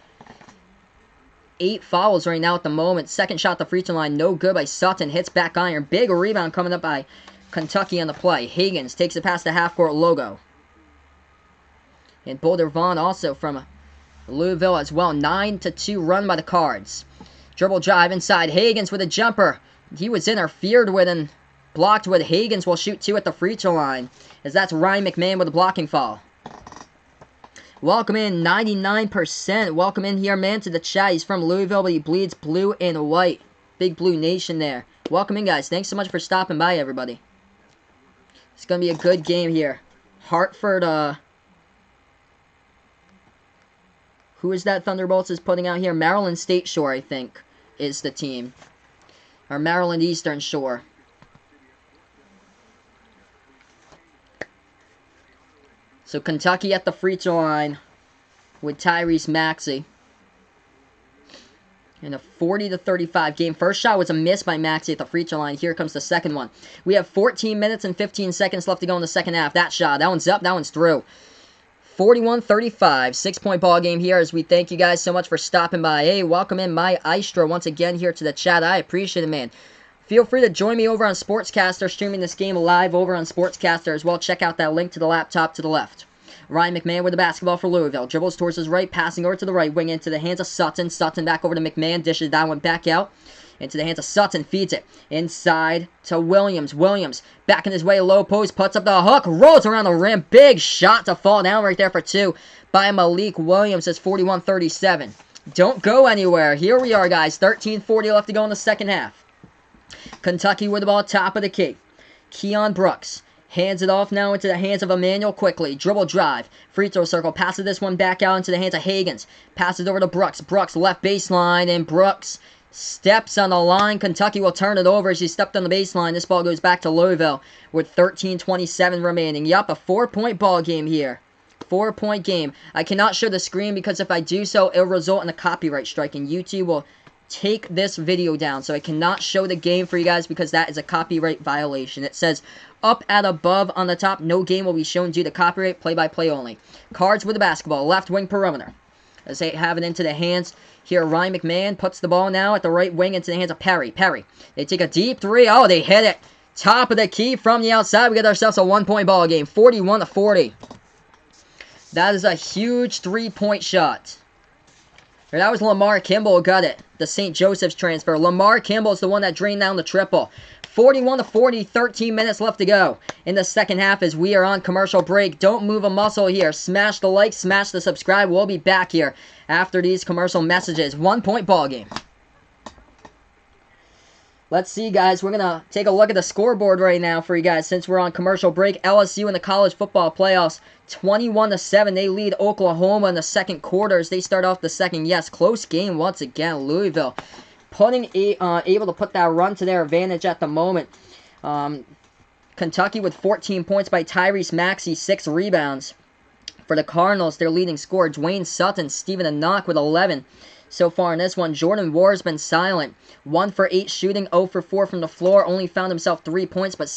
8 fouls right now at the moment. Second shot, the free throw line, no good by Sutton. Hits back iron. Big rebound coming up by Kentucky on the play. Higgins takes it past the half-court logo. And Boulder Vaughn also from Louisville as well. 9-2 run by the Cards. Dribble drive inside. Higgins with a jumper. He was interfered with and blocked with. Higgins will shoot 2 at the free throw line, as that's Ryan McMahon with a blocking foul. Welcome in, 99%. Welcome in here, man, to the chat. He's from Louisville, but he bleeds blue and white. Big Blue Nation there. Welcome in, guys. Thanks so much for stopping by, everybody. It's going to be a good game here. Hartford, who is that Thunderbolts is putting out here? Maryland State Shore, I think, is the team. Or Maryland Eastern Shore. So Kentucky at the free throw line with Tyrese Maxey. In a 40-35 game. First shot was a miss by Maxey at the free throw line. Here comes the second one. We have 14 minutes and 15 seconds left to go in the second half. That shot, that one's up, that one's through. 41-35, 6-point ball game here as we thank you guys so much for stopping by. Hey, welcome in my Istra once again here to the chat. I appreciate it, man. Feel free to join me over on Sportscaster, streaming this game live over on Sportscaster as well. Check out that link to the laptop to the left. Ryan McMahon with the basketball for Louisville. Dribbles towards his right, passing over to the right wing into the hands of Sutton. Sutton back over to McMahon, dishes that one back out. Into the hands of Sutton, feeds it inside to Williams. Williams back in his way, low post, puts up the hook, rolls around the rim. Big shot to fall down right there for 2 by Malik Williams. It's 41-37. Don't go anywhere. Here we are, guys. 13:40 left to go in the second half. Kentucky with the ball, top of the key. Keon Brooks hands it off now into the hands of Emmanuel quickly. Dribble drive. Free throw circle. Passes this one back out into the hands of Higgins. Passes over to Brooks. Brooks left baseline, and Brooks steps on the line. Kentucky will turn it over as he stepped on the baseline. This ball goes back to Louisville with 13:27 remaining. Yup, a 4-point ball game here. 4-point game. I cannot show the screen because if I do so, it'll result in a copyright strike, and YouTube will take this video down. So I cannot show the game for you guys because that is a copyright violation. It says up at above on the top, no game will be shown due to copyright, play-by-play only. Cards with the basketball, left wing perimeter. As they have it into the hands here, Ryan McMahon puts the ball now at the right wing into the hands of Perry. Perry, they take a deep 3. Oh, they hit it. Top of the key from the outside. We get ourselves a 1-point ball game, 41-40. That is a huge 3-point shot. That was Lamar Kimball who got it. The St. Joseph's transfer. Lamar Kimball is the one that drained down the triple. 41-40, 13 minutes left to go in the second half as we are on commercial break. Don't move a muscle here. Smash the like, smash the subscribe. We'll be back here after these commercial messages. 1-point ball game. Let's see, guys. We're going to take a look at the scoreboard right now for you guys since we're on commercial break. LSU in the college football playoffs, 21-7. They lead Oklahoma in the second quarter as they start off the second. Yes, close game once again. Louisville able to put that run to their advantage at the moment. Kentucky with 14 points by Tyrese Maxey, 6 rebounds. For the Cardinals, their leading scorer, Dwayne Sutton, Stephen Enoch with 11. So far in this one, Jordan Ward has been silent. 1 for 8 shooting, 0 for 4 from the floor. Only found himself 3 points, but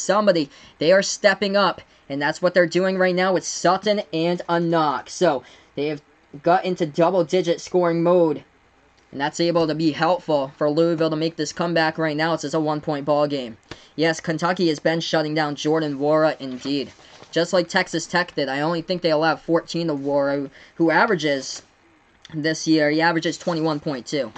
they are stepping up. And that's what they're doing right now with Sutton and Enoch. So they have got into double-digit scoring mode. And that's able to be helpful for Louisville to make this comeback right now. It's just a 1-point ball game. Yes, Kentucky has been shutting down Jordan Wara indeed. Just like Texas Tech did. I only think they allowed 14 to Wara, who averages this year. He averages 21.2.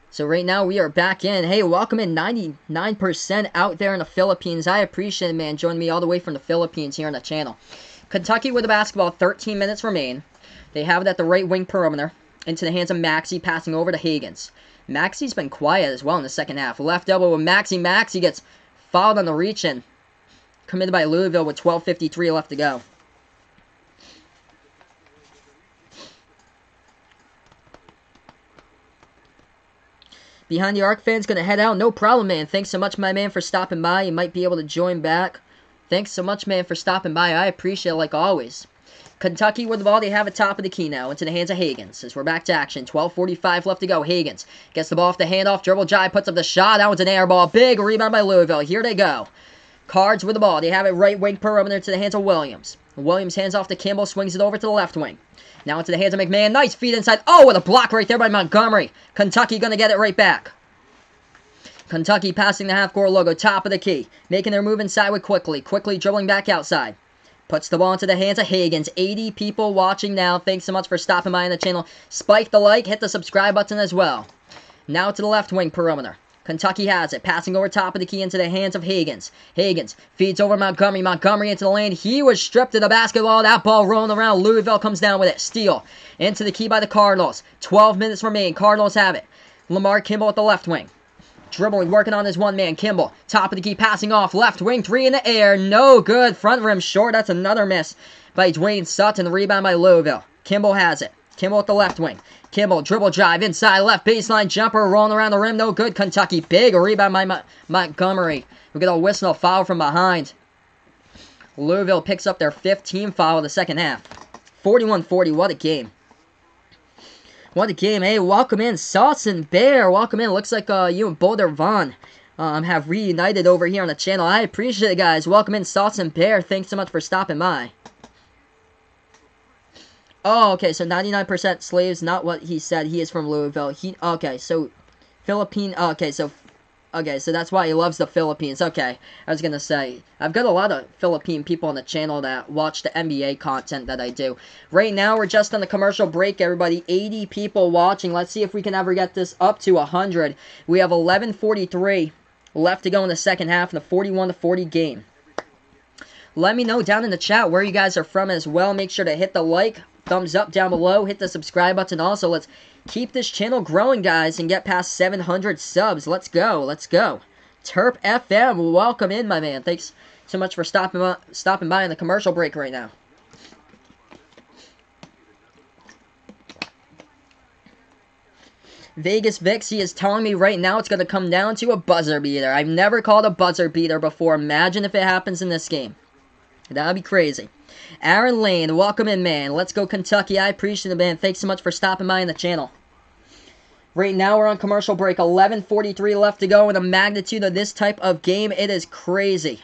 So right now we are back in. Hey, welcome in 99% out there in the Philippines. I appreciate it, man. Joining me all the way from the Philippines here on the channel. Kentucky with the basketball, 13 minutes remain. They have it at the right wing perimeter. Into the hands of Maxey, passing over to Higgins. Maxey's been quiet as well in the second half. Left elbow with Maxey. Maxey gets fouled on the reach-in. Committed by Louisville with 12:53 left to go. Behind the Arc fan's going to head out. No problem, man. Thanks so much, my man, for stopping by. You might be able to join back. Thanks so much, man, for stopping by. I appreciate it like always. Kentucky with the ball. They have it top of the key now into the hands of Higgins. As we're back to action. 12:45 left to go. Higgins gets the ball off the handoff. Dribble jive. Puts up the shot. That one's an air ball. Big rebound by Louisville. Here they go. Cards with the ball. They have it right wing perimeter to the hands of Williams. Williams hands off to Kimball, swings it over to the left wing. Now into the hands of McMahon. Nice feed inside. Oh, what a block right there by Montgomery. Kentucky going to get it right back. Kentucky passing the half-court logo, top of the key. Making their move inside with Quickly. Quickly dribbling back outside. Puts the ball into the hands of Higgins. 80 people watching now. Thanks so much for stopping by on the channel. Spike the like, hit the subscribe button as well. Now to the left wing perimeter. Kentucky has it. Passing over top of the key into the hands of Higgins. Higgins feeds over Montgomery. Montgomery into the lane. He was stripped of the basketball. That ball rolling around. Louisville comes down with it. Steal. Into the key by the Cardinals. 12 minutes remain. Cardinals have it. Lamar Kimball at the left wing. Dribbling, working on his one man. Kimball, top of the key, passing off. Left wing, 3 in the air. No good. Front rim short. That's another miss by Dwayne Sutton. Rebound by Louisville. Kimball has it. Kimball at the left wing. Kimball, dribble drive, inside left baseline jumper, rolling around the rim. No good. Kentucky, big rebound by Montgomery. We get a whistle, foul from behind. Louisville picks up their 15th foul of the second half. 41-40. What a game. What a game. Hey, welcome in, Sauce and Bear. Welcome in. Looks like you and Boulder Vaughn have reunited over here on the channel. I appreciate it, guys. Welcome in, Sauce and Bear. Thanks so much for stopping by. Oh, okay, so 99% slaves, not what he said. He is from Louisville. Okay, so Philippine, okay, so that's why he loves the Philippines. Okay, I was gonna say, I've got a lot of Philippine people on the channel that watch the NBA content that I do. Right now, we're just on the commercial break, everybody. 80 people watching. Let's see if we can ever get this up to 100. We have 11:43 left to go in the second half in the 41-40 game. Let me know down in the chat where you guys are from as well. Make sure to hit the like, thumbs up down below, hit the subscribe button also. Let's keep this channel growing, guys, and get past 700 subs. Let's go. Let's go. Terp FM, welcome in, my man. Thanks so much for stopping by on the commercial break right now. Vegas Vixie is telling me right now it's going to come down to a buzzer beater. I've never called a buzzer beater before. Imagine if it happens in this game. That would be crazy. Aaron Lane, welcome in, man. Let's go, Kentucky. I appreciate it, man. Thanks so much for stopping by on the channel. Right now, we're on commercial break. 11:43 left to go. And the magnitude of this type of game, it is crazy.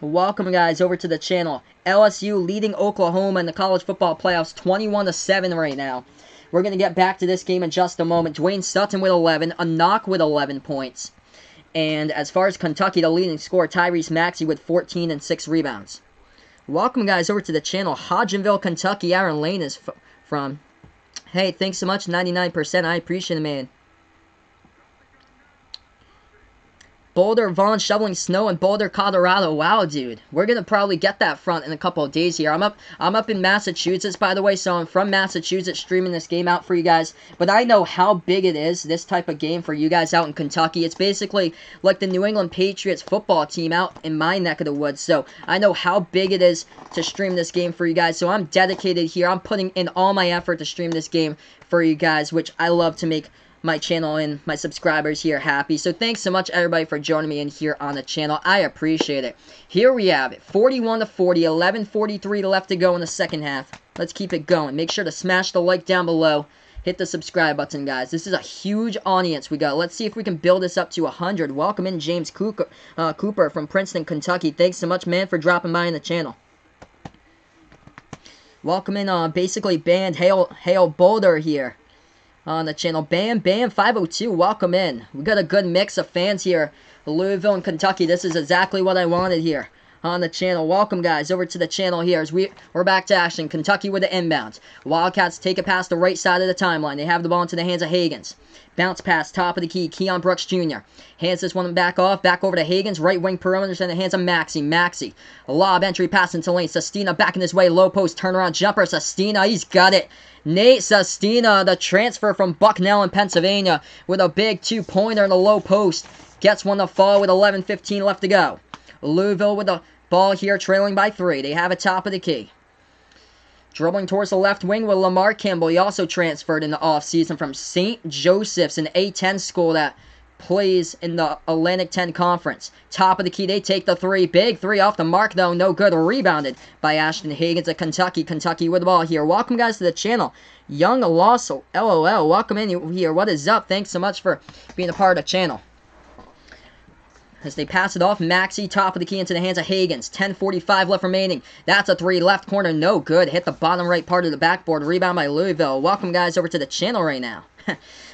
Welcome, guys, over to the channel. LSU leading Oklahoma in the college football playoffs 21-7 right now. We're going to get back to this game in just a moment. Dwayne Sutton with 11. A knock with 11 points. And as far as Kentucky, the leading scorer, Tyrese Maxey with 14 and 6 rebounds. Welcome, guys, over to the channel. Hodgenville, Kentucky. Aaron Lane is from. Hey, thanks so much, 99%. I appreciate it, man. Boulder Vaughn shoveling snow in Boulder, Colorado. Wow, dude. We're going to probably get that front in a couple of days here. I'm up in Massachusetts, by the way, so I'm from Massachusetts streaming this game out for you guys. But I know how big it is, this type of game, for you guys out in Kentucky. It's basically like the New England Patriots football team out in my neck of the woods. So I know how big it is to stream this game for you guys. So I'm dedicated here. I'm putting in all my effort to stream this game for you guys, which I love to make my channel and my subscribers here happy. So thanks so much, everybody, for joining me in here on the channel. I appreciate it. Here we have it, 41-40, 11:43 left to go in the second half. Let's keep it going. Make sure to smash the like down below. Hit the subscribe button, guys. This is a huge audience we got. Let's see if we can build this up to 100. Welcome in James Cooper from Princeton, Kentucky. Thanks so much, man, for dropping by in the channel. Welcome in, basically banned Hail Boulder here on the channel. Bam 502, welcome in. We got a good mix of fans here. Louisville and Kentucky. This is exactly what I wanted here on the channel. Welcome, guys, over to the channel here as we're back to action. Kentucky with the inbounds. Wildcats take it past the right side of the timeline. They have the ball into the hands of Higgins. Bounce pass, top of the key, Keon Brooks Jr. Hands this one back off, back over to Higgins, right wing perimeter in the hands of Maxey. Maxey, a lob entry pass into lane. Sestina back in his way, low post, turnaround jumper. Sestina, he's got it. Nate Sestina, the transfer from Bucknell in Pennsylvania, with a big two-pointer in the low post. Gets one to fall with 11:15 left to go. Louisville with the ball here, trailing by 3. They have a top of the key. Dribbling towards the left wing with Lamar Kimball. He also transferred in the offseason from St. Joseph's, an A-10 school that plays in the Atlantic 10 Conference. Top of the key, they take the 3. Big 3 off the mark, though. No good. Rebounded by Ashton Higgins of Kentucky. Kentucky with the ball here. Welcome, guys, to the channel. Young Loss LOL. Welcome in here. What is up? Thanks so much for being a part of the channel. as they pass it off. Maxey, top of the key into the hands of Higgins. 10:45 left remaining. That's a 3. Left corner, no good. Hit the bottom right part of the backboard. Rebound by Louisville. Welcome, guys, over to the channel right now.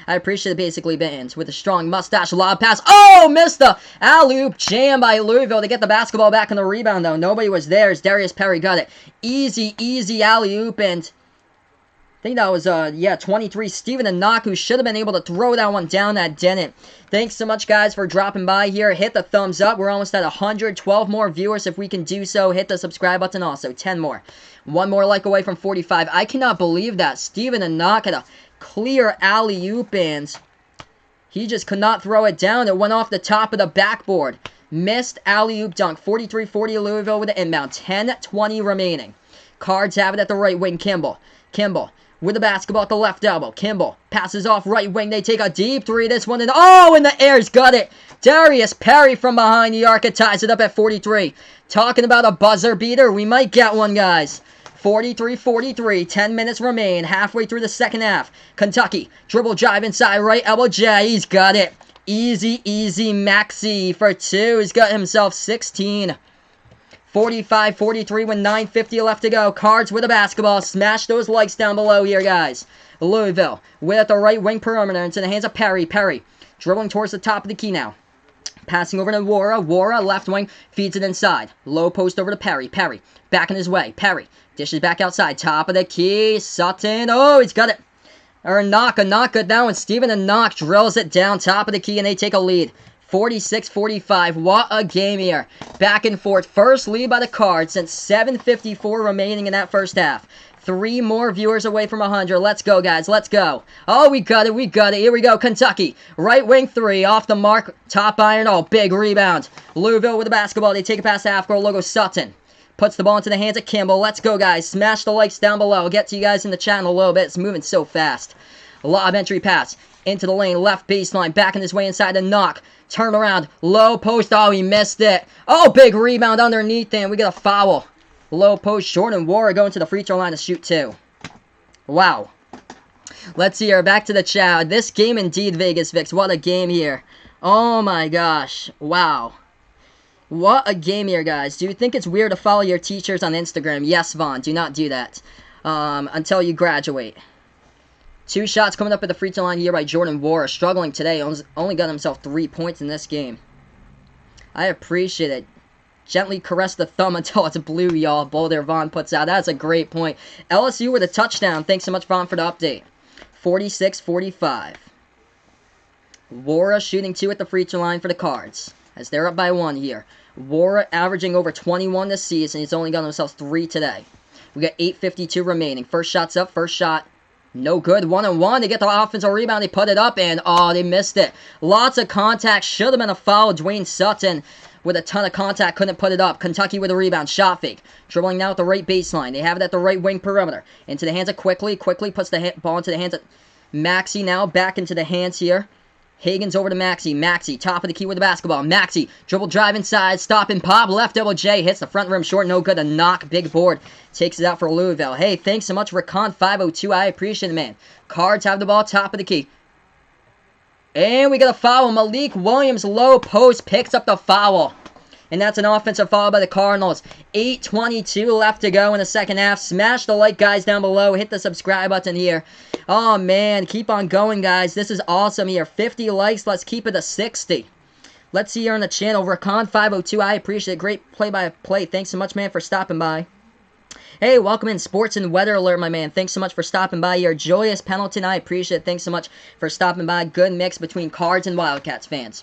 I appreciate it, basically, bands. With a strong mustache lob pass. Oh, missed the alley-oop jam by Louisville. They get the basketball back on the rebound, though. Nobody was there as Darius Perry got it. Easy, easy alley-oop, and I think that was, 23. Steven Anak, who should have been able to throw that one down, that didn't. Thanks so much, guys, for dropping by here. Hit the thumbs up. We're almost at 112 more viewers. If we can do so, hit the subscribe button also. 10 more. One more like away from 45. I cannot believe that. Steven Anak had a clear alley-oop, and he just could not throw it down. It went off the top of the backboard. Missed alley-oop dunk. 43-40 Louisville with the inbound. 10:20 remaining. Cards have it at the right wing. Kimball with the basketball at the left elbow. Kimball passes off right wing. They take a deep 3. This one, and oh, in the air's got it. Darius Perry from behind the arc ties it up at 43. Talking about a buzzer beater. We might get one, guys. 43-43. 10 minutes remain. Halfway through the second half. Kentucky dribble drive inside right elbow J. He's got it. Easy, easy Maxey for 2. He's got himself 16. 45-43 with 9:50 left to go. Cards with a basketball. Smash those likes down below here, guys. Louisville with the right wing perimeter into the hands of Perry. Perry dribbling towards the top of the key now. Passing over to Wara. Wara, left wing, feeds it inside. Low post over to Perry. Perry back in his way. Perry dishes back outside. Top of the key. Sutton. Oh, he's got it. Or Knock good down. And Steven Knock drills it down top of the key, and they take a lead. 46-45. What a game here. Back and forth. First lead by the Cards since 7:54 remaining in that first half. 3 more viewers away from 100. Let's go, guys. Let's go. Oh, we got it. We got it. Here we go. Kentucky. Right wing 3. Off the mark. Top iron. Oh, big rebound. Louisville with the basketball. They take it past half court. Logo Sutton puts the ball into the hands of Kimball. Let's go, guys. Smash the likes down below. I'll get to you guys in the chat in a little bit. It's moving so fast. Lob entry pass. Into the lane. Left baseline. Backing his way inside the knock. Turn around. Low post. Oh, he missed it. Oh, big rebound underneath him. We get a foul. Low post. Jordan Wara going to the free throw line to shoot 2. Wow. Let's see here. Back to the chat. This game indeed, Vegas Vix. What a game here. Oh my gosh. Wow. What a game here, guys. Do you think it's weird to follow your teachers on Instagram? Yes, Vaughn. Do not do that. Until you graduate. 2 shots coming up at the free throw line here by Jordan Wara. Struggling today. Only got himself 3 points in this game. I appreciate it. Gently caress the thumb until it's blue, y'all. Boulder Vaughn puts out. That's a great point. LSU with a touchdown. Thanks so much, Vaughn, for the update. 46-45. Wara shooting 2 at the free throw line for the Cards, as they're up by 1 here. Wara averaging over 21 this season. He's only got himself 3 today. We got 8:52 remaining. First shot's up. First shot. No good. 1-on-1. They get the offensive rebound. They put it up, and oh, they missed it. Lots of contact. Should have been a foul. Dwayne Sutton with a ton of contact. Couldn't put it up. Kentucky with a rebound. Shot fake. Dribbling now at the right baseline. They have it at the right wing perimeter. Into the hands of Quickly. Quickly puts the ball into the hands of Maxey now. Back into the hands here. Higgins over to Maxey. Maxey, top of the key with the basketball. Maxey, dribble drive inside, stop and pop. Left elbow J, hits the front rim short. No good. A knock. Big board. Takes it out for Louisville. Hey, thanks so much for Con502. I appreciate it, man. Cards have the ball, top of the key. And we got a foul. Malik Williams, low post, picks up the foul. And that's an offensive foul by the Cardinals. 8:22 left to go in the second half. Smash the like, guys, down below. Hit the subscribe button here. Oh, man. Keep on going, guys. This is awesome here. 50 likes. Let's keep it to 60. Let's see here on the channel. Recon502. I appreciate it. Great play-by-play. Thanks so much, man, for stopping by. Hey, welcome in Sports and Weather Alert, my man. Thanks so much for stopping by here. Joyous Pendleton, I appreciate it. Thanks so much for stopping by. Good mix between Cards and Wildcats fans.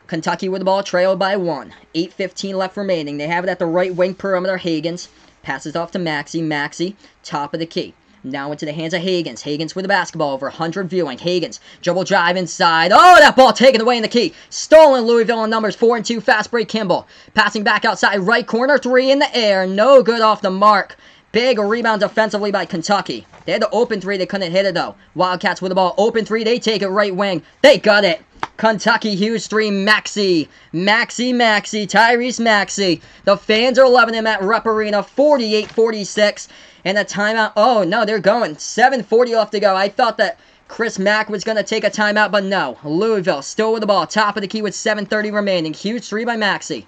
Kentucky with the ball, trailed by 1. 8:15 left remaining. They have it at the right wing perimeter. Higgins passes off to Maxey. Maxey, top of the key. Now into the hands of Higgins. Higgins with the basketball, over 100 viewing. Higgins, dribble drive inside. Oh, that ball taken away in the key. Stolen. Louisville on numbers 4 and 2. Fast break Kimball. Passing back outside, right corner, 3 in the air. No good off the mark. Big rebound defensively by Kentucky. They had the open 3. They couldn't hit it, though. Wildcats with the ball. Open 3. They take it right wing. They got it. Kentucky huge 3. Maxey. Tyrese Maxey. The fans are loving him at Rupp Arena. 48-46. And a timeout. Oh, no, they're going. 7:40 left to go. I thought that Chris Mack was going to take a timeout, but no. Louisville still with the ball. Top of the key with 7:30 remaining. Huge three by Maxey.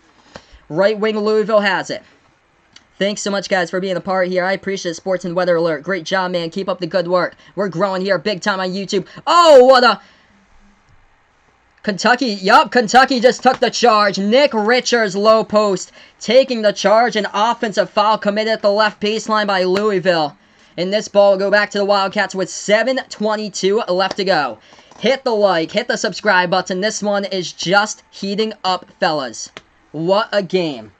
Right wing Louisville has it. Thanks so much, guys, for being a part here. I appreciate it. Sports and Weather Alert. Great job, man. Keep up the good work. We're growing here big time on YouTube. Oh, what a... Kentucky, yup, Kentucky just took the charge. Nick Richards, low post, taking the charge. An offensive foul committed at the left baseline by Louisville. And this ball will go back to the Wildcats with 7:22 left to go. Hit the like, hit the subscribe button. This one is just heating up, fellas. What a game.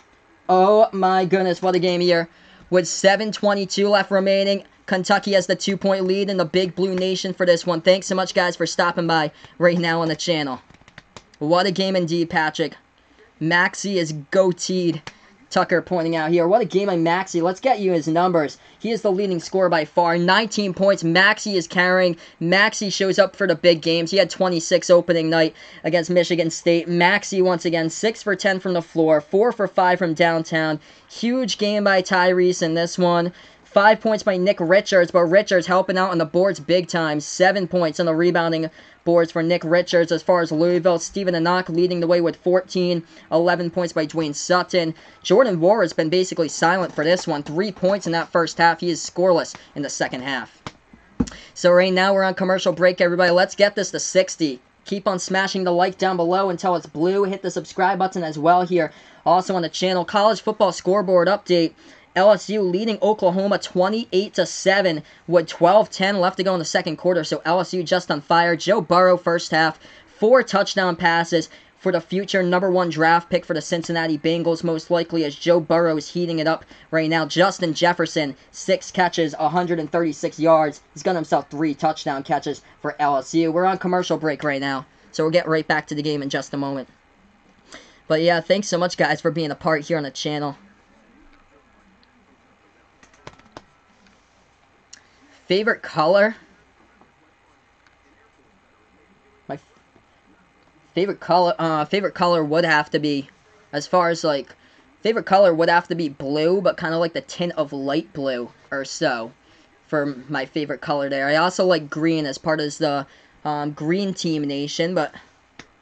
Oh my goodness, what a game here. With 7:22 left remaining, Kentucky has the 2-point lead in the Big Blue Nation for this one. Thanks so much, guys, for stopping by right now on the channel. What a game indeed, Patrick. Maxey is goateed. Tucker pointing out here. What a game by Maxey. Let's get you his numbers. He is the leading scorer by far. 19 points. Maxey is carrying. Maxey shows up for the big games. He had 26 opening night against Michigan State. Maxey, once again, 6 for 10 from the floor. 4 for 5 from downtown. Huge game by Tyrese in this one. 5 points by Nick Richards, but Richards helping out on the boards big time. 7 points on the rebounding boards for Nick Richards. As far as Louisville, Stephen Enoch leading the way with 14. 11 points by Dwayne Sutton. Jordan Ward has been basically silent for this one. 3 points in that first half. He is scoreless in the second half. So right now we're on commercial break, everybody. Let's get this to 60. Keep on smashing the like down below until it's blue. Hit the subscribe button as well here. Also on the channel, college football scoreboard update. LSU leading Oklahoma 28-7 with 12:10 left to go in the second quarter. So LSU just on fire. Joe Burrow first half, 4 touchdown passes for the future #1 draft pick for the Cincinnati Bengals, most likely, as Joe Burrow is heating it up right now. Justin Jefferson, 6 catches, 136 yards. He's got himself 3 touchdown catches for LSU. We're on commercial break right now, so we'll get right back to the game in just a moment. But yeah, thanks so much, guys, for being a part here on the channel. Favorite color? My favorite color would have to be, as far as like, favorite color would have to be blue, but kind of like the tint of light blue or so for my favorite color there. I also like green as part of the green team nation, but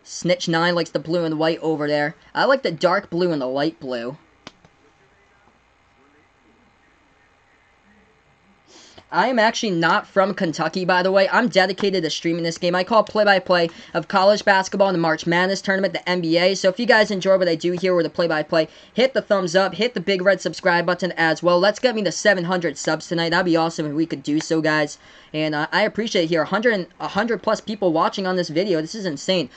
Snitch9 likes the blue and white over there. I like the dark blue and the light blue. I am actually not from Kentucky, by the way. I'm dedicated to streaming this game. I call play-by-play of college basketball in the March Madness tournament, the NBA. So if you guys enjoy what I do here with the play-by-play, hit the thumbs up, hit the big red subscribe button as well. Let's get me to 700 subs tonight. That'd be awesome if we could do so, guys. And I appreciate it here. 100 plus people watching on this video. This is insane.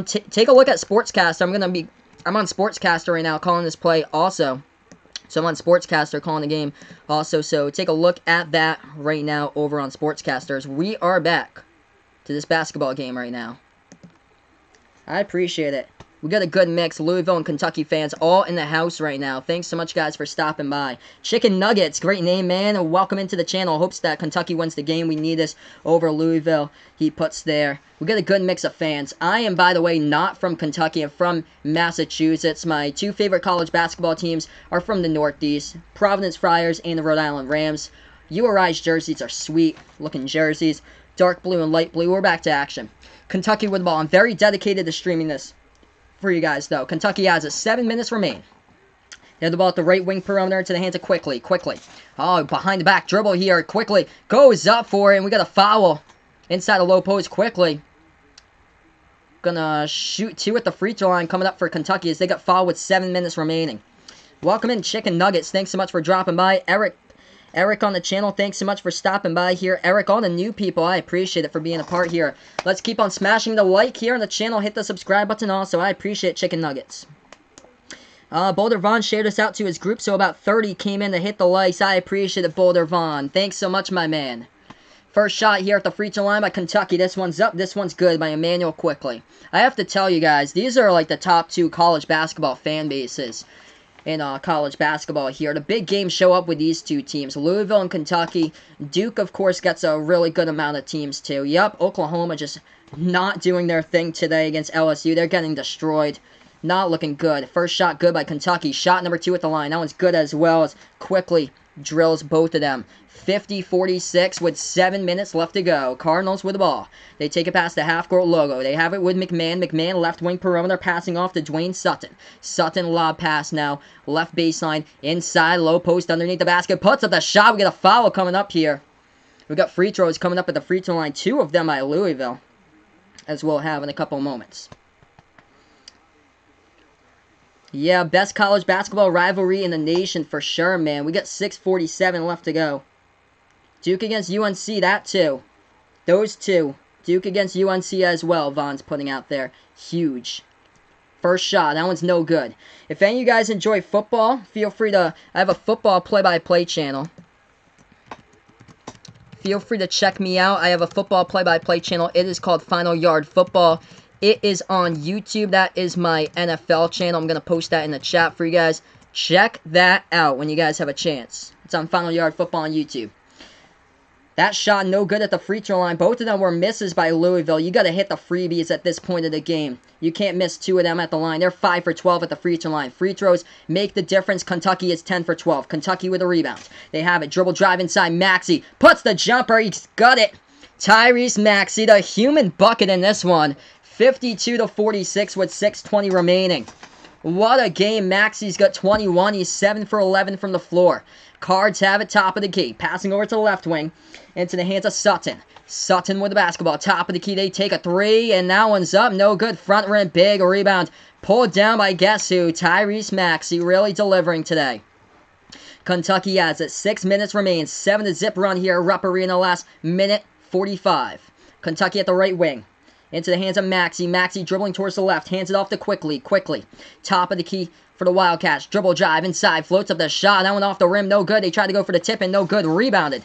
Take a look at Sportscaster. I'm on Sportscaster right now, calling this play also. So I'm on Sportscaster calling the game also. So take a look at that right now over on Sportscasters. We are back to this basketball game right now. I appreciate it. We got a good mix. Louisville and Kentucky fans all in the house right now. Thanks so much, guys, for stopping by. Chicken Nuggets, great name, man. Welcome into the channel. Hopes that Kentucky wins the game. We need this over Louisville. He puts there. We got a good mix of fans. I am, by the way, not from Kentucky. I'm from Massachusetts. My 2 favorite college basketball teams are from the Northeast. Providence Friars and the Rhode Island Rams. URI's jerseys are sweet looking jerseys. Dark blue and light blue. We're back to action. Kentucky with the ball. I'm very dedicated to streaming this for you guys, though. Kentucky has it. 7 minutes remain. They have the ball at the right wing perimeter into the hands of Quickly. Oh, behind the back dribble here. Quickly goes up for it, and we got a foul inside the low post. Quickly gonna shoot 2 at the free throw line coming up for Kentucky as they got fouled with 7 minutes remaining. Welcome in, Chicken Nuggets. Thanks so much for dropping by. Eric on the channel, thanks so much for stopping by here. Eric, all the new people, I appreciate it for being a part here. Let's keep on smashing the like here on the channel. Hit the subscribe button also. I appreciate Chicken Nuggets. Boulder Vaughn shared us out to his group, so about 30 came in to hit the likes. I appreciate it, Boulder Vaughn. Thanks so much, my man. First shot here at the free throw line by Kentucky. This one's up. This one's good by Emmanuel Quickly. I have to tell you guys, these are like the top 2 college basketball fan bases in college basketball here. The big games show up with these 2 teams, Louisville and Kentucky. Duke, of course, gets a really good amount of teams, too. Yep, Oklahoma just not doing their thing today against LSU. They're getting destroyed. Not looking good. First shot good by Kentucky. Shot number 2 at the line. That one's good as well as Quickly Drills both of them. 50-46 with 7 minutes left to go. Cardinals with the ball. They take it past the half-court logo. They have it with McMahon. McMahon left wing perimeter passing off to Dwayne Sutton. Sutton lob pass now. Left baseline. Inside. Low post underneath the basket. Puts up the shot. We get a foul coming up here. We got free throws coming up at the free throw line. 2 of them by Louisville. As we'll have in a couple moments. Yeah, best college basketball rivalry in the nation for sure, man. We got 6:47 left to go. Duke against UNC, that too. Those two. Duke against UNC as well, Vaughn's putting out there. Huge. First shot, that one's no good. If any of you guys enjoy football, feel free to... I have a football play-by-play channel. Feel free to check me out. I have a football play-by-play channel. It is called Final Yard Football. It is on YouTube. That is my NFL channel. I'm going to post that in the chat for you guys. Check that out when you guys have a chance. It's on Final Yard Football on YouTube. That shot no good at the free throw line. Both of them were misses by Louisville. You got to hit the freebies at this point of the game. You can't miss 2 of them at the line. They're 5 for 12 at the free throw line. Free throws make the difference. Kentucky is 10 for 12. Kentucky with a rebound. They have it. Dribble drive inside. Maxey puts the jumper. He's got it. Tyrese Maxey, the human bucket in this one. 52-46 with 6:20 remaining. What a game. Maxey's got 21. He's 7 for 11 from the floor. Cards have it top of the key. Passing over to the left wing. Into the hands of Sutton. Sutton with the basketball. Top of the key. They take a 3. And that one's up. No good. Front rim. Big rebound. Pulled down by guess who? Tyrese Maxey. Really delivering today. Kentucky has it. 6 minutes remain. 7-0 run here. Rupp Arena last minute 45. Kentucky at the right wing. Into the hands of Maxey. Maxey dribbling towards the left. Hands it off to Quickly. Top of the key for the Wildcats. Dribble drive inside. Floats up the shot. That one off the rim. No good. They tried to go for the tip and no good. Rebounded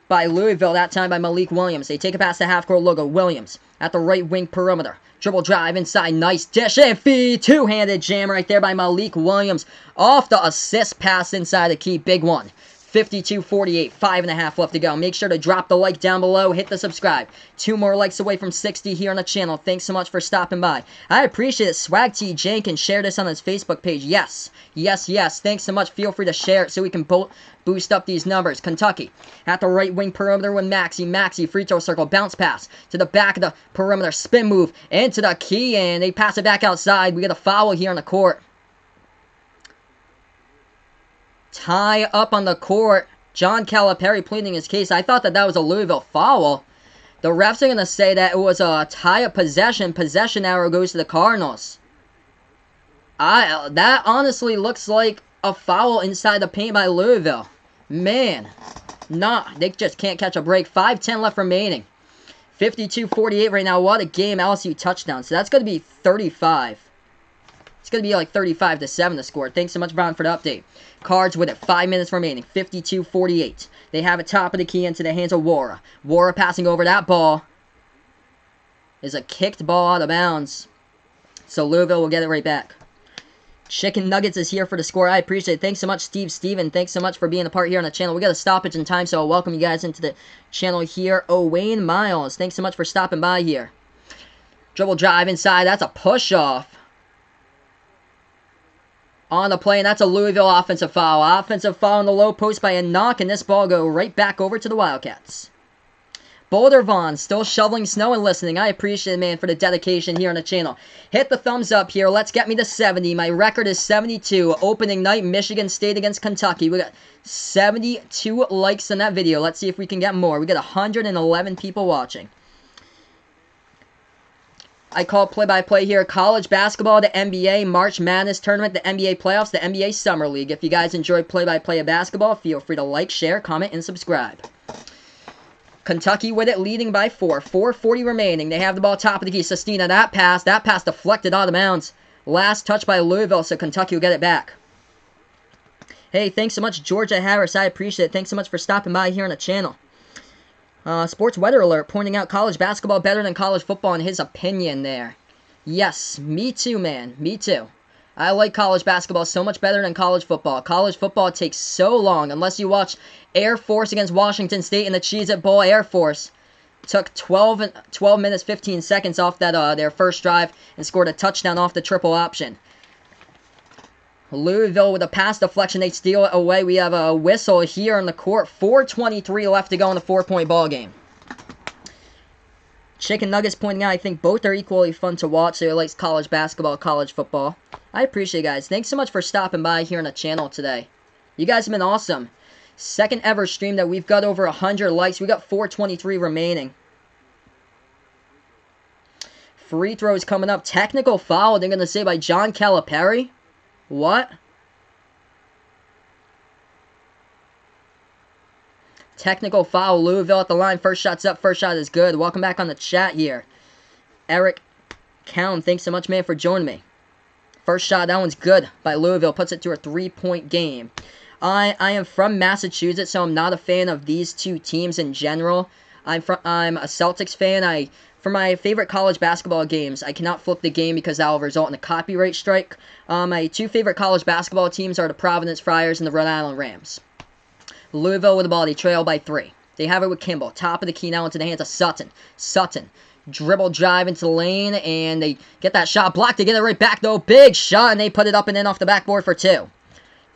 by Louisville. That time by Malik Williams. They take it past the half-court logo. Williams at the right wing perimeter. Dribble drive inside. Nice dish and feed. Two-handed jam right there by Malik Williams. Off the assist pass inside the key. Big one. 52-48, 5.5 left to go. Make sure to drop the like down below. Hit the subscribe. 2 more likes away from 60 here on the channel. Thanks so much for stopping by. I appreciate it. Swag T Jenkins, share this on his Facebook page. Yes. Thanks so much. Feel free to share it so we can boost up these numbers. Kentucky at the right wing perimeter with Maxey. Maxey, free throw circle. Bounce pass to the back of the perimeter. Spin move into the key, and they pass it back outside. We get a foul here on the court. Tie up on the court. John Calipari pleading his case. I thought that was a Louisville foul. The refs are going to say that it was a tie up possession. Possession arrow goes to the Cardinals. That honestly looks like a foul inside the paint by Louisville. Man. They just can't catch a break. 5:10 left remaining. 52-48 right now. What a game. LSU touchdown. So that's going to be 35. It's going to be like 35-7 to score. Thanks so much, Brian, for the update. Cards with it. 5 minutes remaining. 52-48. They have it top of the key into the hands of Wara. Wara passing over that ball. Is a kicked ball out of bounds. So Louisville will get it right back. Chicken Nuggets is here for the score. I appreciate it. Thanks so much, Steven. Thanks so much for being a part here on the channel. We got a stoppage in time, so I'll welcome you guys into the channel here. Wayne Miles. Thanks so much for stopping by here. Dribble drive inside. That's a push-off. On the play, and that's a Louisville offensive foul. Offensive foul on the low post by a knock, and this ball go right back over to the Wildcats. Boulder Vaughn, still shoveling snow and listening. I appreciate it, man, for the dedication here on the channel. Hit the thumbs up here. Let's get me to 70. My record is 72. Opening night, Michigan State against Kentucky. We got 72 likes in that video. Let's see if we can get more. We got 111 people watching. I call play-by-play here. College basketball, the NBA, March Madness tournament, the NBA playoffs, the NBA Summer League. If you guys enjoy play-by-play of basketball, feel free to like, share, comment, and subscribe. Kentucky with it, leading by 4. 4:40 remaining. They have the ball top of the key. Sestina, that pass deflected out of bounds. Last touch by Louisville, so Kentucky will get it back. Hey, thanks so much, Georgia Harris. I appreciate it. Thanks so much for stopping by here on the channel. Sports Weather Alert pointing out college basketball better than college football in his opinion there. Yes, me too, man. Me too. I like college basketball so much better than college football. College football takes so long. Unless you watch Air Force against Washington State in the Cheez-It Bowl, Air Force took 12 minutes, 15 seconds off that their first drive and scored a touchdown off the triple option. Louisville with a pass deflection. They steal it away. We have a whistle here in the court. 4:23 left to go in the 4-point ball game. Chicken Nuggets pointing out, I think both are equally fun to watch. So he likes college basketball, college football. I appreciate it, guys. Thanks so much for stopping by here on the channel today. You guys have been awesome. Second ever stream that we've got over 100 likes. We got 423 remaining. Free throws coming up. Technical foul, they're going to say by John Calipari. What? Technical foul. Louisville at the line. First shot's up. First shot is good. Welcome back on the chat here. Eric Cowan, thanks so much, man, for joining me. First shot, that one's good by Louisville. Puts it to a 3-point game. I am from Massachusetts, so I'm not a fan of these two teams in general. I'm a Celtics fan. For my favorite college basketball games, I cannot flip the game because that will result in a copyright strike. My two favorite college basketball teams are the Providence Friars and the Rhode Island Rams. Louisville with the ball. They trail by 3. They have it with Kimball. Top of the key now into the hands of Sutton. Sutton. Dribble drive into the lane, and they get that shot blocked. They get it right back, though. Big shot, and they put it up and in off the backboard for 2.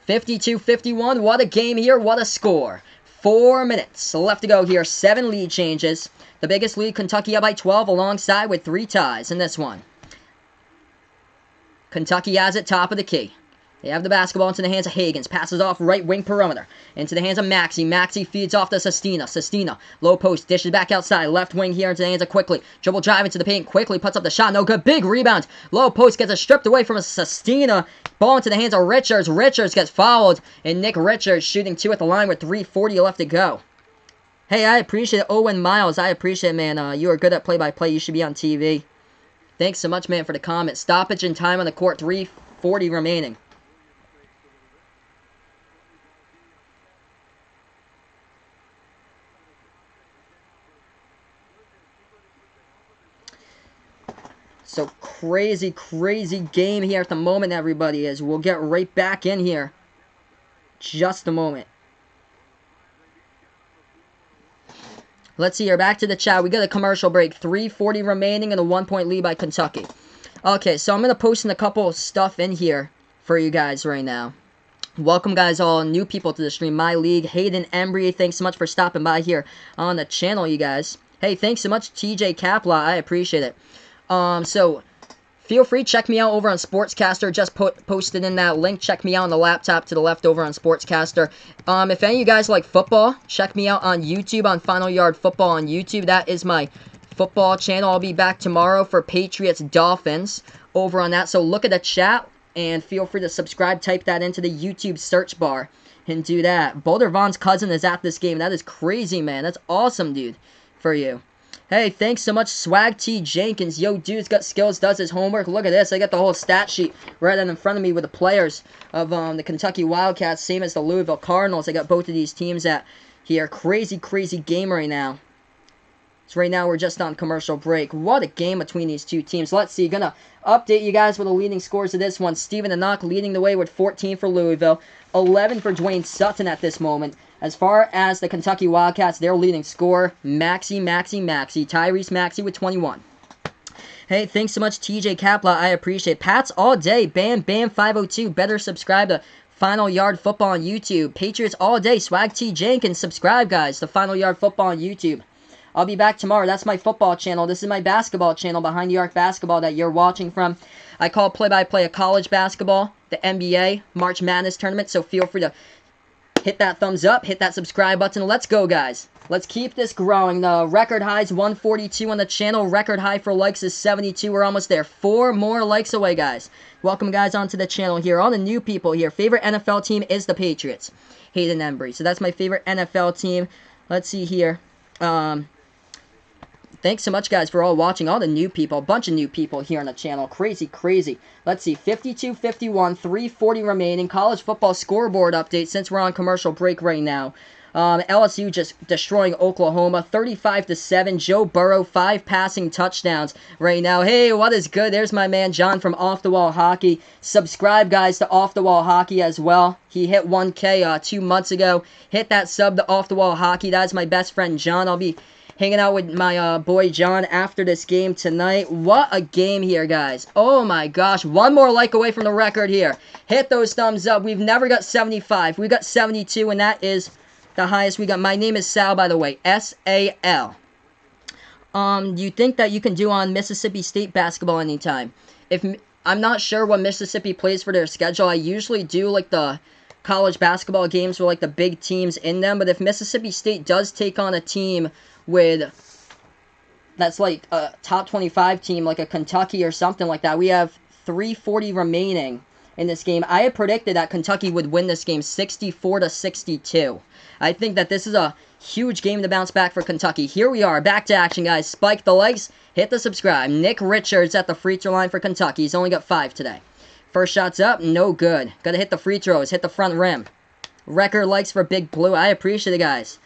52-51. What a game here. What a score. 4 minutes left to go here. 7 lead changes. The biggest lead, Kentucky up by 12, alongside with 3 ties in this one. Kentucky has it, top of the key. They have the basketball into the hands of Higgins. Passes off right wing perimeter. Into the hands of Maxey. Maxey feeds off to Sestina. Sestina, low post, dishes back outside. Left wing here into the hands of Quickly. Dribble drive into the paint. Quickly puts up the shot. No good. Big rebound. Low post gets it stripped away from Sestina. Ball into the hands of Richards. Richards gets fouled. And Nick Richards shooting 2 at the line with 3:40 left to go. Hey, I appreciate it. Owen Miles, I appreciate it, man. You are good at play-by-play. You should be on TV. Thanks so much, man, for the comment. Stoppage in time on the court. 3:40 remaining. So crazy, crazy game here at the moment, everybody is. We'll get right back in here. Just a moment. Let's see here. Back to the chat. We got a commercial break. 3:40 remaining and a 1-point lead by Kentucky. Okay, so I'm going to post in a couple of stuff in here for you guys right now. Welcome, guys, all new people to the stream. My League, Hayden Embry, thanks so much for stopping by here on the channel, you guys. Hey, thanks so much, TJ Kapla. I appreciate it. So feel free, check me out over on Sportscaster. Just posted in that link. Check me out on the laptop to the left over on Sportscaster. If any of you guys like football, check me out on YouTube on Final Yard Football on YouTube. That is my football channel. I'll be back tomorrow for Patriots Dolphins over on that. So look at the chat and feel free to subscribe. Type that into the YouTube search bar and do that. Boulder Vaughn's cousin is at this game. That is crazy, man. That's awesome, dude, for you. Hey, thanks so much, Swag T Jenkins. Yo, dude's got skills, does his homework. Look at this. I got the whole stat sheet right in front of me with the players of the Kentucky Wildcats, same as the Louisville Cardinals. I got both of these teams at here. Crazy, crazy game right now. So right now we're just on commercial break. What a game between these two teams. Let's see. Gonna update you guys with the leading scores of this one. Steven Enoch leading the way with 14 for Louisville. 11 for Dwayne Sutton at this moment. As far as the Kentucky Wildcats, their leading scorer, Tyrese Maxey with 21. Hey, thanks so much, TJ Kapla. I appreciate it. Pats all day. Bam, bam, 502. Better subscribe to Final Yard Football on YouTube. Patriots all day. Swag T Jenkins. Subscribe, guys, to Final Yard Football on YouTube. I'll be back tomorrow. That's my football channel. This is my basketball channel, Behind the Arc Basketball, that you're watching from. I call play-by-play of college basketball, the NBA, March Madness tournament, so feel free to hit that thumbs up, hit that subscribe button. Let's go, guys. Let's keep this growing. The record high is 142 on the channel. Record high for likes is 72. We're almost there. 4 more likes away, guys. Welcome, guys, onto the channel here. All the new people here. Favorite NFL team is the Patriots. Hayden Embry. So that's my favorite NFL team. Let's see here. Thanks so much, guys, for all watching. All the new people. A bunch of new people here on the channel. Crazy, crazy. Let's see. 52-51. 3:40 remaining. College football scoreboard update since we're on commercial break right now. LSU just destroying Oklahoma. 35-7. Joe Burrow, 5 passing touchdowns right now. Hey, what is good? There's my man John from Off the Wall Hockey. Subscribe, guys, to Off the Wall Hockey as well. He hit 1K 2 months ago. Hit that sub to Off the Wall Hockey. That's my best friend John. I'll be hanging out with my boy John after this game tonight. What a game here, guys. Oh my gosh. One more like away from the record here. Hit those thumbs up. We've never got 75. We got 72, and that is the highest we got. My name is Sal, by the way. S-A-L. Do you think that you can do on Mississippi State basketball anytime? I'm not sure what Mississippi plays for their schedule. I usually do like the college basketball games with like the big teams in them, but if Mississippi State does take on a team that's like a top 25 team, like a Kentucky or something like that, we have 3:40 remaining in this game. I had predicted that Kentucky would win this game 64-62. I think that this is a huge game to bounce back for Kentucky. Here we are, back to action, guys. Spike the likes, hit the subscribe. Nick Richards at the free throw line for Kentucky. He's only got 5 today. First shot's up, no good. Gotta hit the free throws, hit the front rim. Record likes for Big Blue. I appreciate it, guys.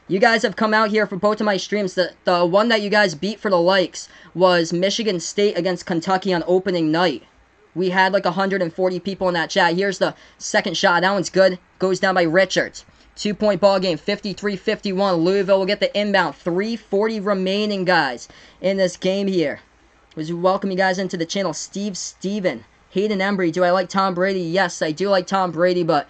You guys have come out here for both of my streams. The one that you guys beat for the likes was Michigan State against Kentucky on opening night. We had like 140 people in that chat. Here's the second shot. That one's good. Goes down by Richards. 2-point ball game, 53-51. Louisville will get the inbound. 3:40 remaining, guys, in this game here. We welcome you guys into the channel. Steven. Hayden Embry. Do I like Tom Brady? Yes, I do like Tom Brady, but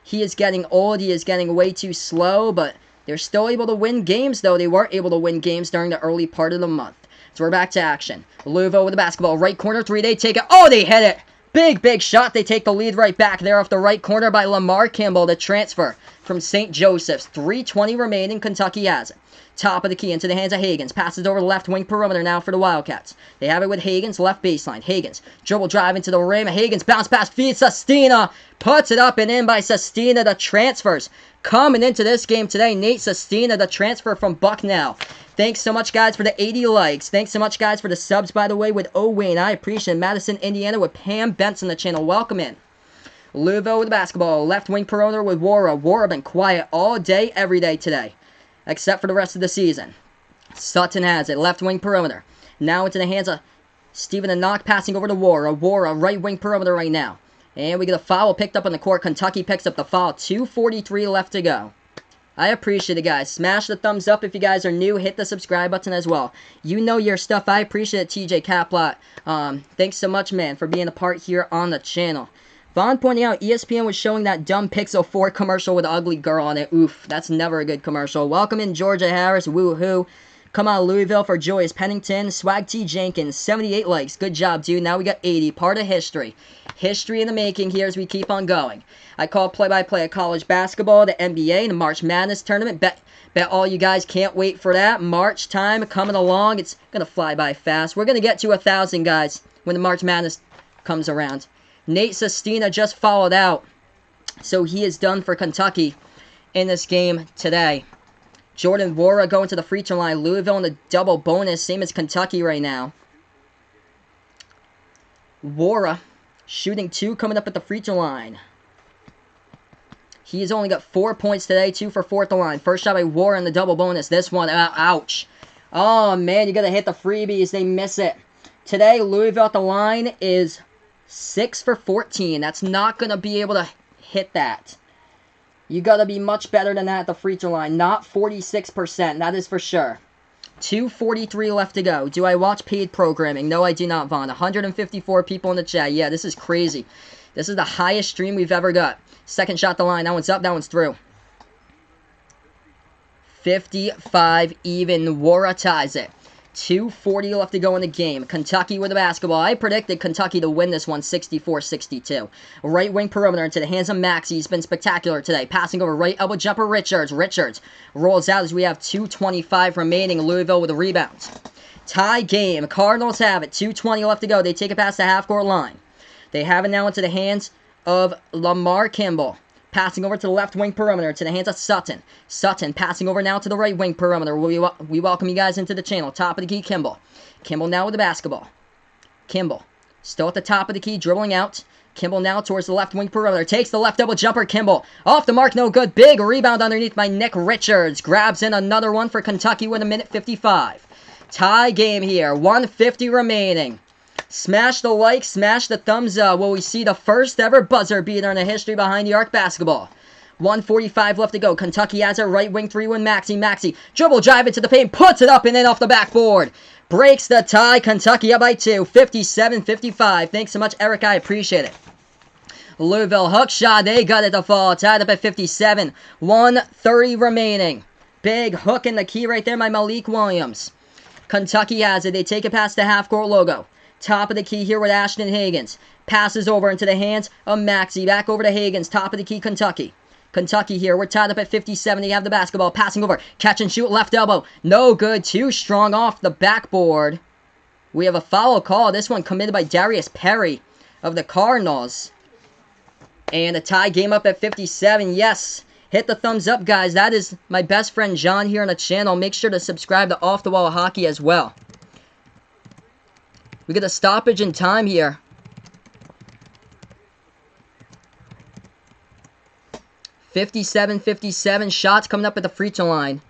he is getting old. He is getting way too slow, but they're still able to win games, though. They weren't able to win games during the early part of the month. So we're back to action. Louisville with the basketball. Right corner, 3. They take it. Oh, they hit it. Big shot. They take the lead right back there off the right corner by Lamar Kimball, the transfer from St. Joseph's. 3:20 remaining. Kentucky has it. Top of the key into the hands of Higgins. Passes over the left wing perimeter now for the Wildcats. They have it with Higgins, left baseline. Higgins, dribble drive into the rim. Higgins, bounce pass, feeds Sestina. Puts it up and in by Sestina. The transfers coming into this game today. Nate Sestina, the transfer from Bucknell. Thanks so much, guys, for the 80 likes. Thanks so much, guys, for the subs, by the way, with Owain. I appreciate it. Madison, Indiana with Pam Benson, the channel. Welcome in. Louisville with the basketball. Left wing perimeter with Wara. Wara been quiet all day, every day today, except for the rest of the season. Sutton has it. Left wing perimeter. Now into the hands of Stephen and Knock, passing over to Wara. Wara, right wing perimeter right now. And we get a foul picked up on the court. Kentucky picks up the foul. 2:43 left to go. I appreciate it, guys. Smash the thumbs up if you guys are new. Hit the subscribe button as well. You know your stuff. I appreciate it, TJ Caplot. Thanks so much, man, for being a part here on the channel. Vaughn pointing out ESPN was showing that dumb Pixel 4 commercial with an ugly girl on it. Oof, that's never a good commercial. Welcome in Georgia Harris. Woohoo. Come on, Louisville for Joyce Pennington. Swag T Jenkins. 78 likes. Good job, dude. Now we got 80. Part of history. History in the making here as we keep on going. I call play-by-play of college basketball, the NBA, the March Madness tournament. Bet all you guys can't wait for that. March time coming along. It's going to fly by fast. We're going to get to 1,000, guys, when the March Madness comes around. Nate Sestina just followed out, so he is done for Kentucky in this game today. Jordan Wara going to the free throw line. Louisville in the double bonus, same as Kentucky right now. Wara shooting 2, coming up at the free throw line. He's only got 4 points today, 2 for 4 at the line. First shot by Wara in the double bonus. This one, ouch. Oh, man, you got to hit the freebies. They miss it. Today, Louisville at the line is 6 for 14. That's not going to be able to hit that. You got to be much better than that at the free throw line. Not 46%, that is for sure. 2:43 left to go. Do I watch paid programming? No, I do not, Vaughn. 154 people in the chat. Yeah, this is crazy. This is the highest stream we've ever got. Second shot the line. That one's up. That one's through. 55 even. Wara ties it. 2:40 left to go in the game. Kentucky with the basketball. I predicted Kentucky to win this one 64-62. Right wing perimeter into the hands of Maxey. He's been spectacular today. Passing over right elbow jumper Richards. Richards rolls out as we have 2:25 remaining. Louisville with the rebounds. Tie game. Cardinals have it. 2:20 left to go. They take it past the half-court line. They have it now into the hands of Lamar Kimball. Passing over to the left wing perimeter to the hands of Sutton. Sutton passing over now to the right wing perimeter. We welcome you guys into the channel. Top of the key, Kimball. Kimball now with the basketball. Kimball still at the top of the key, dribbling out. Kimball now towards the left wing perimeter. Takes the left double jumper. Kimball off the mark, no good. Big rebound underneath by Nick Richards. Grabs in another one for Kentucky with 1:55. Tie game here. 1:50 remaining. Smash the like, smash the thumbs up. Will we see the first ever buzzer beater in the history behind the arc basketball? 1:45 left to go. Kentucky has a right wing 3-1 Maxey. Maxey dribble drive into the paint, puts it up and in off the backboard. Breaks the tie. Kentucky up by 2. 57-55. Thanks so much, Eric. I appreciate it. Louisville hook shot. They got it to fall. Tied up at 57. 1:30 remaining. Big hook in the key right there by Malik Williams. Kentucky has it. They take it past the half-court logo. Top of the key here with Ashton Hagans. Passes over into the hands of Maxey. Back over to Hagans. Top of the key, Kentucky. Kentucky here. We're tied up at 57. They have the basketball. Passing over. Catch and shoot. Left elbow. No good. Too strong off the backboard. We have a foul call. This one committed by Darius Perry of the Cardinals. And a tie game up at 57. Yes. Hit the thumbs up, guys. That is my best friend John here on the channel. Make sure to subscribe to Off the Wall Hockey as well. We get a stoppage in time here. 57-57. Shots coming up at the free throw line.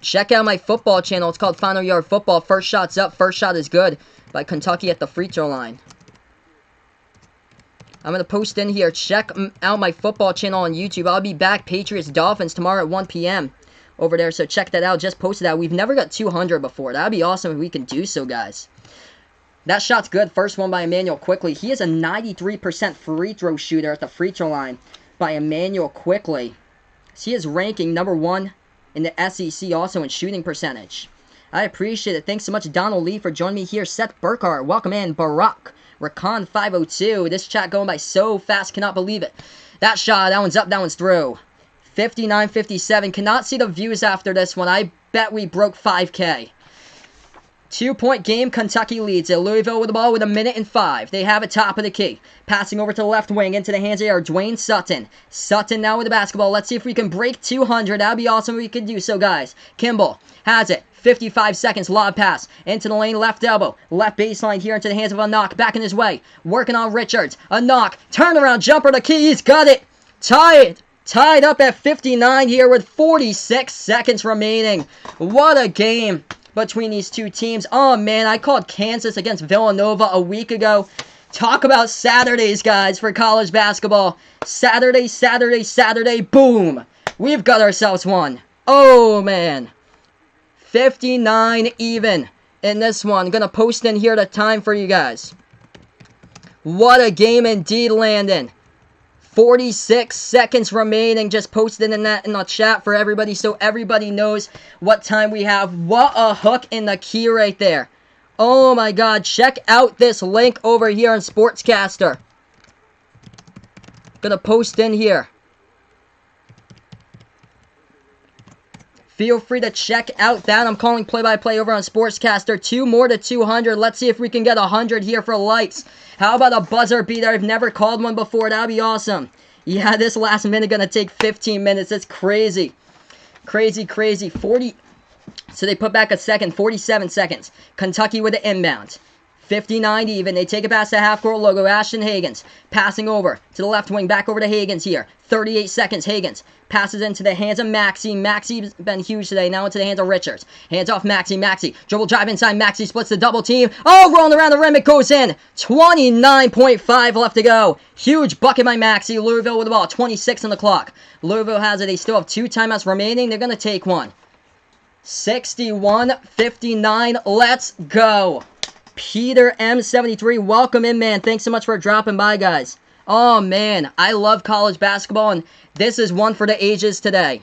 Check out my football channel. It's called Final Yard Football. First shot's up. First shot is good by Kentucky at the free throw line. I'm going to post in here. Check out my football channel on YouTube. I'll be back. Patriots Dolphins tomorrow at 1 p.m. over there. So check that out. Just posted that. We've never got 200 before. That would be awesome if we can do so, guys. That shot's good. First one by Emmanuel Quickly. He is a 93% free throw shooter at the free throw line by Emmanuel Quickly. He is ranking number 1 in the SEC also in shooting percentage. I appreciate it. Thanks so much, Donald Lee, for joining me here. Seth Burkhart, welcome in. Barack, Rakan 502. This chat going by so fast, cannot believe it. That shot, that one's up, that one's through. 59-57. Cannot see the views after this one. I bet we broke 5K. 2-point game, Kentucky leads it. Louisville with the ball with 1:05. They have it top of the key. Passing over to the left wing into the hands of Dwayne Sutton. Sutton now with the basketball. Let's see if we can break 200. That would be awesome if we could do so, guys. Kimball has it. 55 seconds, lob pass. Into the lane, left elbow. Left baseline here into the hands of a knock. Back in his way. Working on Richards. A knock. Turnaround jumper to key. He's got it. Tied up at 59 here with 46 seconds remaining. What a game between these two teams. Oh, man, I called Kansas against Villanova a week ago. Talk about Saturdays, guys, for college basketball. Saturday, boom. We've got ourselves one. Oh, man. 59 even in this one. Gonna post in here the time for you guys. What a game indeed, Landon. 46 seconds remaining. Just posted in the chat for everybody so everybody knows what time we have. What a hook in the key right there. Oh my god. Check out this link over here on Sportscaster. Gonna post in here. Feel free to check out that. I'm calling play-by-play over on Sportscaster. 2 more to 200. Let's see if we can get 100 here for likes. How about a buzzer beater? I've never called one before. That'd be awesome. Yeah, this last minute gonna take 15 minutes. That's crazy. Crazy. 40. So they put back a second. 47 seconds. Kentucky with the inbound. 59 even. They take it past the half-court logo. Ashton Hagans passing over to the left wing. Back over to Hagans here. 38 seconds. Hagans passes into the hands of Maxey. Maxey's been huge today. Now into the hands of Richards. Hands off Maxey. Maxey. Dribble drive inside. Maxey splits the double team. Oh, rolling around the rim. It goes in. 29.5 left to go. Huge bucket by Maxey. Louisville with the ball. 26 on the clock. Louisville has it. They still have 2 timeouts remaining. They're going to take one. 61-59. Let's go. Peter M73, welcome in, man. Thanks so much for dropping by, guys. Oh, man, I love college basketball, and this is one for the ages today.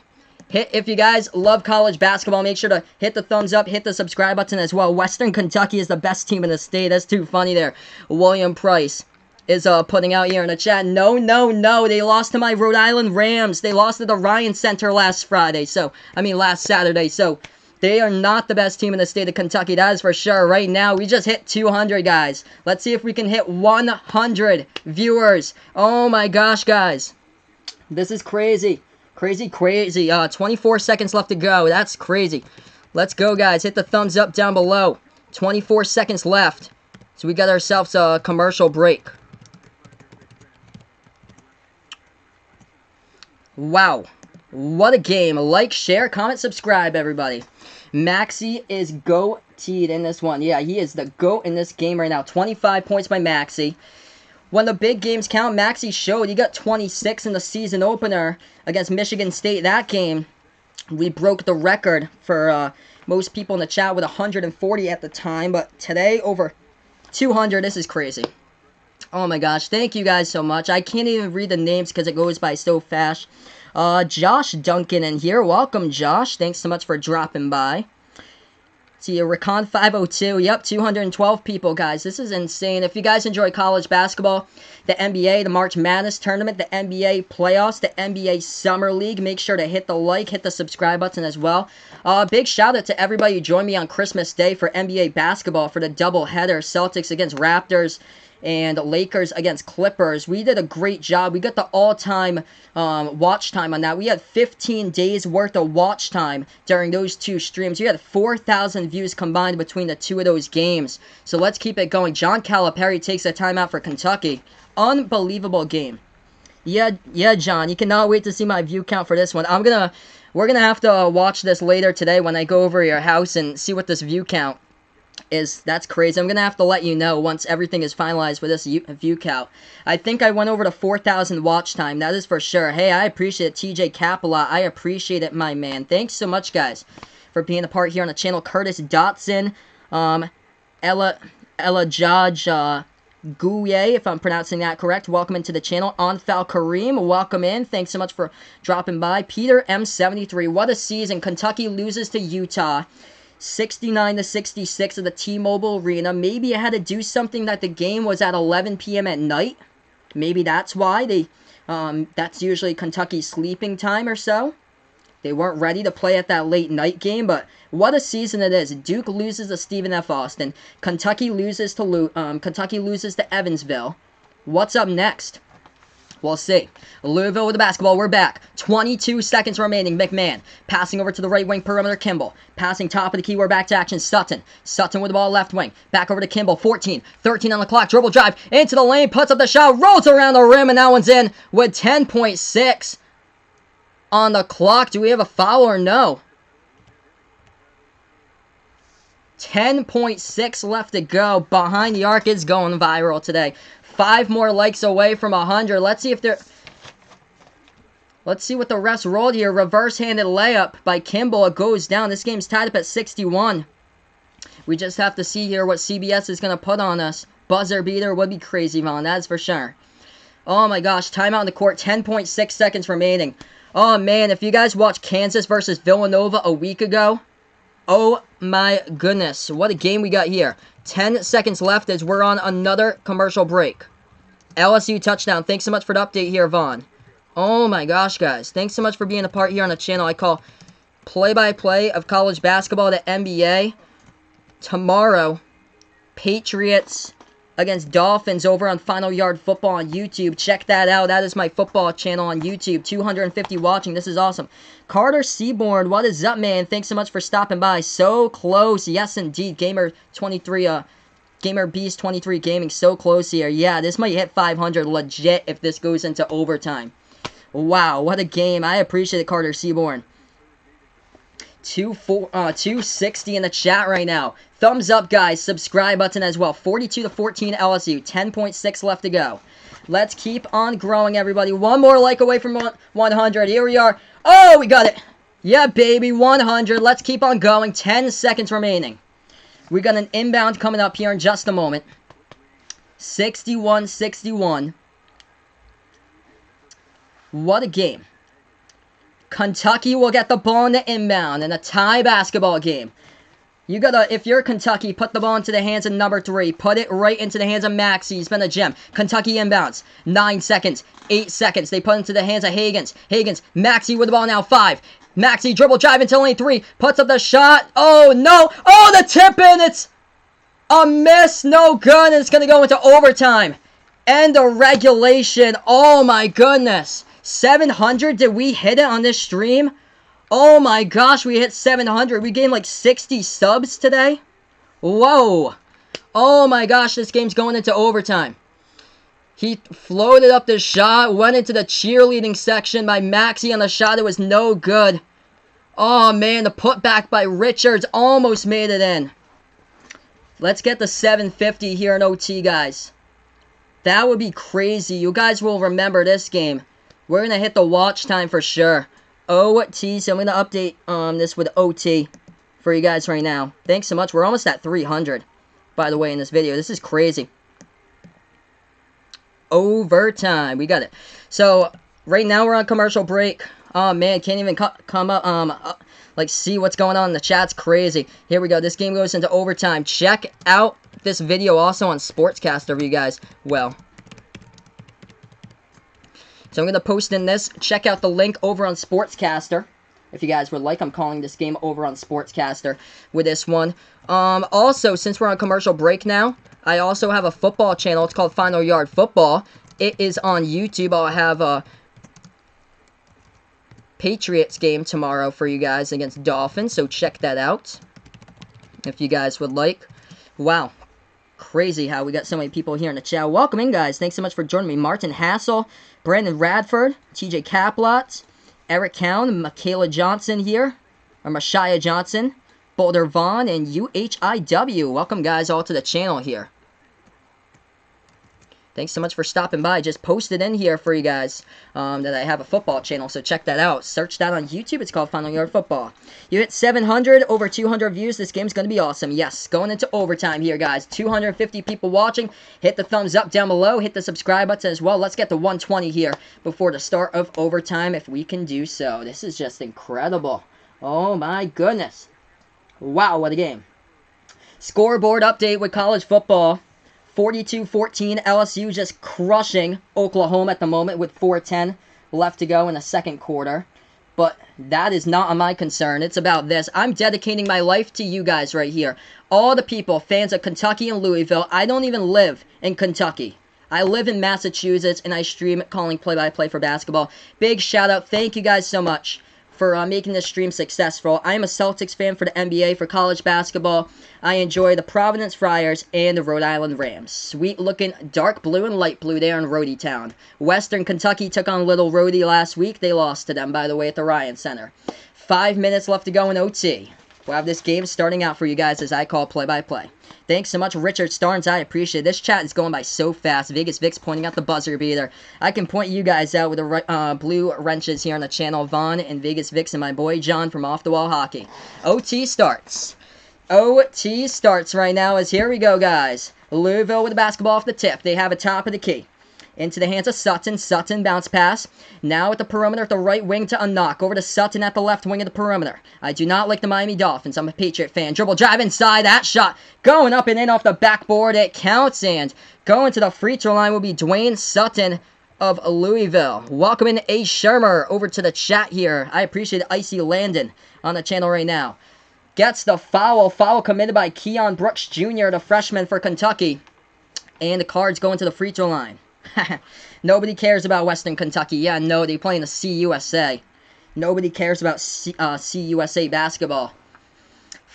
If you guys love college basketball, make sure to hit the thumbs up, hit the subscribe button as well. Western Kentucky is the best team in the state. That's too funny there. William Price is putting out here in the chat. No. They lost to my Rhode Island Rams. They lost to the Ryan Center last Saturday. So they are not the best team in the state of Kentucky. That is for sure. Right now, we just hit 200, guys. Let's see if we can hit 100 viewers. Oh, my gosh, guys. This is crazy. Crazy. 24 seconds left to go. That's crazy. Let's go, guys. Hit the thumbs up down below. 24 seconds left. So we got ourselves a commercial break. Wow. What a game. Like, share, comment, subscribe, everybody. Maxey is goateed in this one. Yeah, he is the GOAT in this game right now. 25 points by Maxey. when the big games count, Maxey showed. He got 26 in the season opener against Michigan State. That game, we broke the record for most people in the chat with 140 at the time. But today, over 200. This is crazy. Oh my gosh. Thank you guys so much. I can't even read the names because it goes by so fast. Josh Duncan in here. Welcome, Josh. Thanks so much for dropping by. See you, Recon 502. Yep, 212 people, guys. This is insane. If you guys enjoy college basketball, the NBA, the March Madness tournament, the NBA playoffs, the NBA Summer League, make sure to hit the like, hit the subscribe button as well. Big shout out to everybody who joined me on Christmas Day for NBA basketball for the doubleheader, Celtics against Raptors and Lakers against Clippers. We did a great job. We got the all-time watch time on that. We had 15 days worth of watch time during those two streams. We had 4,000 views combined between the two of those games. So let's keep it going. John Calipari takes a timeout for Kentucky. Unbelievable game. Yeah, John. You cannot wait to see my view count for this one. We're gonna have to watch this later today when I go over your house and see what this view count is. That's crazy. I'm going to have to let you know once everything is finalized with this view count. I think I went over to 4,000 watch time. That is for sure. Hey, I appreciate it, TJ Capella. I appreciate it, my man. Thanks so much, guys, for being a part here on the channel. Curtis Dotson, Ella Judge, Gouye, if I'm pronouncing that correct. Welcome into the channel. Anfal Kareem, welcome in. Thanks so much for dropping by. Peter M73, what a season. Kentucky loses to Utah 69-66 at the T-Mobile Arena. Maybe you had to do something that the game was at 11 p.m. at night. Maybe that's why they. That's usually Kentucky's sleeping time or so. They weren't ready to play at that late night game, but what a season it is. Duke loses to Stephen F. Austin. Kentucky loses to Evansville. What's up next? We'll see. Louisville with the basketball. We're back. 22 seconds remaining. McMahon passing over to the right wing perimeter. Kimball passing top of the key. We're back to action. Sutton with the ball left wing. Back over to Kimball. 13 on the clock. Dribble drive into the lane. Puts up the shot. Rolls around the rim. And that one's in with 10.6 on the clock. Do we have a foul or no? 10.6 left to go. Behind the arc is going viral today. 5 more likes away from 100. Let's see what the refs rolled here. Reverse-handed layup by Kimball. It goes down. This game's tied up at 61. We just have to see here what CBS is going to put on us. Buzzer beater would be crazy, Vaughn. That's for sure. Oh my gosh. Timeout in the court. 10.6 seconds remaining. Oh man, if you guys watched Kansas versus Villanova a week ago, oh my goodness. What a game we got here. 10 seconds left as we're on another commercial break. LSU touchdown. Thanks so much for the update here, Vaughn. Oh my gosh, guys. Thanks so much for being a part here on the channel. I call play-by-play of college basketball to NBA. Tomorrow, Patriots against Dolphins over on Final Yard Football on YouTube. Check that out. That is my football channel on YouTube. 250 watching. This is awesome. Carter Seaborn, what is up, man? Thanks so much for stopping by. So close. Yes, indeed. Gamer Beast 23 Gaming, so close here. Yeah, this might hit 500 legit if this goes into overtime. Wow, what a game. I appreciate it, Carter Seaborn. 260 in the chat right now. Thumbs up, guys. Subscribe button as well. 42-14 LSU. 10.6 left to go. Let's keep on growing, everybody. One more like away from 100. Here we are. Oh, we got it. Yeah, baby. 100. Let's keep on going. 10 seconds remaining. We got an inbound coming up here in just a moment. 61-61. What a game. Kentucky will get the ball in the inbound in a tie basketball game. You gotta, if you're Kentucky, put the ball into the hands of number 3. Put it right into the hands of Maxey. He's been a gem. Kentucky inbounds. 9 seconds. 8 seconds. They put it into the hands of Higgins. Maxey with the ball now. 5. Maxey dribble drive into lane 3. Puts up the shot. Oh, no. Oh, the tip in. It's a miss. No good. And it's going to go into overtime. End of regulation. Oh, my goodness. 700. Did we hit it on this stream? Oh, my gosh. We hit 700. We gained like 60 subs today. Whoa. Oh, my gosh. This game's going into overtime. He floated up the shot, went into the cheerleading section by Maxey on the shot. It was no good. Oh, man, the putback by Richards almost made it in. Let's get the 750 here in OT, guys. That would be crazy. You guys will remember this game. We're going to hit the watch time for sure. OT, so I'm going to update this with OT for you guys right now. Thanks so much. We're almost at 300, by the way, in this video. This is crazy. Overtime. We got it. So, right now we're on commercial break. Oh, man, can't even come up, like, see what's going on in the chat's crazy. Here we go. This game goes into overtime. Check out this video also on Sportscaster for you guys. Well, so I'm going to post in this. Check out the link over on Sportscaster. If you guys would like, I'm calling this game over on Sportscaster with this one. Also, since we're on commercial break now, I also have a football channel. It's called Final Yard Football. It is on YouTube. I'll have a Patriots game tomorrow for you guys against Dolphins, so check that out if you guys would like. Wow. Crazy how we got so many people here in the chat. Welcome in, guys. Thanks so much for joining me. Martin Hassel, Brandon Radford, TJ Caplot, Eric Cowan, Michaela Johnson here, or Mashia Johnson, Boulder Vaughn, and UHIW. Welcome, guys, all to the channel here. Thanks so much for stopping by. Just posted in here for you guys that I have a football channel, so check that out. Search that on YouTube. It's called Final Yard Football. You hit 700, over 200 views. This game's going to be awesome. Yes, going into overtime here, guys. 250 people watching. Hit the thumbs up down below. Hit the subscribe button as well. Let's get to 120 here before the start of overtime if we can do so. This is just incredible. Oh, my goodness. Wow, what a game. Scoreboard update with college football. 42-14, LSU just crushing Oklahoma at the moment with 4:10 left to go in the second quarter. But that is not my concern. It's about this. I'm dedicating my life to you guys right here. All the people, fans of Kentucky and Louisville. I don't even live in Kentucky. I live in Massachusetts, and I stream calling play-by-play for basketball. Big shout-out. Thank you guys so much for making this stream successful. I am a Celtics fan for the NBA, for college basketball. I enjoy the Providence Friars and the Rhode Island Rams. Sweet-looking dark blue and light blue there in Rhodey Town. Western Kentucky took on Little Rhodey last week. They lost to them, by the way, at the Ryan Center. 5 minutes left to go in OT. We'll have this game starting out for you guys as I call play-by-play. Thanks so much, Richard Starnes. I appreciate it. This chat is going by so fast. Vegas Vic's pointing out the buzzer beater. I can point you guys out with the blue wrenches here on the channel. Vaughn and Vegas Vic's and my boy John from Off the Wall Hockey. OT starts. OT starts right now as here we go, guys. Louisville with the basketball off the tip. They have a top of the key. Into the hands of Sutton. Sutton bounce pass. Now at the perimeter at the right wing to a knock. Over to Sutton at the left wing of the perimeter. I do not like the Miami Dolphins. I'm a Patriot fan. Dribble drive inside. That shot going up and in off the backboard. It counts. And going to the free throw line will be Dwayne Sutton of Louisville. Welcome in A. Shermer over to the chat here. I appreciate Icy Landon on the channel right now. Gets the foul. Foul committed by Keon Brooks Jr., the freshman for Kentucky. And the Cards going to the free throw line. Nobody cares about Western Kentucky. Yeah, no, they play in the CUSA. Nobody cares about CUSA basketball.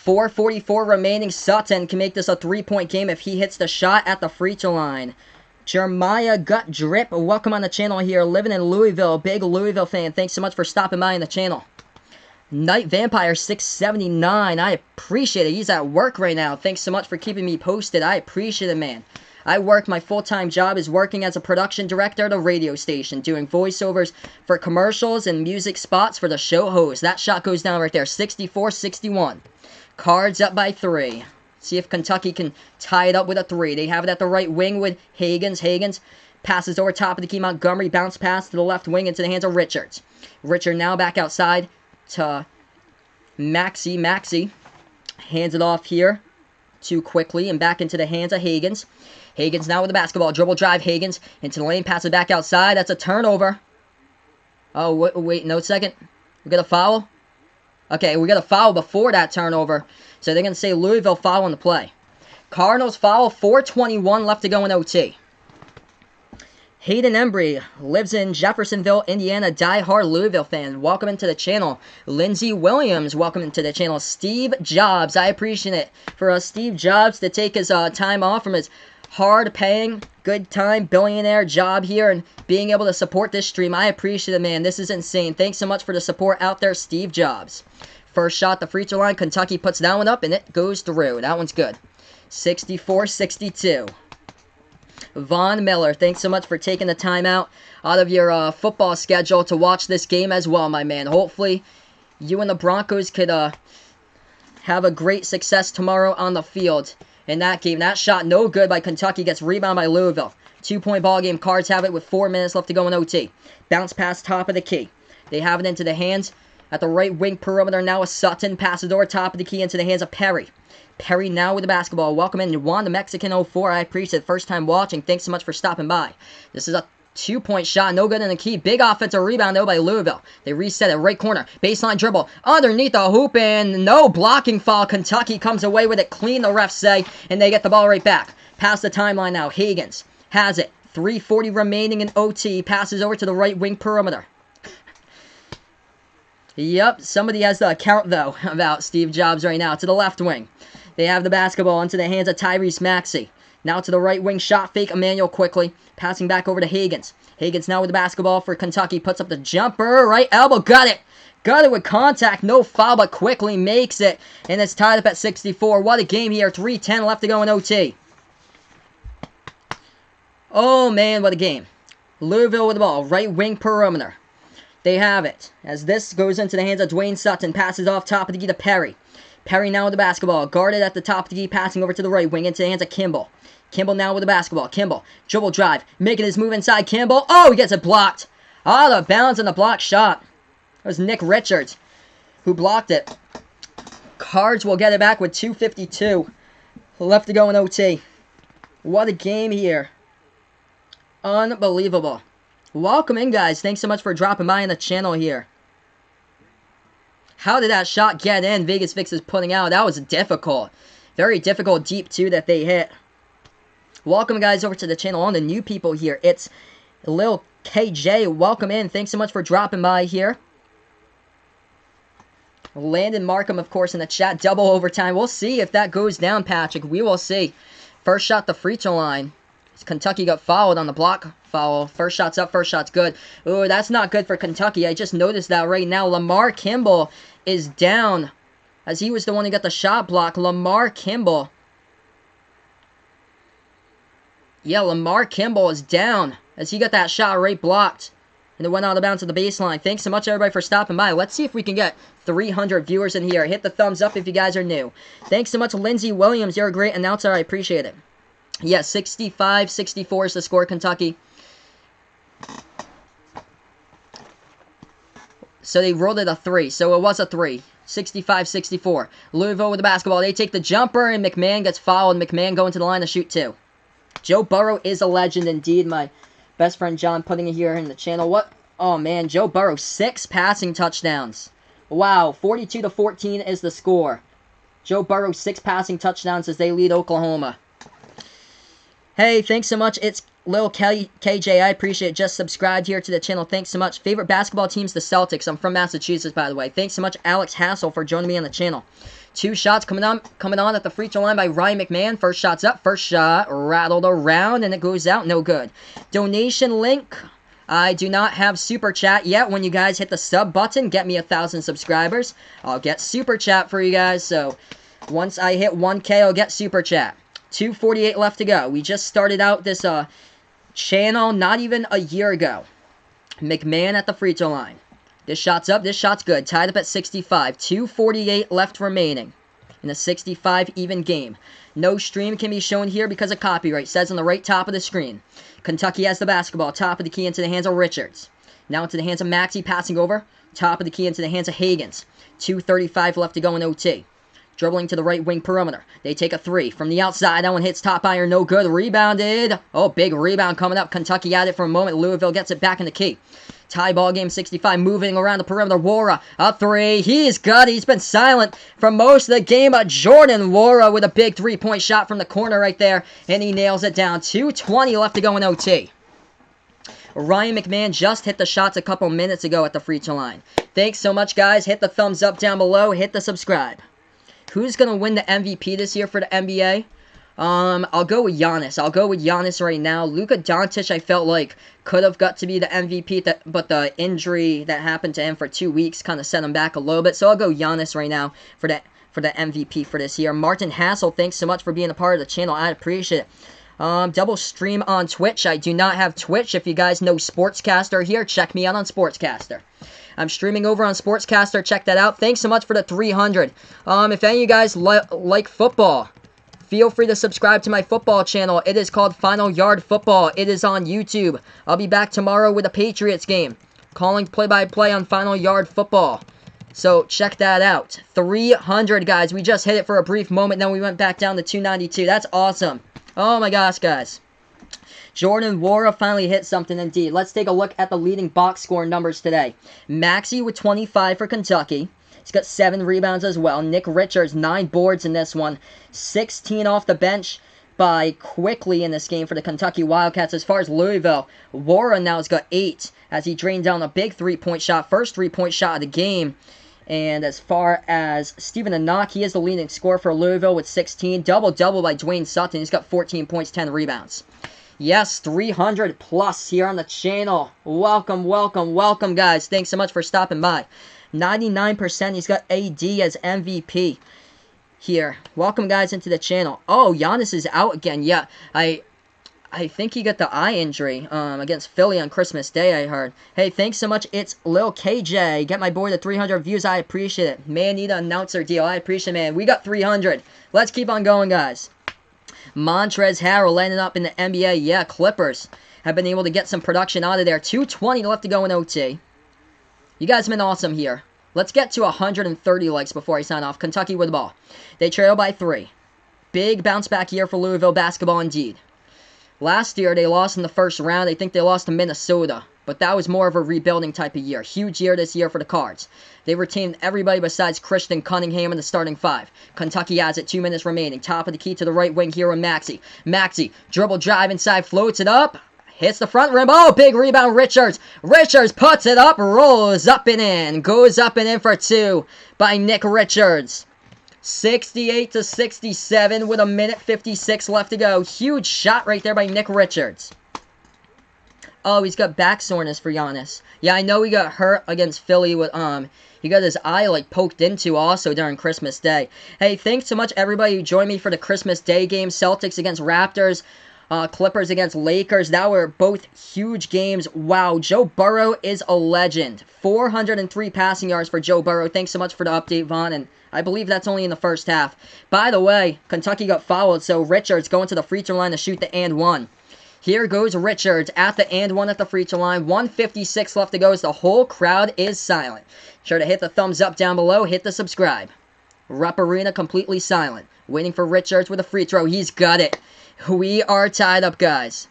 4:44 remaining. Sutton can make this a three-point game if he hits the shot at the free throw line. Jeremiah Gut Drip, welcome on the channel here. Living in Louisville, big Louisville fan. Thanks so much for stopping by on the channel. Night Vampire 679, I appreciate it. He's at work right now. Thanks so much for keeping me posted. I appreciate it, man. I work, my full-time job is working as a production director at a radio station, doing voiceovers for commercials and music spots for the show host. That shot goes down right there, 64-61. Cards up by 3. See if Kentucky can tie it up with a 3. They have it at the right wing with Higgins. Higgins passes over top of the key. Montgomery bounce pass to the left wing into the hands of Richards. Richard now back outside to Maxey. Maxey hands it off here too quickly and back into the hands of Higgins. Higgins now with the basketball. Dribble drive. Higgins into the lane. Pass it back outside. That's a turnover. Oh, wait. No second. We got a foul? Okay, we got a foul before that turnover. So they're going to say Louisville foul on the play. Cardinals foul. 4:21 left to go in OT. Hayden Embry lives in Jeffersonville, Indiana. Die-hard Louisville fan. Welcome into the channel. Lindsey Williams, welcome into the channel. Steve Jobs, I appreciate it. For Steve Jobs to take his time off from his hard-paying, good-time, billionaire job here and being able to support this stream. I appreciate it, man. This is insane. Thanks so much for the support out there, Steve Jobs. First shot, the free throw line. Kentucky puts that one up, and it goes through. That one's good. 64-62. Von Miller, thanks so much for taking the time out of your football schedule to watch this game as well, my man. Hopefully, you and the Broncos could have a great success tomorrow on the field in that game. That shot no good by Kentucky, gets rebound by Louisville. 2-point ball game. Cards have it with 4 minutes left to go in OT. Bounce pass top of the key. They have it into the hands at the right wing perimeter now with Sutton. Pass the door top of the key into the hands of Perry. Perry now with the basketball. Welcome in Juan the Mexican 04. I appreciate it. First time watching. Thanks so much for stopping by. This is a 2-point shot. No good in the key. Big offensive rebound though by Louisville. They reset it. Right corner. Baseline dribble. Underneath the hoop and no blocking foul. Kentucky comes away with it clean, the refs say. And they get the ball right back. Past the timeline now. Higgins has it. 3:40 remaining in OT. Passes over to the right wing perimeter. Yep, somebody has the account, though, about Steve Jobs right now. To the left wing. They have the basketball into the hands of Tyrese Maxey. Now to the right wing, shot fake, Emmanuel quickly. Passing back over to Higgins. Higgins now with the basketball for Kentucky. Puts up the jumper, right elbow, got it. Got it with contact, no foul, but quickly makes it. And it's tied up at 64. What a game here, 3:10 left to go in OT. Oh, man, what a game. Louisville with the ball, right wing perimeter. They have it. As this goes into the hands of Dwayne Sutton. Passes off top of the key to Perry. Perry now with the basketball. Guarded at the top of the key. Passing over to the right wing into the hands of Kimball. Kimball now with the basketball. Kimball. Dribble drive. Making his move inside. Kimball. Oh, he gets it blocked. Out of bounds on the block shot. It was Nick Richards who blocked it. Cards will get it back with 2:52 left to go in OT. What a game here. Unbelievable. Welcome in, guys. Thanks so much for dropping by on the channel here. How did that shot get in? Vegas Vix is putting out. That was difficult. Very difficult deep, too, that they hit. Welcome, guys, over to the channel. On the new people here, it's Lil KJ. Welcome in. Thanks so much for dropping by here. Landon Markham, of course, in the chat. Double overtime. We'll see if that goes down, Patrick. We will see. First shot, the free throw line. Kentucky got fouled on the block foul. First shot's up, first shot's good. Ooh, that's not good for Kentucky. I just noticed that right now. Lamar Kimball is down, as he was the one who got the shot block. Lamar Kimball. Yeah, Lamar Kimball is down, as he got that shot right blocked. And it went out of bounds to the baseline. Thanks so much, everybody, for stopping by. Let's see if we can get 300 viewers in here. Hit the thumbs up if you guys are new. Thanks so much, Lindsey Williams. You're a great announcer. I appreciate it. Yeah, 65-64 is the score, Kentucky. So they rolled it a 3. So it was a 3. 65-64. Louisville with the basketball. They take the jumper, and McMahon gets fouled. McMahon going to the line to shoot 2. Joe Burrow is a legend indeed. My best friend John putting it here in the channel. What? Oh, man. Joe Burrow, 6 passing touchdowns. Wow. 42-14 is the score. Joe Burrow, 6 passing touchdowns as they lead Oklahoma. Hey, thanks so much. It's Lil KJ. I appreciate it. Just subscribed here to the channel. Thanks so much. Favorite basketball team's the Celtics. I'm from Massachusetts, by the way. Thanks so much, Alex Hassel, for joining me on the channel. 2 shots coming on at the free throw line by Ryan McMahon. First shot's up. First shot rattled around, and it goes out. No good. Donation link. I do not have Super Chat yet. When you guys hit the sub button, get me 1,000 subscribers. I'll get Super Chat for you guys. So once I hit 1K, I'll get Super Chat. 2:48 left to go. We just started out this channel not even a year ago. McMahon at the free throw line. This shot's up. This shot's good. Tied up at 65. 2:48 left remaining in a 65 even game. No stream can be shown here because of copyright. Says on the right top of the screen. Kentucky has the basketball. Top of the key into the hands of Richards. Now into the hands of Maxey. Passing over. Top of the key into the hands of Higgins. 2:35 left to go in OT. Dribbling to the right wing perimeter. They take a 3 from the outside. That one hits top iron. No good. Rebounded. Oh, big rebound coming up. Kentucky at it for a moment. Louisville gets it back in the key. Tie ball game 65. Moving around the perimeter. Wara. A 3. He's good. He's been silent for most of the game. But Jordan Wara with a big 3-point shot from the corner right there. And he nails it down. 2:20 left to go in OT. Ryan McMahon just hit the shots a couple minutes ago at the free throw line. Thanks so much, guys. Hit the thumbs up down below. Hit the subscribe. Who's going to win the MVP this year for the NBA? I'll go with Giannis. I'll go with Giannis right now. Luka Doncic, I felt like, could have got to be the MVP, but the injury that happened to him for 2 weeks kind of set him back a little bit. So I'll go Giannis right now for the MVP for this year. Martin Hassel, thanks so much for being a part of the channel. I appreciate it. Double stream on Twitch. I do not have Twitch. If you guys know Sportscaster here, check me out on Sportscaster. I'm streaming over on Sportscaster. Check that out. Thanks so much for the 300. If any of you guys like football, feel free to subscribe to my football channel. It is called Final Yard Football. It is on YouTube. I'll be back tomorrow with a Patriots game, calling play-by-play on Final Yard Football. So check that out. 300, guys. We just hit it for a brief moment. Then we went back down to 292. That's awesome. Oh my gosh, guys. Jordan Wara finally hit something indeed. Let's take a look at the leading box score numbers today. Maxey with 25 for Kentucky. He's got 7 rebounds as well. Nick Richards, 9 boards in this one. 16 off the bench by Quickly in this game for the Kentucky Wildcats. As far as Louisville, Wara now has got 8 as he drained down a big 3-point shot. First 3-point shot of the game. And as far as Stephen Anak, he is the leading scorer for Louisville with 16. Double-double by Dwayne Sutton. He's got 14 points, 10 rebounds. Yes, 300 plus here on the channel. Welcome, welcome, welcome, guys. Thanks so much for stopping by. 99%, he's got AD as MVP here. Welcome, guys, into the channel. Oh, Giannis is out again. Yeah, I think he got the eye injury against Philly on Christmas Day, I heard. Hey, thanks so much. It's Lil KJ. Get my boy to 300 views. I appreciate it. Man, need an announcer deal. I appreciate it, man. We got 300. Let's keep on going, guys. Montrezl Harrell landing up in the NBA. Yeah, Clippers have been able to get some production out of there. 2:20 left to go in OT. You guys have been awesome here. Let's get to 130 likes before I sign off. Kentucky with the ball. They trail by 3. Big bounce back year for Louisville basketball indeed. Last year, they lost in the first round. I think they lost to Minnesota. But that was more of a rebuilding type of year. Huge year this year for the Cards. They retained everybody besides Christian Cunningham in the starting 5. Kentucky has it. 2 minutes remaining. Top of the key to the right wing here with Maxey. Maxey, dribble drive inside, floats it up. Hits the front rim. Oh, big rebound, Richards. Richards puts it up, rolls up and in. Goes up and in for 2 by Nick Richards. 68-67 with 1:56 left to go. Huge shot right there by Nick Richards. Oh, he's got back soreness for Giannis. Yeah, I know he got hurt against Philly with he got his eye like poked into also during Christmas Day. Hey, thanks so much everybody who joined me for the Christmas Day game. Celtics against Raptors. Clippers against Lakers. That were both huge games. Wow, Joe Burrow is a legend. 403 passing yards for Joe Burrow. Thanks so much for the update, Vaughn. And I believe that's only in the first half. By the way, Kentucky got fouled, so Richards going to the free throw line to shoot the and one. Here goes Richards at the and one at the free throw line. 1:56 left to go as the whole crowd is silent. Sure to hit the thumbs up down below. Hit the subscribe. Rupp Arena completely silent. Waiting for Richards with a free throw. He's got it. We are tied up, guys.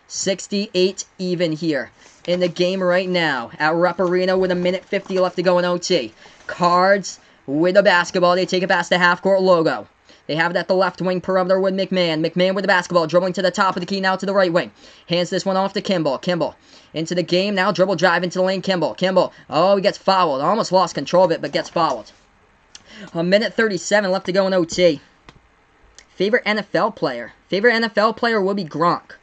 68 even here in the game right now at Rupp Arena with 1:50 left to go in OT. Cards with the basketball. They take it past the half-court logo. They have it at the left wing perimeter with McMahon. McMahon with the basketball, dribbling to the top of the key now to the right wing. Hands this one off to Kimball. Kimball into the game now. Dribble drive into the lane. Kimball. Kimball. Oh, he gets fouled. Almost lost control of it, but gets fouled. 1:37 left to go in OT. Favorite NFL player? Favorite NFL player will be Gronk.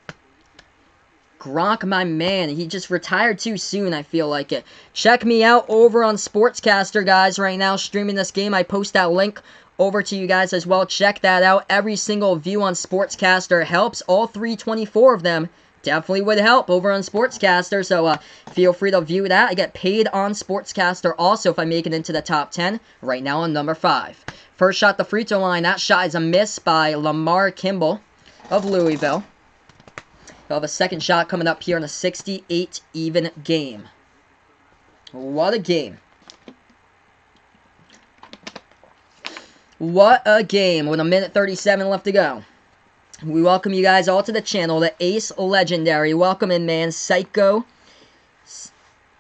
Gronk, my man. He just retired too soon, I feel like it. Check me out over on Sportscaster, guys, right now. Streaming this game. I post that link over to you guys as well. Check that out. Every single view on Sportscaster helps. All 324 of them definitely would help over on Sportscaster. So feel free to view that. I get paid on Sportscaster also if I make it into the top 10. Right now on number 5. First shot, the free throw line. That shot is a miss by Lamar Kimball of Louisville. We'll have a second shot coming up here in a 68 even game. What a game. What a game with 1:37 left to go. We welcome you guys all to the channel. The Ace Legendary. Welcome in, man. Psycho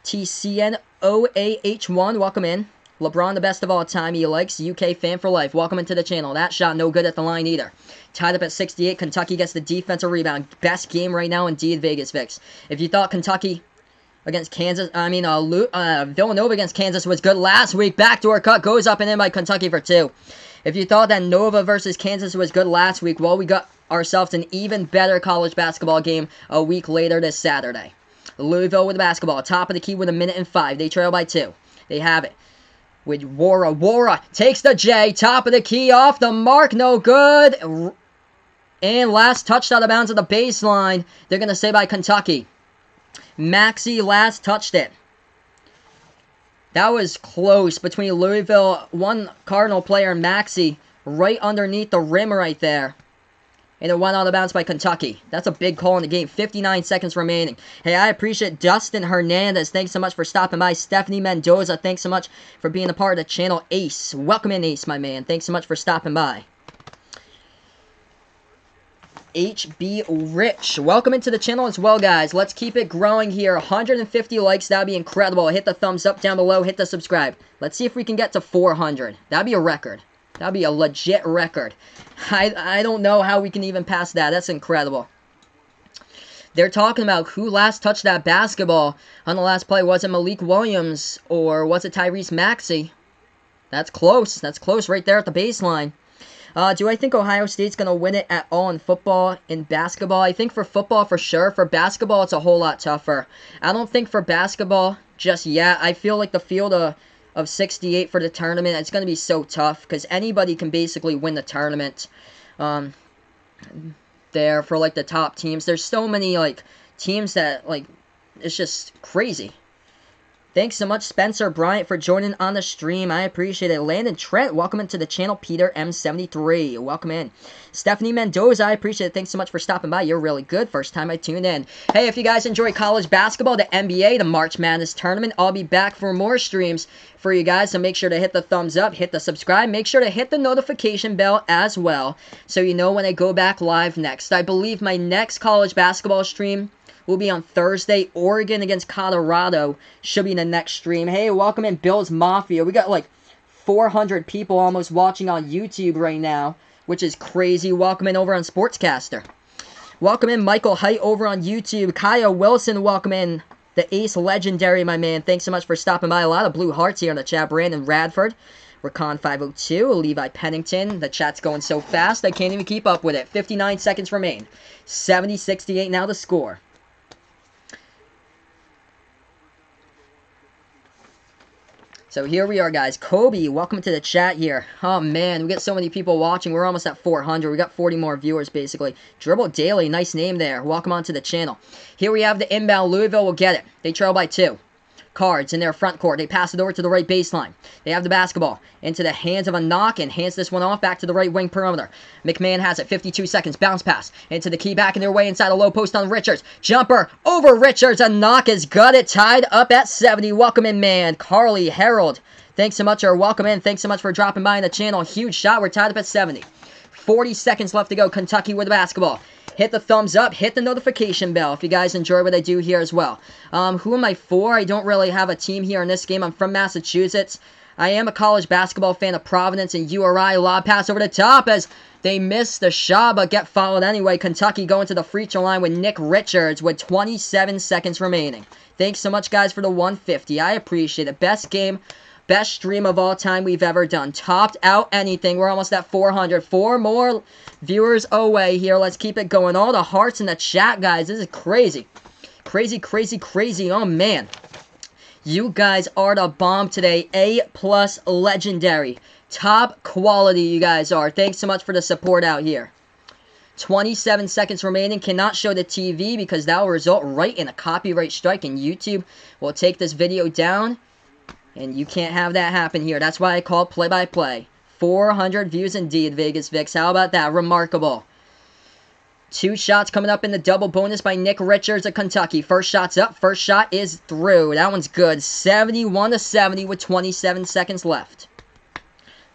TCNOAH1. Welcome in. LeBron, the best of all time. He likes UK fan for life. Welcome into the channel. That shot no good at the line either. Tied up at 68. Kentucky gets the defensive rebound. Best game right now indeed, Vegas Vix. If you thought Kentucky against Kansas, Villanova against Kansas was good last week. Backdoor cut goes up and in by Kentucky for 2. If you thought that Nova versus Kansas was good last week, well, we got ourselves an even better college basketball game a week later this Saturday. Louisville with the basketball. Top of the key with 1:05. They trail by 2. They have it. With Wara. Wara takes the J. Top of the key off the mark. No good. And last touched out of bounds at the baseline. They're going to say by Kentucky. Maxey last touched it. That was close between Louisville, one Cardinal player, and Maxey, right underneath the rim right there. And it went out of bounds by Kentucky. That's a big call in the game. 59 seconds remaining. Hey, I appreciate Dustin Hernandez. Thanks so much for stopping by. Stephanie Mendoza, thanks so much for being a part of the channel. Ace, welcome in, Ace, my man. Thanks so much for stopping by. HB Rich, welcome into the channel as well, guys. Let's keep it growing here. 150 likes, that'd be incredible. Hit the thumbs up down below. Hit the subscribe. Let's see if we can get to 400. That'd be a record. That'd be a legit record. I don't know how we can even pass that. That's incredible. They're talking about who last touched that basketball on the last play. Was it Malik Williams or was it Tyrese Maxey? That's close. That's close right there at the baseline. Do I think Ohio State's going to win it at all in football? In basketball? I think for football for sure. For basketball, it's a whole lot tougher. I don't think for basketball just yet. I feel like the field of 68 for the tournament, it's going to be so tough because anybody can basically win the tournament there for like the top teams. There's so many like teams that like it's just crazy. Thanks so much, Spencer Bryant, for joining on the stream. I appreciate it. Landon Trent, welcome into the channel. Peter M73, welcome in. Stephanie Mendoza, I appreciate it. Thanks so much for stopping by. You're really good. First time I tuned in. Hey, if you guys enjoy college basketball, the NBA, the March Madness tournament, I'll be back for more streams for you guys. So make sure to hit the thumbs up, hit the subscribe. Make sure to hit the notification bell as well so you know when I go back live next. I believe my next college basketball stream will be on Thursday. Oregon against Colorado should be in the next stream. Hey, welcome in Bill's Mafia. We got like 400 people almost watching on YouTube right now, which is crazy. Welcome in over on Sportscaster. Welcome in Michael Height over on YouTube. Kaya Wilson, welcome in. The Ace Legendary, my man. Thanks so much for stopping by. A lot of blue hearts here in the chat. Brandon Radford. Recon 502. Levi Pennington. The chat's going so fast, I can't even keep up with it. 59 seconds remain. 70-68 now the score. So here we are, guys. Kobe, welcome to the chat here. Oh, man, we got so many people watching. We're almost at 400. We got 40 more viewers, basically. Dribble Daily, nice name there. Welcome onto the channel. Here we have the inbound. Louisville will get it. They trail by 2. Cards in their front court. They pass it over to the right baseline. They have the basketball into the hands of a knock and hands this one off back to the right wing perimeter. McMahon has it. 52 seconds. Bounce pass into the key back in their way inside a low post on Richards. Jumper over Richards. A knock is gutted. Tied up at 70. Welcome in, man. Carly Harold. Thanks so much, or welcome in. Thanks so much for dropping by on the channel. Huge shot. We're tied up at 70. 40 seconds left to go. Kentucky with the basketball. Hit the thumbs up. Hit the notification bell if you guys enjoy what I do here as well. Who am I for? I don't really have a team here in this game. I'm from Massachusetts. I am a college basketball fan of Providence and URI. Lob pass over the top as they miss the shot but get fouled anyway. Kentucky going to the free throw line with Nick Richards with 27 seconds remaining. Thanks so much, guys, for the 150. I appreciate it. Best game. Best stream of all time we've ever done. Topped out anything. We're almost at 400. 4 more viewers away here. Let's keep it going. All the hearts in the chat, guys. This is crazy. Crazy, crazy, crazy. Oh, man. You guys are the bomb today. A+ legendary. Top quality you guys are. Thanks so much for the support out here. 27 seconds remaining. Cannot show the TV because that will result right in a copyright strike, and YouTube will take this video down. And you can't have that happen here. That's why I call it play-by-play. 400 views indeed, Vegas Vix. How about that? Remarkable. 2 shots coming up in the double bonus by Nick Richards of Kentucky. First shot's up. First shot is through. That one's good. 71-70 with 27 seconds left.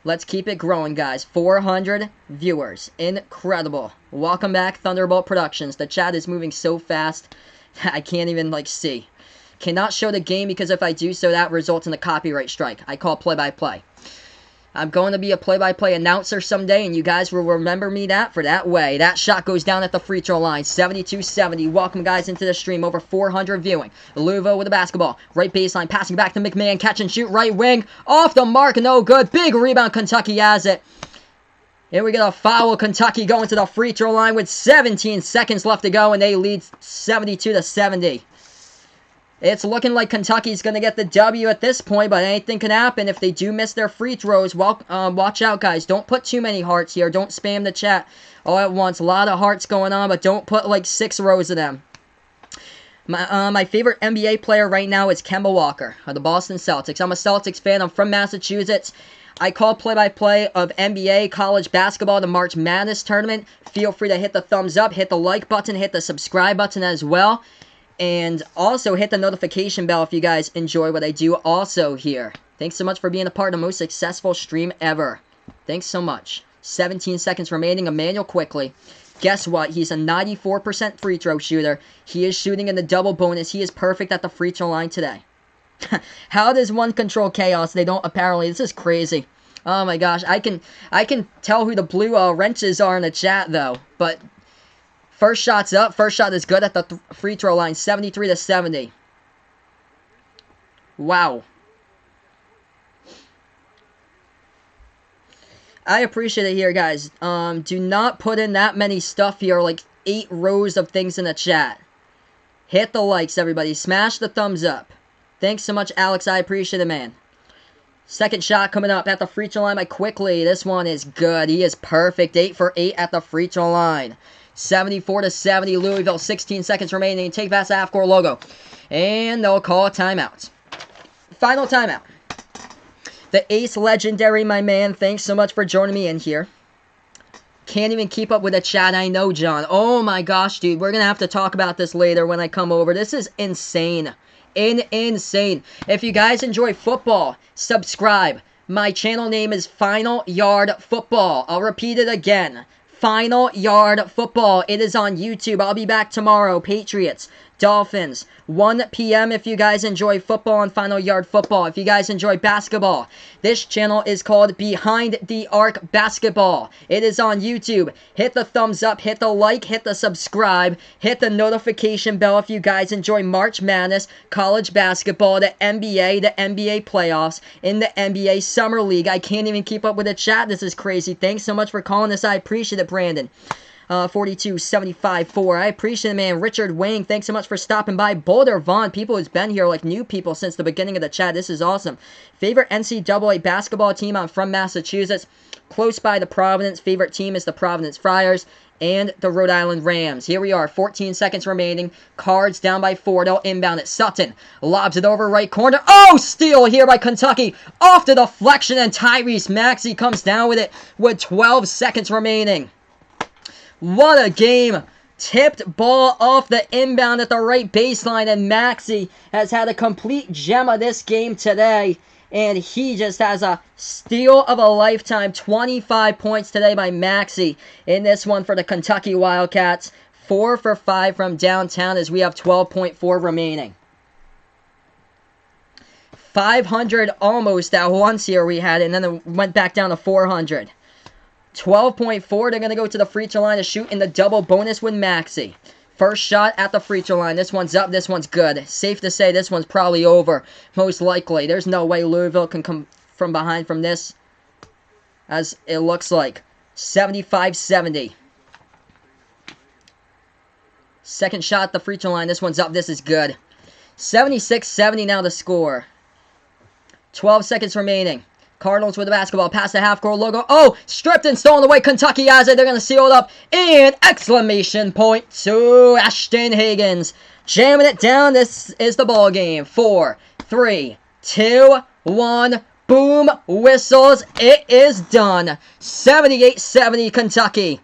Let's keep it growing, guys. 400 viewers. Incredible. Welcome back, Thunderbolt Productions. The chat is moving so fast, I can't even, see. Cannot show the game because if I do so, that results in a copyright strike. I call play-by-play. I'm going to be a play-by-play announcer someday, and you guys will remember me for that way. That shot goes down at the free throw line. 72-70. Welcome, guys, into the stream. Over 400 viewing. Louisville with the basketball. Right baseline. Passing back to McMahon. Catch and shoot. Right wing. Off the mark. No good. Big rebound. Kentucky has it. Here we get a foul. Kentucky going to the free throw line with 17 seconds left to go, and they lead 72-70. It's looking like Kentucky's going to get the W at this point, but anything can happen if they do miss their free throws. Watch out, guys. Don't put too many hearts here. Don't spam the chat all at once. A lot of hearts going on, but don't put like 6 rows of them. My favorite NBA player right now is Kemba Walker of the Boston Celtics. I'm a Celtics fan. I'm from Massachusetts. I call play-by-play of NBA, college basketball, the March Madness tournament. Feel free to hit the thumbs up, hit the like button, hit the subscribe button as well. And also hit the notification bell if you guys enjoy what I do also here. Thanks so much for being a part of the most successful stream ever. Thanks so much. 17 seconds remaining. Emmanuel quickly. Guess what? He's a 94% free throw shooter. He is shooting in the double bonus. He is perfect at the free throw line today. How does one control chaos? They don't apparently. This is crazy. Oh my gosh. I can tell who the blue wrenches are in the chat though. But first shot's up. First shot is good at the free throw line. 73-70. Wow. I appreciate it here, guys. Do not put in that many stuff here, like 8 rows of things in the chat. Hit the likes, everybody. Smash the thumbs up. Thanks so much, Alex. I appreciate it, man. Second shot coming up at the free throw line by Quickly. This one is good. He is perfect. 8 for 8 at the free throw line. 74-70, Louisville. 16 seconds remaining. Take past the half-court logo. And they'll call a timeout. Final timeout. The Ace Legendary, my man. Thanks so much for joining me in here. Can't even keep up with the chat. I know, John. Oh my gosh, dude. We're going to have to talk about this later when I come over. This is insane. Insane. If you guys enjoy football, subscribe. My channel name is Final Yard Football. I'll repeat it again. Final Yard Football. It is on YouTube. I'll be back tomorrow. Patriots, Dolphins, 1 p.m. if you guys enjoy football on Final Yard Football. If you guys enjoy basketball, this channel is called Behind the Arc Basketball. It is on YouTube. Hit the thumbs up, hit the like, hit the subscribe, hit the notification bell if you guys enjoy March Madness, college basketball, the NBA playoffs, in the NBA Summer League. I can't even keep up with the chat. This is crazy. Thanks so much for calling this. I appreciate it, Brandon. 42-75-4. I appreciate it, man. Richard Wang, thanks so much for stopping by. Boulder Vaughn, people who's been here, like new people since the beginning of the chat. This is awesome. Favorite NCAA basketball team? I'm from Massachusetts. Close by the Providence. Favorite team is the Providence Friars and the Rhode Island Rams. Here we are, 14 seconds remaining. Cards down by 4. They'll inbound it. Sutton lobs it over right corner. Oh, steal here by Kentucky. Off the deflection, and Tyrese Maxey comes down with it with 12 seconds remaining. What a game. Tipped ball off the inbound at the right baseline, and Maxey has had a complete gem of this game today. And he just has a steal of a lifetime. 25 points today by Maxey in this one for the Kentucky Wildcats. 4 for 5 from downtown as we have 12.4 remaining. 500 almost at once here we had, and then it went back down to 400. 12.4, they're going to go to the free throw line to shoot in the double bonus with Maxey. First shot at the free throw line. This one's up, this one's good. Safe to say this one's probably over, most likely. There's no way Louisville can come from behind from this, as it looks like. 75-70. Second shot at the free throw line. This one's up, this is good. 76-70 now the score. 12 seconds remaining. Cardinals with the basketball, past the half-court logo. Oh, stripped and stolen away. Kentucky has it. They're going to seal it up. And exclamation point to Ashton Higgins. Jamming it down. This is the ball game. 4, 3, 2, 1. Boom. Whistles. It is done. 78-70 Kentucky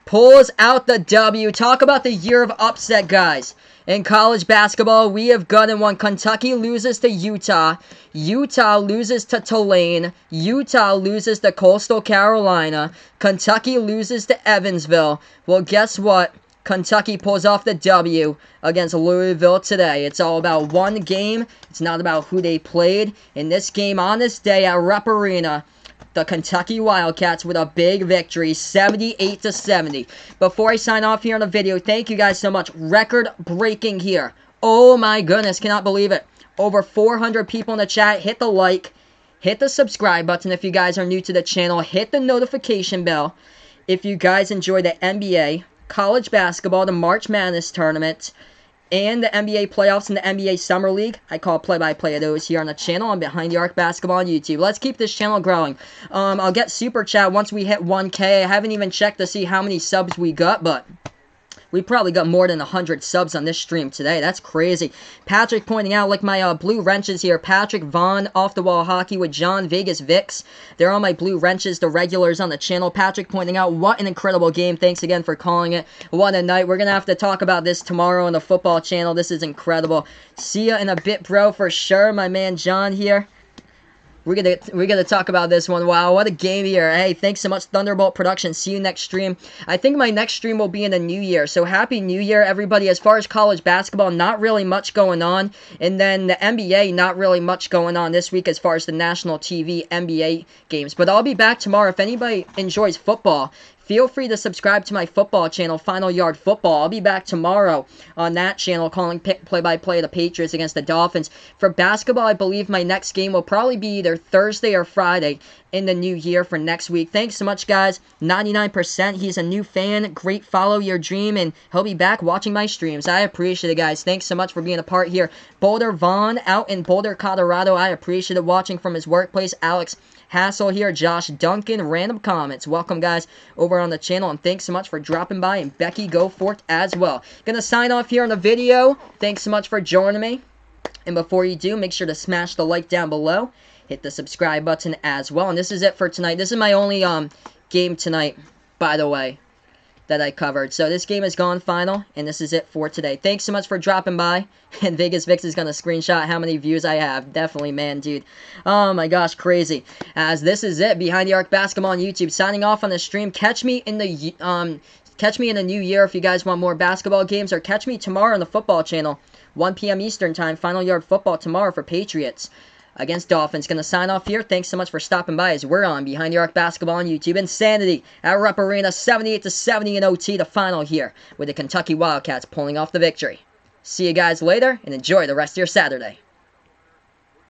pulls out the W. Talk about the year of upset, guys. In college basketball, we have gotten one. Kentucky loses to Utah. Utah loses to Tulane. Utah loses to Coastal Carolina. Kentucky loses to Evansville. Well, guess what? Kentucky pulls off the W against Louisville today. It's all about one game. It's not about who they played. In this game, on this day at Rupp Arena, the Kentucky Wildcats with a big victory, 78-70. Before I sign off here on the video, thank you guys so much. Record-breaking here. Oh my goodness, cannot believe it. Over 400 people in the chat. Hit the like. Hit the subscribe button if you guys are new to the channel. Hit the notification bell if you guys enjoy the NBA, college basketball, the March Madness tournament, and the NBA playoffs and the NBA Summer League. I call play-by-play of those here on the channel on Behind the Arc Basketball on YouTube. Let's keep this channel growing. I'll get Super Chat once we hit 1K. I haven't even checked to see how many subs we got, but we probably got more than 100 subs on this stream today. That's crazy. Patrick pointing out, like my blue wrenches here. Patrick Vaughn, Off the Wall Hockey with John, Vegas Vix. They're on my blue wrenches, the regulars on the channel. Patrick pointing out, what an incredible game. Thanks again for calling it. What a night. We're going to have to talk about this tomorrow on the football channel. This is incredible. See ya in a bit, bro, for sure. My man John here. We're gonna talk about this one. Wow, what a game here. Hey, thanks so much, Thunderbolt Productions. See you next stream. I think my next stream will be in the new year. So happy new year, everybody. As far as college basketball, not really much going on. And then the NBA, not really much going on this week as far as the national TV NBA games. But I'll be back tomorrow. If anybody enjoys football, feel free to subscribe to my football channel, Final Yard Football. I'll be back tomorrow on that channel calling play-by-play of the Patriots against the Dolphins. For basketball, I believe my next game will probably be either Thursday or Friday in the new year for next week. Thanks so much, guys. 99%. He's a new fan. Great follow your dream, and he'll be back watching my streams. I appreciate it, guys. Thanks so much for being a part here. Boulder Vaughn out in Boulder, Colorado. I appreciate it watching from his workplace. Alex Hassel here, Josh Duncan, random comments. Welcome, guys, over on the channel, and thanks so much for dropping by, and Becky Goforth as well. Gonna sign off here on the video. Thanks so much for joining me, and before you do, make sure to smash the like down below. Hit the subscribe button as well, and this is it for tonight. This is my only game tonight, by the way, that I covered. So this game is gone final, and this is it for today. Thanks so much for dropping by, and Vegas Vix is going to screenshot how many views I have. Definitely, man, dude. Oh my gosh, crazy. As this is it, Behind the Arc Basketball on YouTube. Signing off on the stream. Catch me in the new year if you guys want more basketball games, or catch me tomorrow on the football channel, 1 p.m. Eastern time, Final Yard Football tomorrow for Patriots against Dolphins. Gonna sign off here. Thanks so much for stopping by as we're on Behind the Arc Basketball on YouTube. Insanity at Rupp Arena, 78-70 in OT, the final here, with the Kentucky Wildcats pulling off the victory. See you guys later, and enjoy the rest of your Saturday.